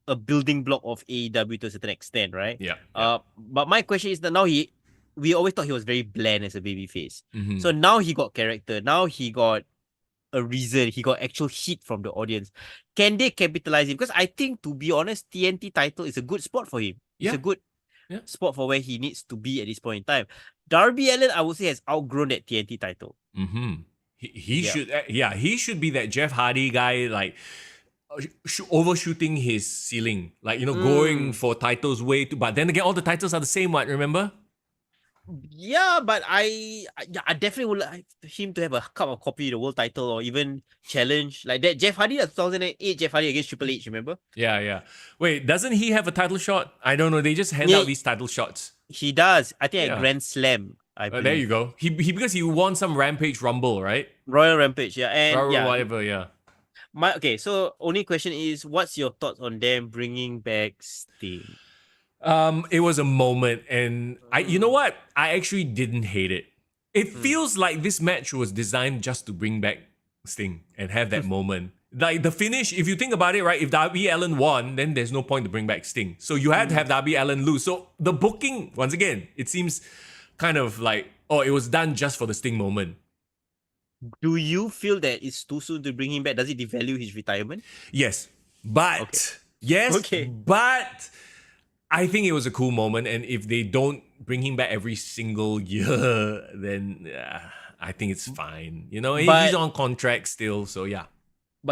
a building block of AEW to a certain extent, right? But my question is that now we always thought he was very bland as a babyface. So now he got character. Now he got a reason. He got actual heat from the audience. Can they capitalize it? Because I think, to be honest, TNT title is a good spot for him. It's a good spot for where he needs to be at this point in time. Darby Allin, I would say, has outgrown that TNT title. He should be that Jeff Hardy guy, like overshooting his ceiling, like, you know, going for titles way too. But then again, all the titles are the same one, remember? Yeah, but I definitely would like him to have a cup of coffee, the world title, or even challenge like that. Jeff Hardy, 2008 Jeff Hardy against Triple H, remember? Yeah. Wait, doesn't he have a title shot? I don't know. They just hand out these title shots. He does. I think at Grand Slam. I believe. There you go. He because he won some Rampage Rumble, right? Royal Rampage, and whatever, yeah. So only question is, what's your thoughts on them bringing back Sting? It was a moment, and you know Mm, what? I actually didn't hate it. It mm. feels like this match was designed just to bring back Sting and have that moment. Like the finish, if you think about it, right? If Darby Allin won, then there's no point to bring back Sting. So you had to have Darby Allin lose. So the booking, once again, it seems kind of like, oh, it was done just for the Sting moment. Do you feel that it's too soon to bring him back? Does it devalue his retirement? Yes, Okay. Okay. but I think it was a cool moment, and if they don't bring him back every single year, then I think it's fine. You know, he's But on contract still, so yeah.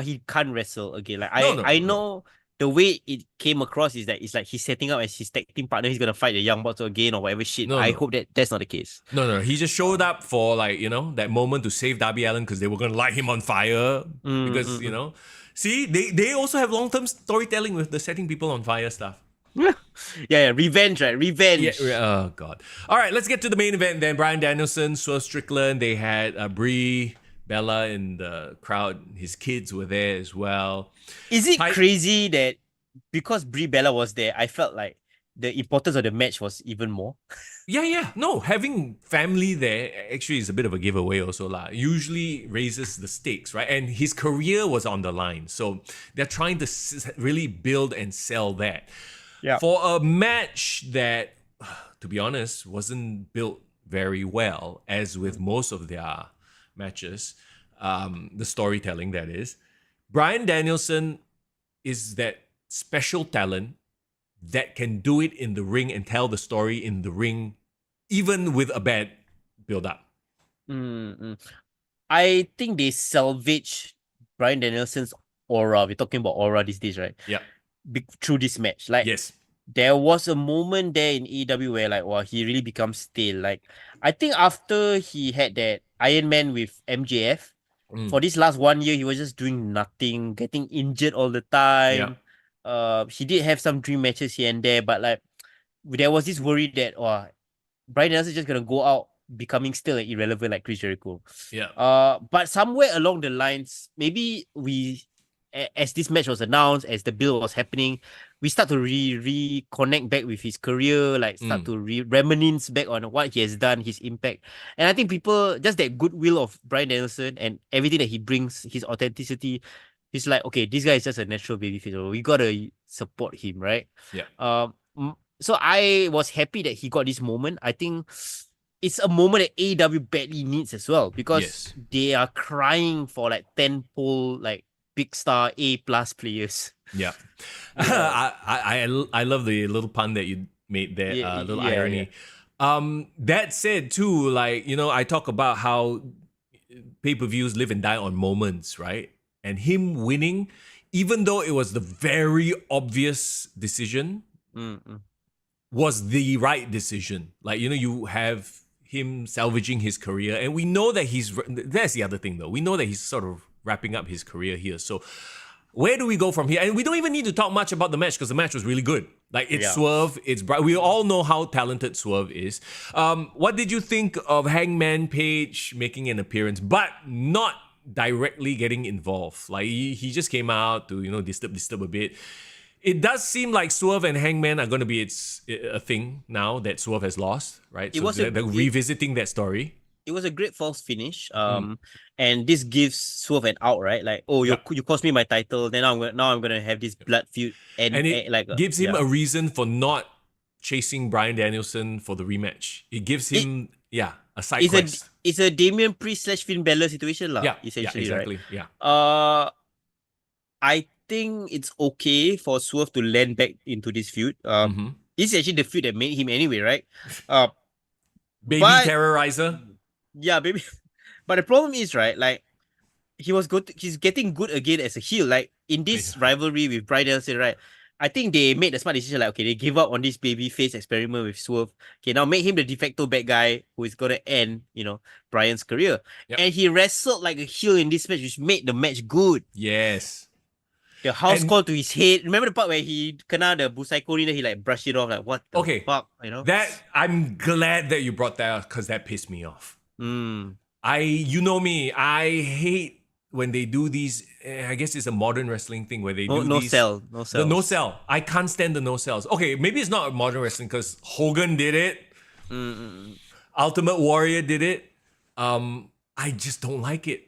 he can't wrestle again. Like No, I no. know the way it came across is that it's like he's setting up as his tag team partner. He's gonna fight the Young Bucks again or whatever shit. No, I no. hope that that's not the case. No. He just showed up for that moment to save Darby Allin because they were gonna light him on fire. Because, see, they also have long-term storytelling with the setting people on fire stuff. Yeah, revenge, right? Revenge. Yeah, oh god. All right, let's get to the main event then. Bryan Danielson, Swerve Strickland, they had Brie Bella in the crowd. His kids were there as well. Is it crazy that because Brie Bella was there, I felt like the importance of the match was even more? Yeah. No, having family there actually is a bit of a giveaway also lah. Usually raises the stakes, right? And his career was on the line. So they're trying to really build and sell that. Yeah. For a match that, to be honest, wasn't built very well, as with most of their matches, the storytelling that is, Bryan Danielson is that special talent that can do it in the ring and tell the story in the ring, even with a bad build-up. I think they salvage Bryan Danielson's aura. We're talking about aura these days, right? Yeah. Through this match. Like, yes. There was a moment there in AEW where, like, wow, he really becomes stale. Like, I think after he had that Iron Man with MJF, for this last 1 year, he was just doing nothing, getting injured all the time. He did have some dream matches here and there, but like, there was this worry that, Bryan Danielson is just gonna go out becoming still and irrelevant like Chris Jericho. Yeah. But somewhere along the lines, maybe as this match was announced, as the build was happening, we start to reconnect back with his career, like start to reminisce back on what he has done, his impact. And I think people, just that goodwill of Bryan Danielson and everything that he brings, his authenticity, he's like, okay, this guy is just a natural babyface. We gotta support him, right? Yeah. So I was happy that he got this moment. I think it's a moment that AEW badly needs as well, because they are crying for like 10-pole, like big star A+ players. Yeah. I love the little pun that you made there, little irony. That said too, like, I talk about how pay-per-views live and die on moments, right? And him winning, even though it was the very obvious decision, was the right decision. Like, you have him salvaging his career, and we know that that's the other thing though. We know that he's sort of wrapping up his career here. So where do we go from here? And we don't even need to talk much about the match because the match was really good. Like, it's Swerve, it's bright. We all know how talented Swerve is. What did you think of Hangman Page making an appearance, but not directly getting involved? Like, he just came out to, disturb a bit. It does seem like Swerve and Hangman are going to be a thing now that Swerve has lost, right? They're revisiting that story. It was a great false finish. And this gives Swerve an out, right? Like, you cost me my title. Then I'm gonna have this blood feud, and it gives him a reason for not chasing Bryan Danielson for the rematch. It gives him a side quest. It's a Damian Priest / Finn Balor situation, lah. Yeah, essentially, exactly. Right? Yeah. I think it's okay for Swerve to land back into this feud. This is actually the feud that made him anyway, right? Baby terrorizer. Yeah, baby. But the problem is, right, like, he's getting good again as a heel. Like, in this rivalry with Bryan Danielson, right, I think they made the smart decision, like, okay, they give up on this baby face experiment with Swerve. Okay, now make him the de facto bad guy who is gonna end, Bryan's career. And he wrestled like a heel in this match, which made the match good. Yes. The house call to his head. Remember the part where he kena the busaikori, then he like brushed it off, like, what the fuck, That, I'm glad that you brought that up because that pissed me off. You know me, I hate when they do these, I guess it's a modern wrestling thing where they do no these. sell. The no sell. I can't stand the no sells. Okay, maybe it's not modern wrestling because Hogan did it. Ultimate Warrior did it. I just don't like it.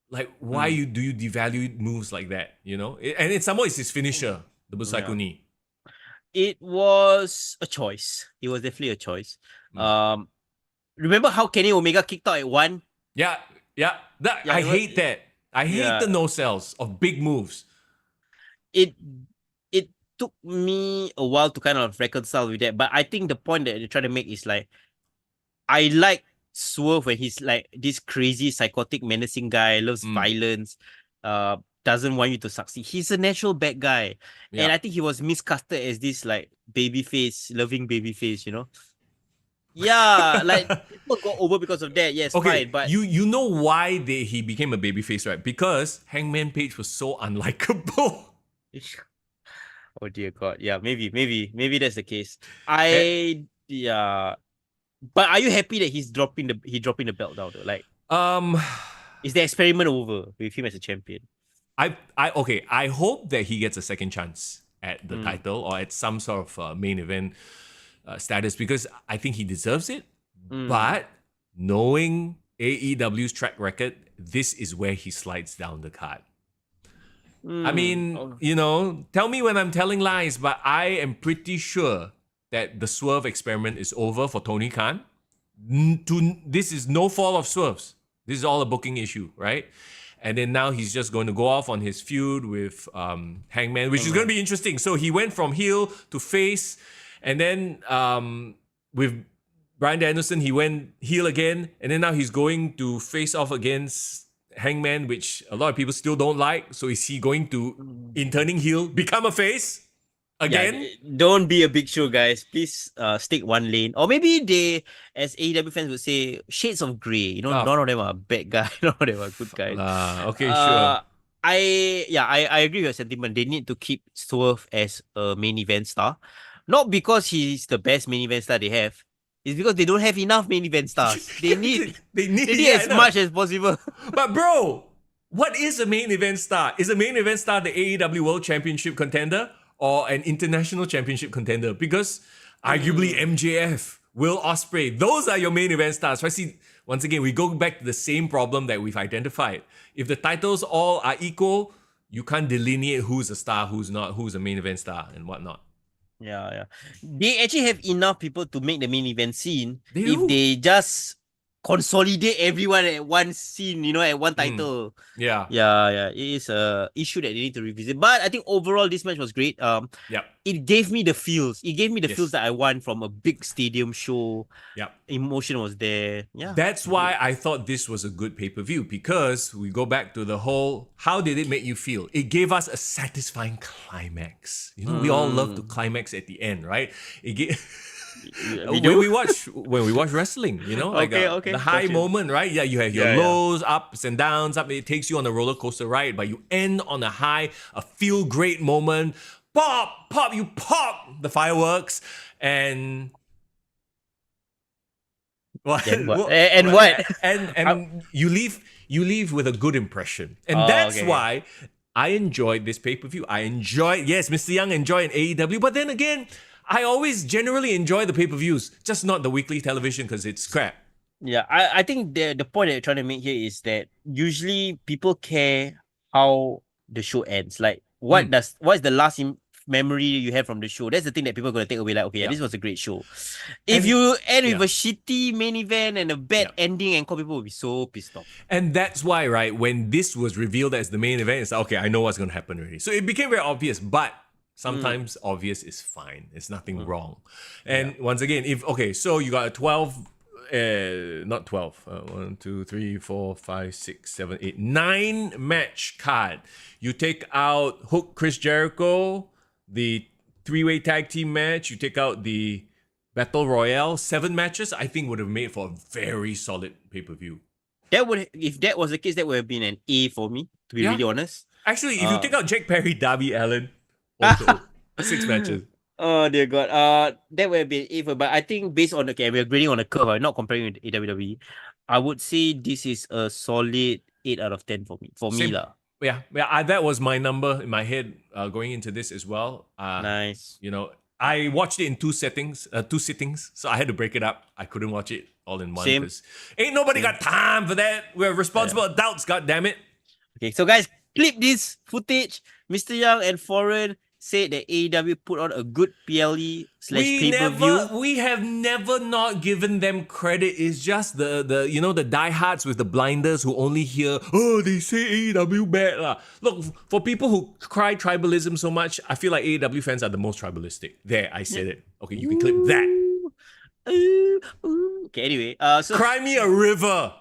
Like, why do you devalue moves like that? You know, and it's somehow it's his finisher, the Busaiku knee. It was a choice. It was definitely a choice. Remember how Kenny Omega kicked out at 1? Yeah. I hate that. I hate the no sells of big moves. It took me a while to kind of reconcile with that, but I think the point that they're trying to make is like, I like Swerve when he's like this crazy, psychotic, menacing guy, loves violence, doesn't want you to succeed. He's a natural bad guy. Yeah. And I think he was miscasted as this like babyface, loving babyface, you know? Yeah, like people got over because of that. Yes, okay, fine, but you know why he became a babyface, right? Because Hangman Page was so unlikable. Oh dear God. Yeah, maybe that's the case. Yeah. But are you happy that he's dropping the belt down though? Like, is the experiment over with him as a champion? I hope that he gets a second chance at the title or at some sort of main event status because I think he deserves it. But knowing AEW's track record, this is where he slides down the card. I mean, you know, tell me when I'm telling lies, but I am pretty sure that the Swerve experiment is over for Tony Khan. This is no fault of Swerve's. This is all a booking issue, right? And then now he's just going to go off on his feud with Hangman, which is going to be interesting. So he went from heel to face, and then with Bryan Danielson, he went heel again, and then now he's going to face off against Hangman, which a lot of people still don't like. So is he going to, in turning heel, become a face again? Yeah, don't be a big show, guys. Please stick one lane. Or maybe they, as AEW fans would say, shades of grey. You know, none of them are bad guys. None of them are good guys. Okay, sure. I agree with your sentiment. They need to keep Swerve as a main event star. Not because he's the best main event star they have. It's because they don't have enough main event stars. They need as much as possible. But bro, what is a main event star? Is a main event star the AEW World Championship contender or an international championship contender? Because arguably MJF, Will Ospreay, those are your main event stars. Right? See, once again, we go back to the same problem that we've identified. If the titles all are equal, you can't delineate who's a star, who's not, who's a main event star and whatnot. Yeah. They actually have enough people to make the main event scene if they just consolidate everyone at one scene, you know, at one title. Yeah. It is a issue that they need to revisit. But I think overall this match was great. It gave me the feels. It gave me the feels that I want from a big stadium show. Emotion was there. Yeah. That's why I thought this was a good pay-per-view, because we go back to the whole, how did it make you feel? It gave us a satisfying climax. You know, we all love to climax at the end, right? When we watch wrestling, you know, like the high moment, right? Yeah, you have your lows, ups and downs. It takes you on a roller coaster ride, but you end on a high, a feel great moment. Pop, you pop the fireworks, and what? And you leave with a good impression, and that's why I enjoyed this pay-per-view. Yes, Mr. Young enjoyed AEW, but then again, I always generally enjoy the pay-per-views, just not the weekly television because it's crap. Yeah, I think the point that you're trying to make here is that usually people care how the show ends. Like, what is the last memory you have from the show? That's the thing that people are going to take away. Like, okay, this was a great show. If you end with a shitty main event and a bad ending, and people will be so pissed off. And that's why, right, when this was revealed as the main event, it's like, okay, I know what's going to happen already. So it became very obvious, but sometimes obvious is fine. It's nothing wrong. And once again, so you got a 12, not 12, 1, 2, 3, 4, 5, 6, 7, 8, 9 match card. You take out Hook Chris Jericho, the 3-way tag team match. You take out the Battle Royale, 7 matches, I think would have made for a very solid pay-per-view. If that was the case, that would have been an A for me, to be really honest. Actually, if you take out Jack Perry, Darby Allin, also 6 matches. Oh dear God. That would have been A for, but I think based on we're grading on a curve, not comparing with AWW. I would say this is a solid 8 out of 10 for me. For me Same. lah. Yeah, that was my number in my head going into this as well. Nice. You know, I watched it in two sittings, so I had to break it up. I couldn't watch it all in one Same. because ain't nobody got time for that. We're responsible adults, god damn it. Okay, so guys, clip this footage. Mr. Young and FRGN said that AEW put on a good PLE / pay-per-view. We have never not given them credit. It's just the diehards with the blinders who only hear, oh, they say AEW bad lah. Look, for people who cry tribalism so much, I feel like AEW fans are the most tribalistic. There, I said it. Okay, you can clip that. Okay, anyway, so cry me a river.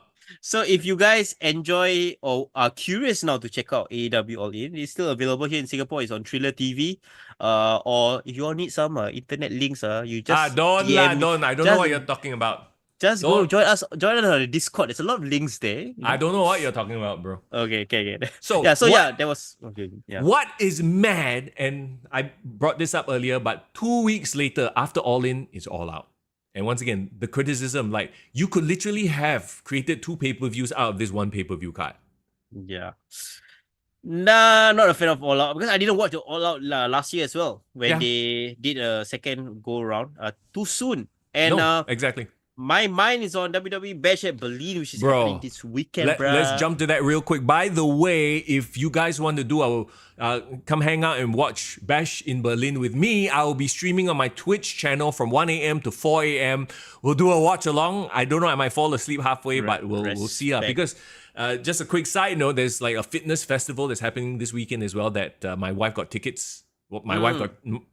So if you guys enjoy or are curious now to check out AEW All In, it's still available here in Singapore. It's on Thriller TV. Or if you all need some internet links, you just don't. I don't know what you're talking about. Just go join us on the Discord. There's a lot of links there. I don't know what you're talking about, bro. Okay. So that was okay. Yeah. What is mad, and I brought this up earlier, but 2 weeks later, after All In, it's All Out. And once again, the criticism, like, you could literally have created 2 pay-per-views out of this 1 pay-per-view card. Yeah. Nah, not a fan of All Out because I didn't watch All Out last year as well when they did a second go around. Too soon. And exactly. My mind is on WWE Bash at Berlin, which is happening this weekend, bro. Let's jump to that real quick. By the way, if you guys want to do come hang out and watch Bash in Berlin with me, I will be streaming on my Twitch channel from 1 a.m. to 4 a.m. We'll do a watch along. I don't know, I might fall asleep halfway, but we'll see. Because just a quick side note, there's like a fitness festival that's happening this weekend as well that my wife got tickets. Well, my wife got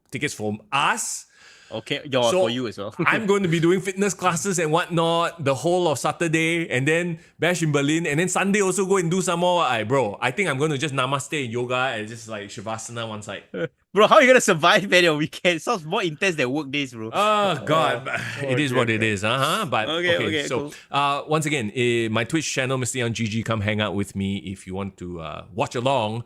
tickets from us. Okay, for you as well. I'm going to be doing fitness classes and whatnot the whole of Saturday, and then Bash in Berlin, and then Sunday also go and do some more. I think I'm going to just namaste yoga and just like Shavasana one side. Bro, how are you going to survive at your weekend? It sounds more intense than work days, bro. Oh, God. It is what it is. But okay. So, cool. Once again, my Twitch channel, Mr. Young GG, come hang out with me if you want to watch along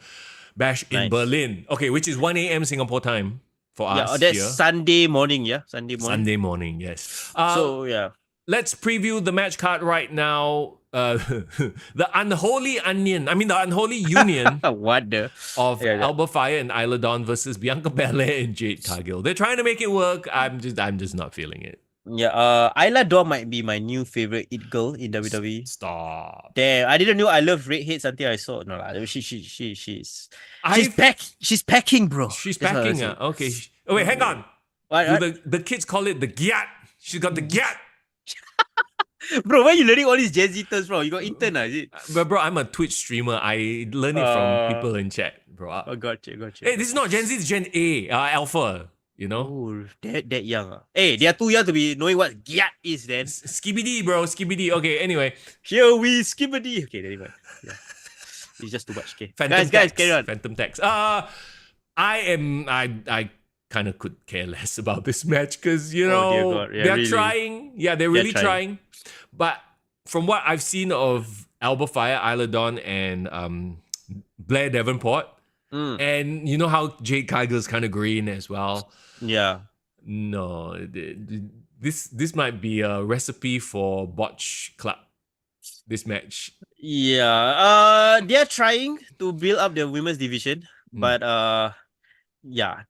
Bash in Berlin. Okay, which is 1 a.m. Singapore time. For us that's here. Sunday morning, Sunday morning, yes. Let's preview the match card right now. The unholy union of Alba Fire and Isla Dawn versus Bianca Belair and Jade Cargill. They're trying to make it work. I'm just not feeling it. Yeah, Isla Dawn might be my new favorite it girl in WWE. Stop. Damn, I didn't know I love redheads until I saw. No, she's packing, bro. She's packing. Okay. Oh wait, hang on. What? The kids call it the gyat. She's got the gyat. Bro, where you learning all these Gen Z terms from? You got intern, is it? But bro, I'm a Twitch streamer. I learn it from people in chat, bro. Gotcha. Hey, this is not Gen Z, it's Gen A, Alpha. You know? Oh, that young. Hey, they are too young to be knowing what gyat is then. Skibidi, bro. Skibidi. Okay, anyway. Here we skibidi. Okay, anyway. Yeah. It's just too much. Okay. Guys, carry on. Phantom Tax. I kind of could care less about this match because, they're really trying. Yeah, they're really trying. But from what I've seen of Alba Fire, Isla Dawn, and Blair Davenport, and you know how Jade Cargill's kind of green as well. Yeah. No, this might be a recipe for Botch Club. This match. Yeah. They're trying to build up the women's division, but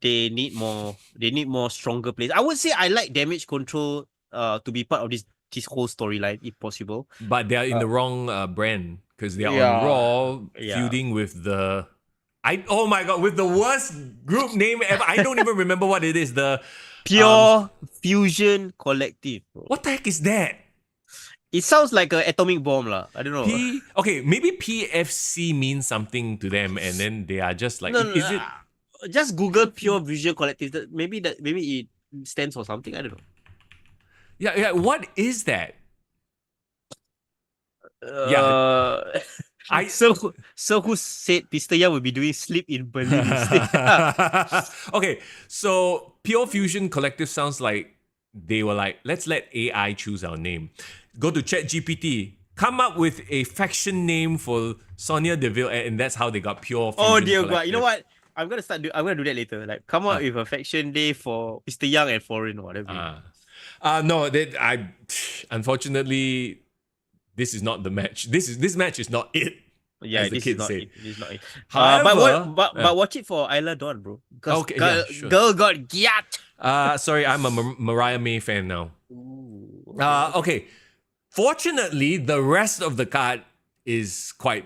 they need more. They need more stronger players. I would say I like Damage Control to be part of this whole storyline if possible. But they are in the wrong brand because they are on Raw feuding with the. Oh my god, with the worst group name ever. I don't even remember what it is. The Pure Fusion Collective. What the heck is that? It sounds like an atomic bomb lah. I don't know. Okay, maybe PFC means something to them, and then they are just like. Is it? Just Google Pure Fusion Collective. Maybe it stands for something. I don't know. Yeah. What is that? So who said Mr. Young will be doing Sleep in Berlin instead? Okay, so Pure Fusion Collective sounds like they were like, let's let AI choose our name. Go to ChatGPT, come up with a faction name for Sonya Deville, and that's how they got Pure Fusion. Oh dear Collective. God! You know what? I'm gonna do that later. Like, come up with a faction day for Mr. Young and FRGN or whatever. No, unfortunately. This is not the match. This match is not it. Yeah, as the this is kids not say. it. This is not it. However, But watch it for Isla Dawn, bro. Because okay, yeah, sure. girl got gyat. Sorry, I'm a Mariah May fan now. Ooh, Okay. Fortunately, the rest of the card is quite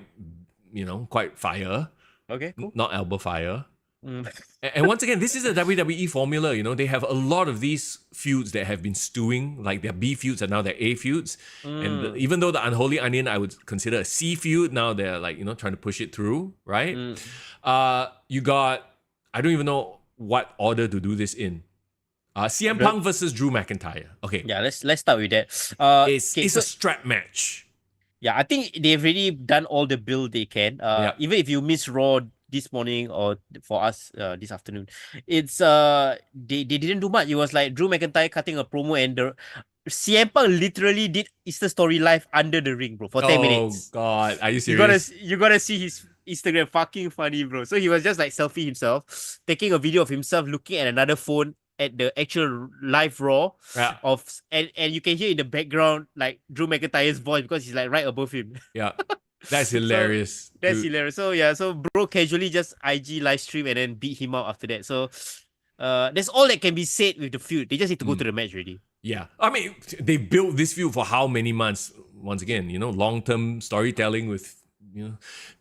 fire. Okay, cool. Not elbow fire. Mm. And once again, this is a WWE formula. They have a lot of these feuds that have been stewing, like their B feuds are now their A feuds. And even though the Unholy Onion I would consider a C feud, now they're like, trying to push it through, right? You got, I don't even know what order to do this in. CM Punk versus Drew McIntyre. Okay. Yeah, let's start with that. It's a strap match. Yeah, I think they've already done all the build they can. Even if you miss Raw this morning or for us this afternoon, it's they didn't do much. It was like Drew McIntyre cutting a promo and the CM Punk literally did Easter Story Live under the ring, bro, for 10 minutes. Oh God, are you serious? You gotta see his Instagram, fucking funny, bro. So he was just like selfie himself, taking a video of himself looking at another phone at the actual live Raw and you can hear in the background like Drew McIntyre's voice because he's like right above him. Yeah. That's hilarious. That's hilarious. So yeah, so bro casually just IG live stream and then beat him out after that. So that's all that can be said with the feud. They just need to go to the match already. Yeah. I mean, they built this feud for how many months? Once again, long-term storytelling with,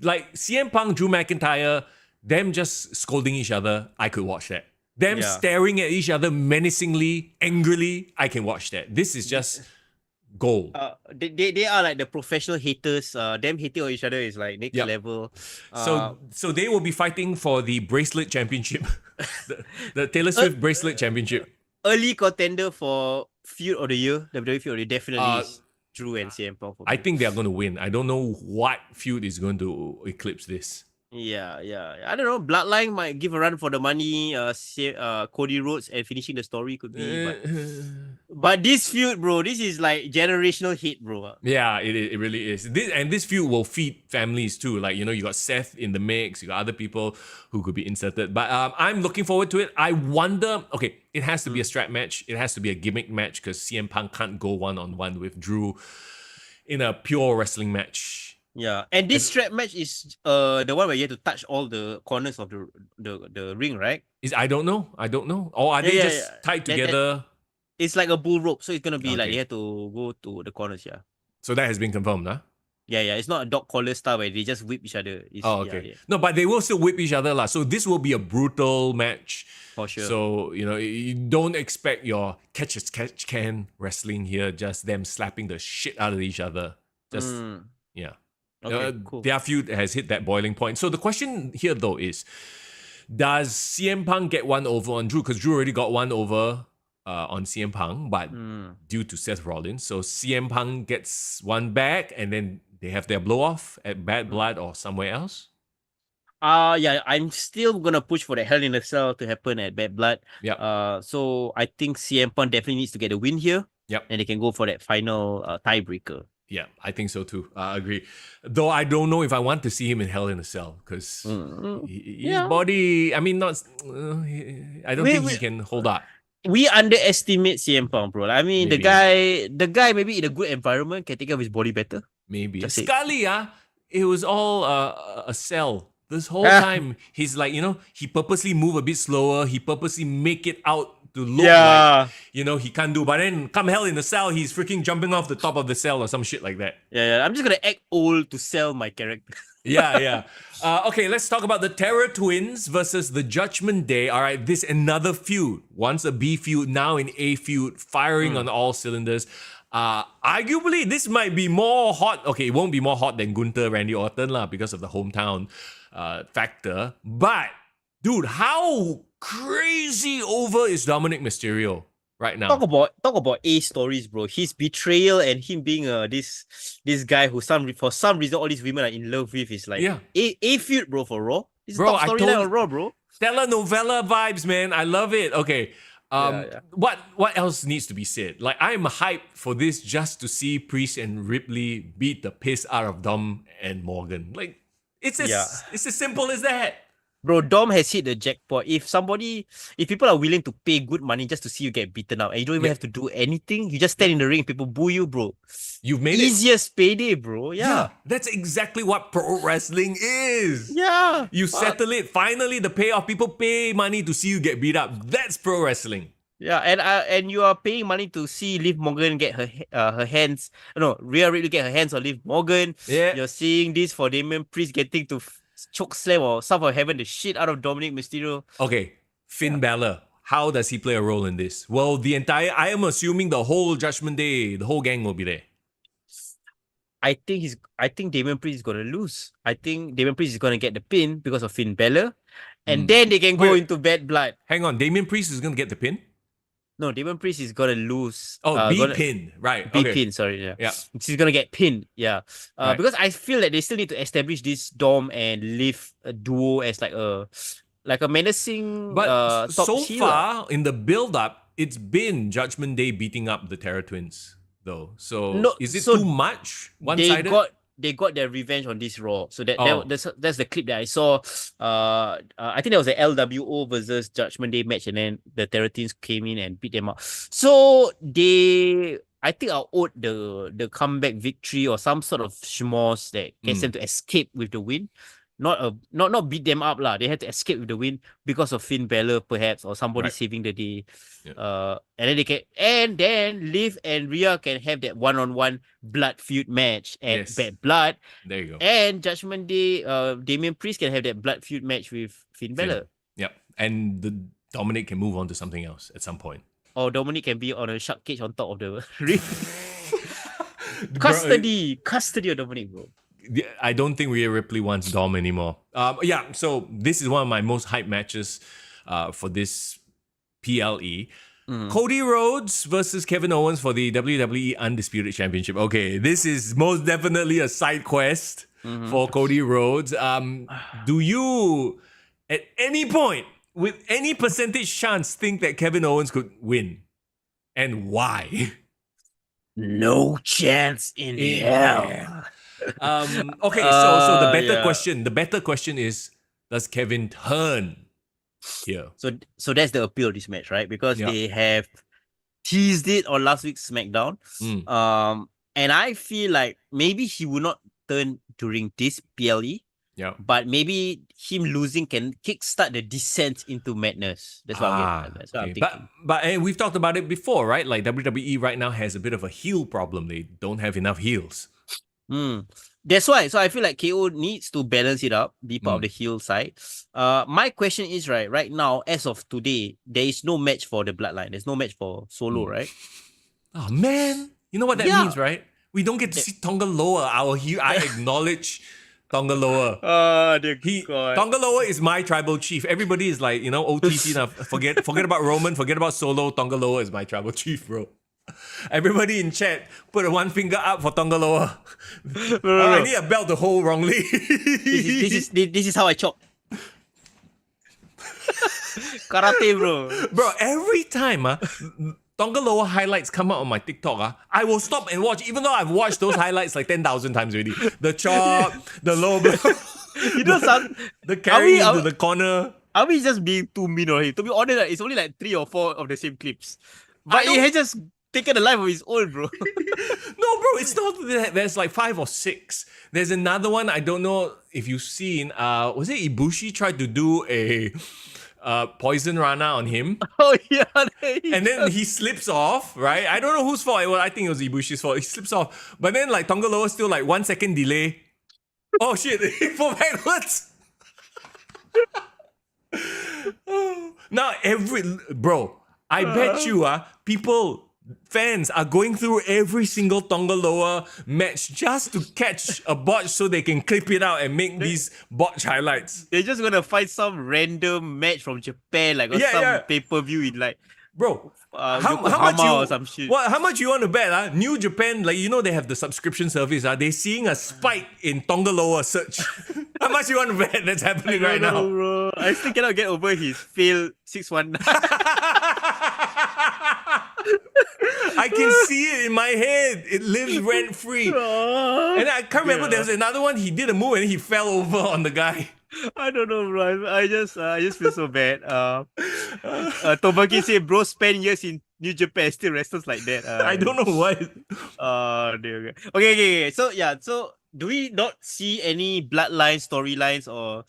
like CM Punk, Drew McIntyre, them just scolding each other. I could watch that. Them staring at each other menacingly, angrily. I can watch that. This is just gold. They are like the professional haters. Them hating on each other is like next level. So they will be fighting for the bracelet championship, the Taylor Swift bracelet championship. Early contender for feud of the year, WWE feud of the year, definitely is Drew and CM Punk. I think they are going to win. I don't know what feud is going to eclipse this. Yeah. I don't know. Bloodline might give a run for the money. Cody Rhodes and finishing the story could be. But this feud, bro, this is like generational hate, bro. Yeah, it really is. This feud will feed families too. Like, you got Seth in the mix. You got other people who could be inserted. But I'm looking forward to it. I wonder, okay, it has to be a strap match. It has to be a gimmick match because CM Punk can't go one-on-one with Drew in a pure wrestling match. Yeah, and this strap match is the one where you have to touch all the corners of the ring, right? I don't know. Or are they just tied together? It's like a bull rope, so it's gonna be like you have to go to the corners, yeah. So that has been confirmed, huh? Yeah. It's not a dog collar style where they just whip each other. Okay. Yeah. No, but they will still whip each other, lah. So this will be a brutal match. For sure. So, you don't expect your catch as catch can wrestling here, just them slapping the shit out of each other. Just, yeah. Okay, cool. Their feud has hit that boiling point. So the question here, though, is does CM Punk get one over on Drew? Because Drew already got one over on CM Punk, but due to Seth Rollins. So CM Punk gets one back, and then they have their blow-off at Bad Blood or somewhere else? Yeah, I'm still gonna push for the Hell in a Cell to happen at Bad Blood. Yeah. So I think CM Punk definitely needs to get a win here. Yep. And they can go for that final tiebreaker. Yeah, I think so too. I agree. Though I don't know if I want to see him in Hell in a Cell because his body, I mean, I don't think he can hold up. We underestimate CM Punk, bro. I mean, maybe. the guy maybe in a good environment can take care of his body better. Maybe. Scully, it was all a cell. This whole time, he's like, he purposely move a bit slower. He purposely make it out to look like, he can't do. But then come Hell in the Cell, he's freaking jumping off the top of the cell or some shit like that. Yeah. I'm just going to act old to sell my character. Yeah. Okay, let's talk about the Terror Twins versus the Judgment Day. All right, this another feud. Once a B feud, now an A feud, firing on all cylinders. Arguably, this might be more hot. Okay, it won't be more hot than Gunther, Randy Orton lah, because of the hometown factor. But, dude, how crazy over is Dominic Mysterio right now? Talk about A stories, bro. His betrayal and him being this guy who for some reason all these women are in love with is like A feud, bro, for Raw. This is top storyline on Raw, bro. Telenovela vibes, man. I love it. Okay. What else needs to be said? Like, I'm hyped for this just to see Priest and Ripley beat the piss out of Dom and Morgan. Like, it's as simple as that. Bro, Dom has hit the jackpot. If people are willing to pay good money just to see you get beaten up, and you don't even have to do anything, you just stand in the ring, people boo you, bro. You've made Easiest payday, bro. Yeah, that's exactly what pro wrestling is. Yeah. You settle it. Finally, the payoff. People pay money to see you get beat up. That's pro wrestling. Yeah, and you are paying money to see Liv Morgan get her hands. No, Rhea Ripley get her hands on Liv Morgan. Yeah. You're seeing this for Damian Priest getting to choke slam or somehow having the shit out of Dominic Mysterio. Okay, Finn Balor. How does he play a role in this? Well, I am assuming the whole Judgment Day, the whole gang will be there. I think Damian Priest is gonna lose. I think Damian Priest is gonna get the pin because of Finn Balor. And then they can go into bad blood. Hang on, Damian Priest is gonna get the pin? No, Damian Priest is gonna lose. Pinned. Right. Be pinned, sorry. Yeah. She's gonna get pinned. Yeah. Right. Because I feel that they still need to establish this Dom and Liv duo as like a menacing But top so healer. far in the build-up, it's been Judgment Day beating up the Terror Twins, though. So is it too much? One-sided? They got their revenge on this Raw. So that's the clip that I saw. I think there was a LWO versus Judgment Day match, and then the Terror Teams came in and beat them up. So I think are owed the comeback victory or some sort of schmoz that gets them to escape with the win. Not beat them up lah. They had to escape with the win because of Finn Balor perhaps, or somebody saving the day. Yeah. And then Liv and Rhea can have that one-on-one blood feud match and Bad Blood. There you go. And Judgment Day, Damian Priest can have that blood feud match with Finn Balor. Yep. And Dominic can move on to something else at some point. Or Dominic can be on a shark cage on top of the ring. Custody of Dominic, bro. I don't think Rhea Ripley wants Dom anymore. So this is one of my most hyped matches for this PLE. Cody Rhodes versus Kevin Owens for the WWE Undisputed Championship. Okay, this is most definitely a side quest for Cody Rhodes. Do you, at any point, with any percentage chance, think that Kevin Owens could win? And why? No chance in hell. Okay, so the better question is, does Kevin turn here? So that's the appeal of this match, right? Because they have teased it on last week's SmackDown. And I feel like maybe he will not turn during this PLE. Yeah. But maybe him losing can kickstart the descent into madness. That's what I'm thinking. But we've talked about it before, right? Like WWE right now has a bit of a heel problem. They don't have enough heels. That's why. So I feel like KO needs to balance it up, be part of the heel side. My question is, right now, as of today, there is no match for the Bloodline. There's no match for Solo, right? Oh man, you know what that means, right? We don't get to see Tonga Loa, our heel. I acknowledge Tonga Loa. Oh, dear God. Tonga Loa is my tribal chief. Everybody is like, OTC now. Forget about Roman, forget about Solo. Tonga Loa is my tribal chief, bro. Everybody in chat, put one finger up for Tonga Loa. I need a belt to hold wrongly. This is how I chop. Karate, bro. Bro, every time Tonga Loa highlights come out on my TikTok, I will stop and watch, even though I've watched those highlights like 10,000 times already. The chop, the low blow, the carry into the corner. Are we just being too mean on him? To be honest, it's only like 3 or 4 of the same clips. But he has just taken a life of his own, bro. No, bro, it's not that. There's like 5 or 6. There's another one, I don't know if you've seen. Was it Ibushi tried to do a poison rana on him? Oh, yeah. And then he slips off, right? I don't know whose fault it was. I think it was Ibushi's fault. He slips off. But then like Tonga Loa still like 1 second delay. Oh shit, he fell backwards. Now bro, I bet you fans are going through every single Tonga Loa match just to catch a botch so they can clip it out and make these botch highlights. They're just gonna find some random match from Japan, like some pay-per-view in like, bro, how much you want to bet? New Japan, like they have the subscription service. They seeing a spike in Tonga Loa search. How much you want to bet that's happening right now? Bro. I still cannot get over his fail 619. I can see it in my head. It lives rent free. And I can't remember. There was another one. He did a move and he fell over on the guy. I don't know, bro. I just feel so bad. Tobaki said, bro, spend years in New Japan, still wrestles like that. I don't know why. Dear. Okay. So yeah, so do we not see any bloodline storylines or?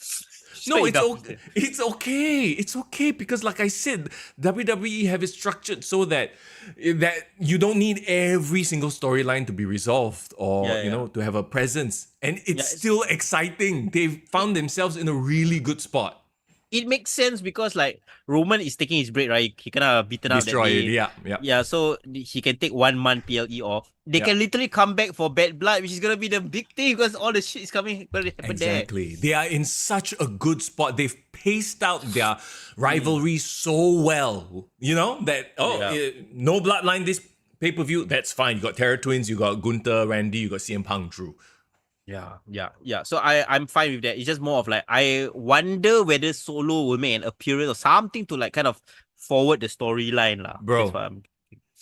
No, it's okay. It's okay. It's okay because, like I said, WWE have it structured so that you don't need every single storyline to be resolved or to have a presence, and it's still exciting. They've found themselves in a really good spot. It makes sense because like Roman is taking his break, right? He kind of beaten out that day. Yeah. So he can take 1 month PLE off. They can literally come back for Bad Blood, which is gonna be the big thing because all the shit is gonna happen there. Exactly. They are in such a good spot. They've paced out their rivalry so well. You know that no bloodline this pay-per-view. That's fine. You got Terror Twins. You got Gunther, Randy. You got CM Punk, Drew. Yeah. So I'm fine with that. It's just more of like I wonder whether Solo will make an appearance or something to like kind of forward the storyline, lah. Bro.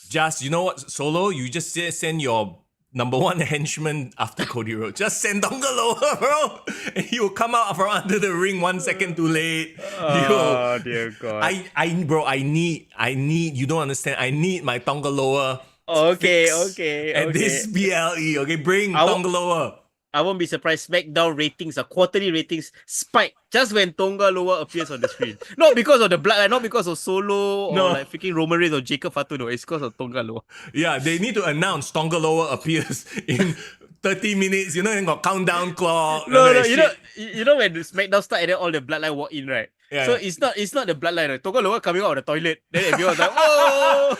Just, you know what, Solo? You just send your number one henchman after Cody Rhodes. Just send Tonga Loa, bro. And he will come out from under the ring 1 second too late. Oh, dear God. I need, you don't understand. I need my Tonga Loa. Okay. And this BLE, okay? Bring Tonga Loa. I won't be surprised. SmackDown ratings, quarterly ratings spike just when Tonga Loa appears on the screen. Not because of the bloodline, not because of Solo or like freaking Roman Reigns or Jacob Fatu. No, it's because of Tonga Loa. Yeah, they need to announce Tonga Loa appears in 30 minutes. You know, and got countdown clock. No. You know when the SmackDown start and then all the bloodline walk in, right? Yeah. So it's not the bloodline. Right? Tonga Loa coming out of the toilet. Then everyone's like, whoa!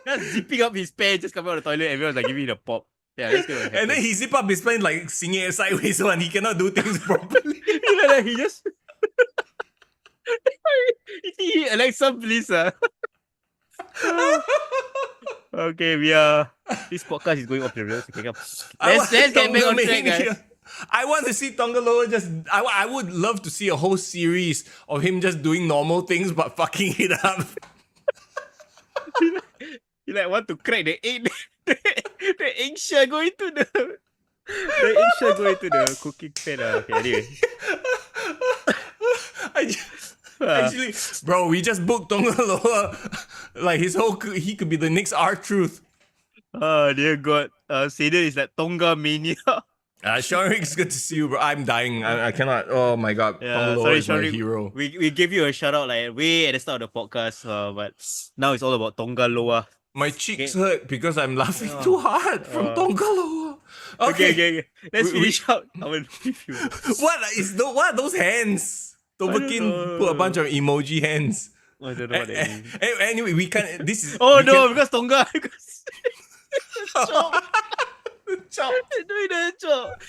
Just zipping up his pants, just coming out of the toilet. Everyone's like giving it a pop. Yeah, that's gonna happen. And then he zip up his pants like singing it sideways one. He cannot do things properly. He just Alexa, please. Okay, this podcast is going off the rails. Okay, let's get back on track, guys. I want to see Tonga Loa I would love to see a whole series of him just doing normal things but fucking it up. You like want to crack the egg. The eggshell going to the cooking pan. Okay, anyway. Actually, bro, we just booked Tonga Loa. Like he could be the next R-Truth. Oh dear God. Sader is like Tonga mania. Sean Riggs, good to see you, bro. I'm dying. I cannot. Oh my God. Yeah, Tonga Loa is my hero. We gave you a shout out like way at the start of the podcast, but now it's all about Tonga Loa. My cheeks hurt because I'm laughing too hard from Tonga Loa. Okay. Let's finish out our review. What are those hands? Tobakin put a bunch of emoji hands. I don't know what that means. Anyway, we can't. This is. Because Tonga. Chop. Doing the chop.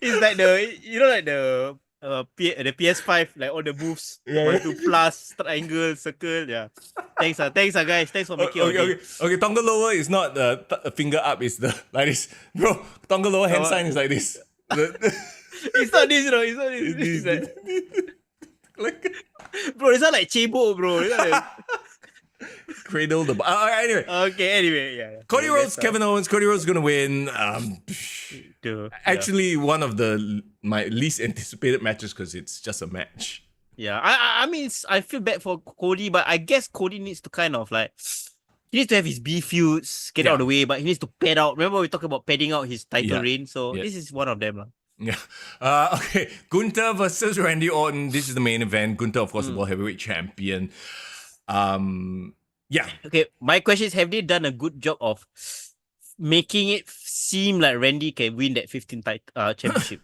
It's like the the PS5, like all the moves. 1, 2, plus, triangle, circle. Yeah. Thanks, guys. Thanks for making it. Okay. Tonga Loa is not the finger up. It's the like this, bro. Tonga Loa hand sign is like this. It's not this, bro. It's not this. Bro, it's not like Chebo, bro. It's not like... Cradle the. Anyway. Okay. Anyway, yeah. Cody Rhodes, Kevin Owens. Cody Rhodes is gonna win. Actually, one of my least anticipated matches because it's just a match. Yeah, I mean, I feel bad for Cody, but I guess Cody needs to kind of like, he needs to have his B feuds, get out of the way, but he needs to pad out. Remember we talked about padding out his title reign, so this is one of them. Yeah. Okay. Gunther versus Randy Orton. This is the main event. Gunther, of course, the World Heavyweight Champion. Yeah. Okay, my question is, have they done a good job of making it seem like Randy can win that 15th championship?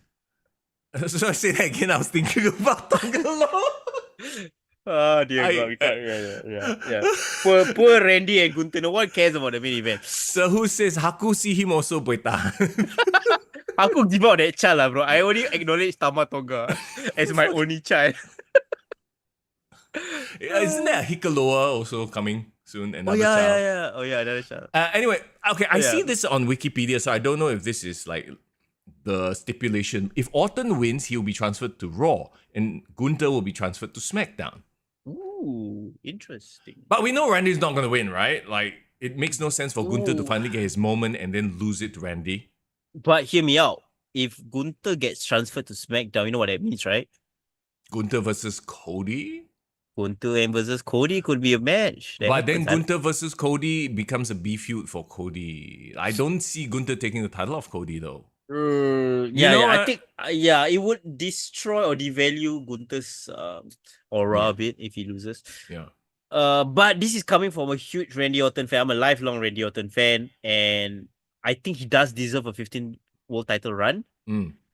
So I say that again, I was thinking about Tonga Loa. Oh dear God, yeah. Poor Randy and Gunther. No one cares about the main event. So who says Haku see him also boleh tahan? Haku give out that child, bro. I only acknowledge Tama Tonga as my only child. Isn't there a Hikaloa also coming soon? Another child. Yeah. Oh yeah, another child. Anyway, okay, I see this on Wikipedia, so I don't know if this is like the stipulation. If Orton wins, he'll be transferred to Raw, and Gunther will be transferred to SmackDown. Ooh, interesting. But we know Randy's not going to win, right? Like, it makes no sense for Gunther to finally get his moment and then lose it to Randy. But hear me out. if Gunther gets transferred to SmackDown, you know what that means, right? Gunther versus Cody? Gunther and versus Cody could be a match. That But then happens. Gunther versus Cody becomes a beef feud for Cody. I don't see Gunther taking the title off Cody though. I think it would destroy or devalue Gunther's aura a bit if he loses. Yeah. But this is coming from a huge Randy Orton fan. I'm a lifelong Randy Orton fan, and I think he does deserve a 15 world title run.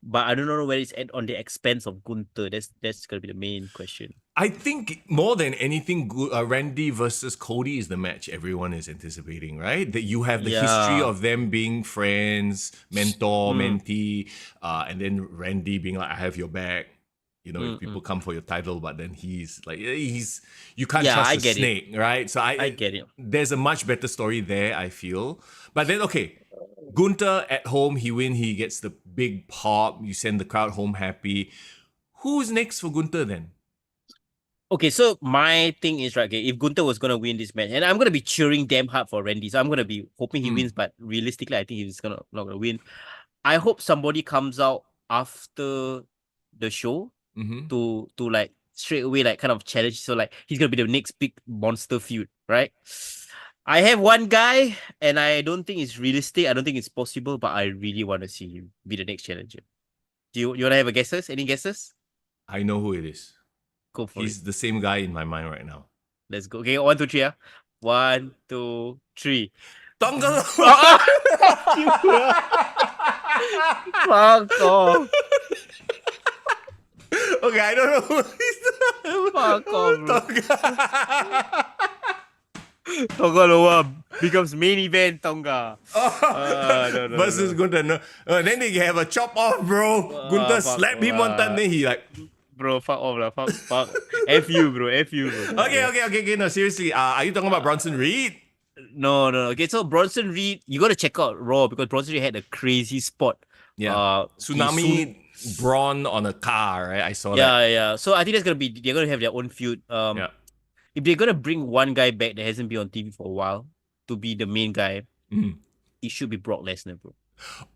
But I don't know whether it's on the expense of Gunther. That's gonna be the main question. I think more than anything, Randy versus Cody is the match everyone is anticipating, right? That you have the history of them being friends, mentor, mentee, and then Randy being like, "I have your back." You know, if people come for your title, but then he's like, you can't trust a snake, right? So I get it. There's a much better story there, I feel. But then, okay, Gunther at home, he gets the big pop. You send the crowd home happy. Who's next for Gunther then? Okay, so my thing is, right, okay, if Gunther was going to win this match, and I'm going to be cheering damn hard for Randy, so I'm going to be hoping he wins, but realistically, I think he's not going to win. I hope somebody comes out after the show to like straight away like kind of challenge. So like he's going to be the next big monster feud, right? I have one guy, and I don't think it's realistic. I don't think it's possible, but I really want to see him be the next challenger. Do you want to have a guesses? Any guesses? I know who it is. Go for He's the same guy in my mind right now. Let's go. Okay, 1, 2, 3. 1, 2, 3. Tonga. Fuck off. Okay, I don't know who he's. Fuck off, bro. Tonga Loa becomes main event, Tonga. No, versus Gunther. No. Then they have a chop off, bro. Gunther slapped him one time, then he like... Bro, fuck off lah. Fuck. F you, bro. F you, bro. Okay. No, seriously. Are you talking about Bronson Reed? No. Okay, so Bronson Reed, you got to check out Raw because Bronson Reed had a crazy spot. Yeah. Tsunami Braun on a car, right? I saw that. Yeah. So I think they're gonna have their own feud. If they're gonna bring one guy back that hasn't been on TV for a while to be the main guy, it should be Brock Lesnar, bro.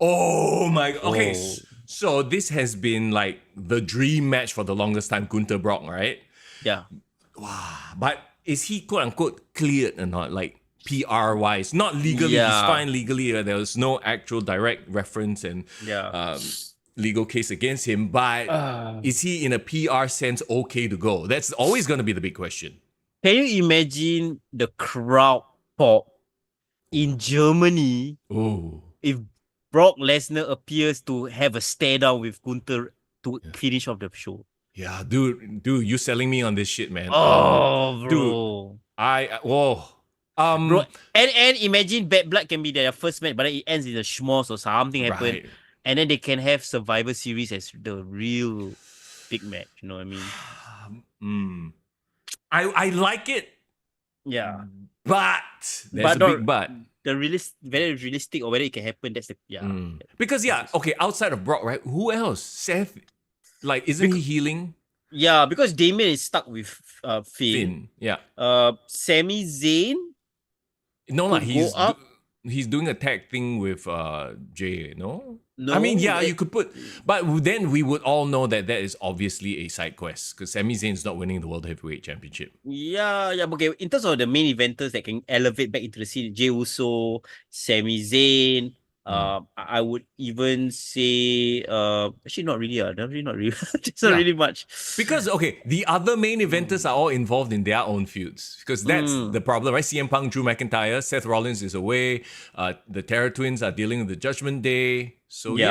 Oh my god. Okay, so this has been like the dream match for the longest time, Gunther Brock, right? Yeah. Wow. But is he quote unquote cleared or not? Like PR wise, not legally. He's fine legally. There was no actual direct reference and legal case against him. But is he in a PR sense okay to go? That's always going to be the big question. Can you imagine the crowd pop in Germany if Brock Lesnar appears to have a stare down with Gunther to finish off the show? Yeah, dude, you selling me on this shit, man. Oh, bro. Dude, bro, and imagine Bad Blood can be their first match, but then it ends in a schmoz or something happen, and then they can have Survivor Series as the real big match. You know what I mean? I like it. Yeah, but there's a big but. Very realistic, or whether it can happen. That's the Because outside of Brock, right? Who else? Seth, like, isn't he healing? Yeah, because Damien is stuck with Finn. Yeah. Sami Zayn. No, he's doing a tag thing with Jay. No. I mean, you could put, but then we would all know that is obviously a side quest because Sami Zayn's not winning the World Heavyweight Championship. Yeah. Okay, in terms of the main eventers that can elevate back into the scene, Jey Uso, Sami Zayn. I would even say actually not really. Not really. It's not really much. Because the other main eventers are all involved in their own feuds. Because that's the problem, right? CM Punk, Drew McIntyre, Seth Rollins is away. The Terror Twins are dealing with the Judgment Day. So they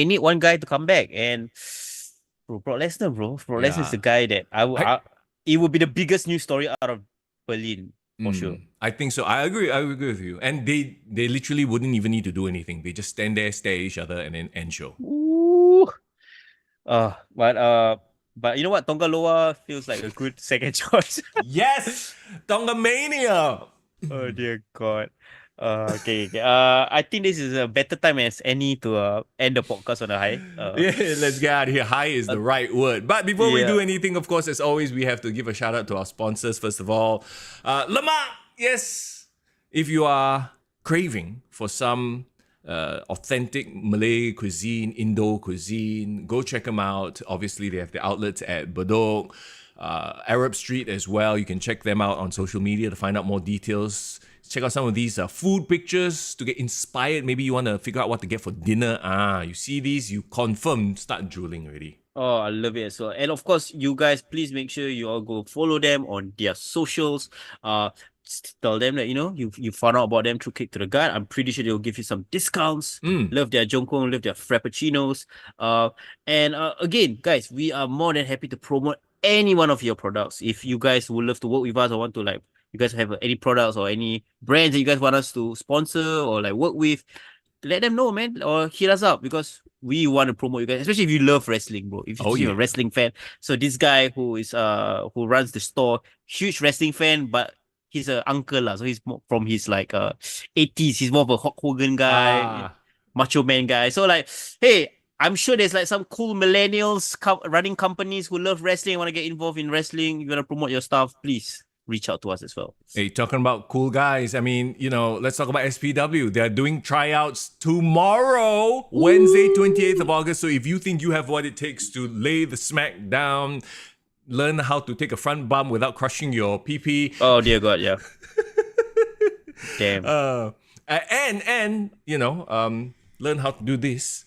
need one guy to come back, and Brock Lesnar, Brock Lesnar is the guy that it would be the biggest news story out of Berlin. For sure. I think so. I agree with you. And they literally wouldn't even need to do anything. They just stand there, stare at each other, and then end show. Ooh. But you know what? Tonga Loa feels like a good second choice. Yes! Tonga Mania! Oh dear God. Okay. I think this is a better time as any to end the podcast on a high. Let's get out of here. High is the right word. But before we do anything, of course, as always, we have to give a shout out to our sponsors. First of all, Lemaq. Yes, if you are craving for some authentic Malay cuisine, Indo cuisine. Go check them out. Obviously, they have the outlets at Bedok, Arab Street as well. You can check them out on social media to find out more details. Check out some of these food pictures to get inspired. Maybe you want to figure out what to get for dinner. You see these, you confirm start drooling already. Oh, I love it as well. And of course, you guys, please make sure you all go follow them on their socials. Tell them that, you found out about them through Kick to the Gut. I'm pretty sure they'll give you some discounts. Love their jongkong, love their frappuccinos. And again, guys, we are more than happy to promote any one of your products. If you guys would love to work with us or want to you guys have any products or any brands that you guys want us to sponsor or work with, let them know, man, or hit us up, because we want to promote you guys, especially if you love wrestling, bro. If you're a wrestling fan. So this guy who runs the store, huge wrestling fan, but he's an uncle, so he's more from his 80s. He's more of a Hulk Hogan guy, Macho Man guy. So hey, I'm sure there's some cool millennials running companies who love wrestling, want to get involved in wrestling. You want to promote your stuff, please reach out to us as well. Hey, talking about cool guys, I mean, let's talk about SPW. They're doing tryouts tomorrow, Wednesday, 28th of August. So if you think you have what it takes to lay the smack down, learn how to take a front bump without crushing your PP. Oh, dear God, yeah. Damn. Learn how to do this.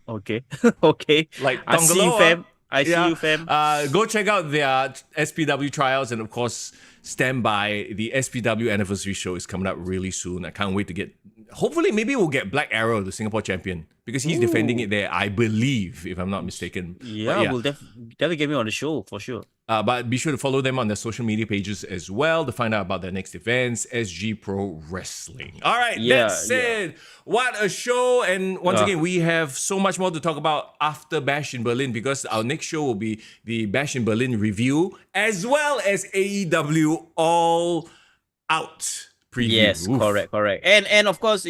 Okay. Okay. Like I see you, fam. I see you, fam. Go check out their SPW tryouts, and of course, stand by. The SPW anniversary show is coming up really soon. I can't wait to get. Hopefully, maybe we'll get Black Arrow, the Singapore champion, because he's defending it there, I believe, if I'm not mistaken. Yeah, we'll definitely get me on the show for sure. But be sure to follow them on their social media pages as well to find out about their next events, SG Pro Wrestling. All right, that's it. What a show. And once again, we have so much more to talk about after Bash in Berlin, because our next show will be the Bash in Berlin review, as well as AEW All Out preview. Yes, correct. And of course,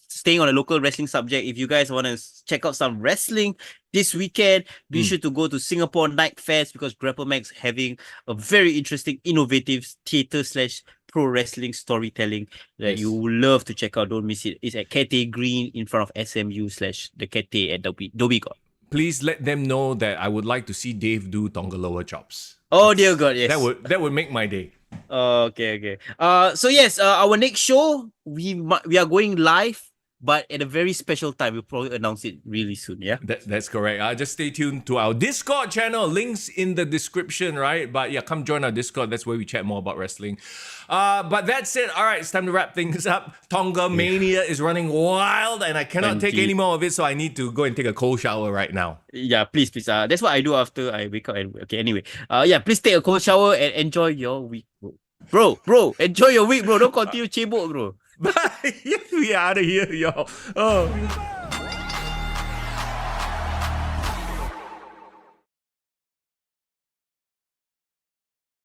staying on a local wrestling subject, if you guys want to check out some wrestling this weekend, be sure to go to Singapore Night Fest, because Grapplemax having a very interesting, innovative theater/pro wrestling storytelling that you will love to check out. Don't miss it. It's at Cathay Green in front of SMU/the Cathay at Dhoby Ghaut. Please let them know that I would like to see Dave do Tonga lower chops. Oh, dear God, yes. That would make my day. Okay. So yes, our next show, we are going live, but at a very special time. We'll probably announce it really soon, yeah? That's correct. Just stay tuned to our Discord channel. Links in the description, right? But yeah, come join our Discord. That's where we chat more about wrestling. But that's it. All right, it's time to wrap things up. Tonga Mania is running wild, and I cannot take any more of it, so I need to go and take a cold shower right now. Yeah, please. That's what I do after I wake up. Okay, anyway. Please take a cold shower and enjoy your week, bro. Bro, enjoy your week, bro. Don't continue chebok, bro. Bye. We are out of here, y'all. Oh.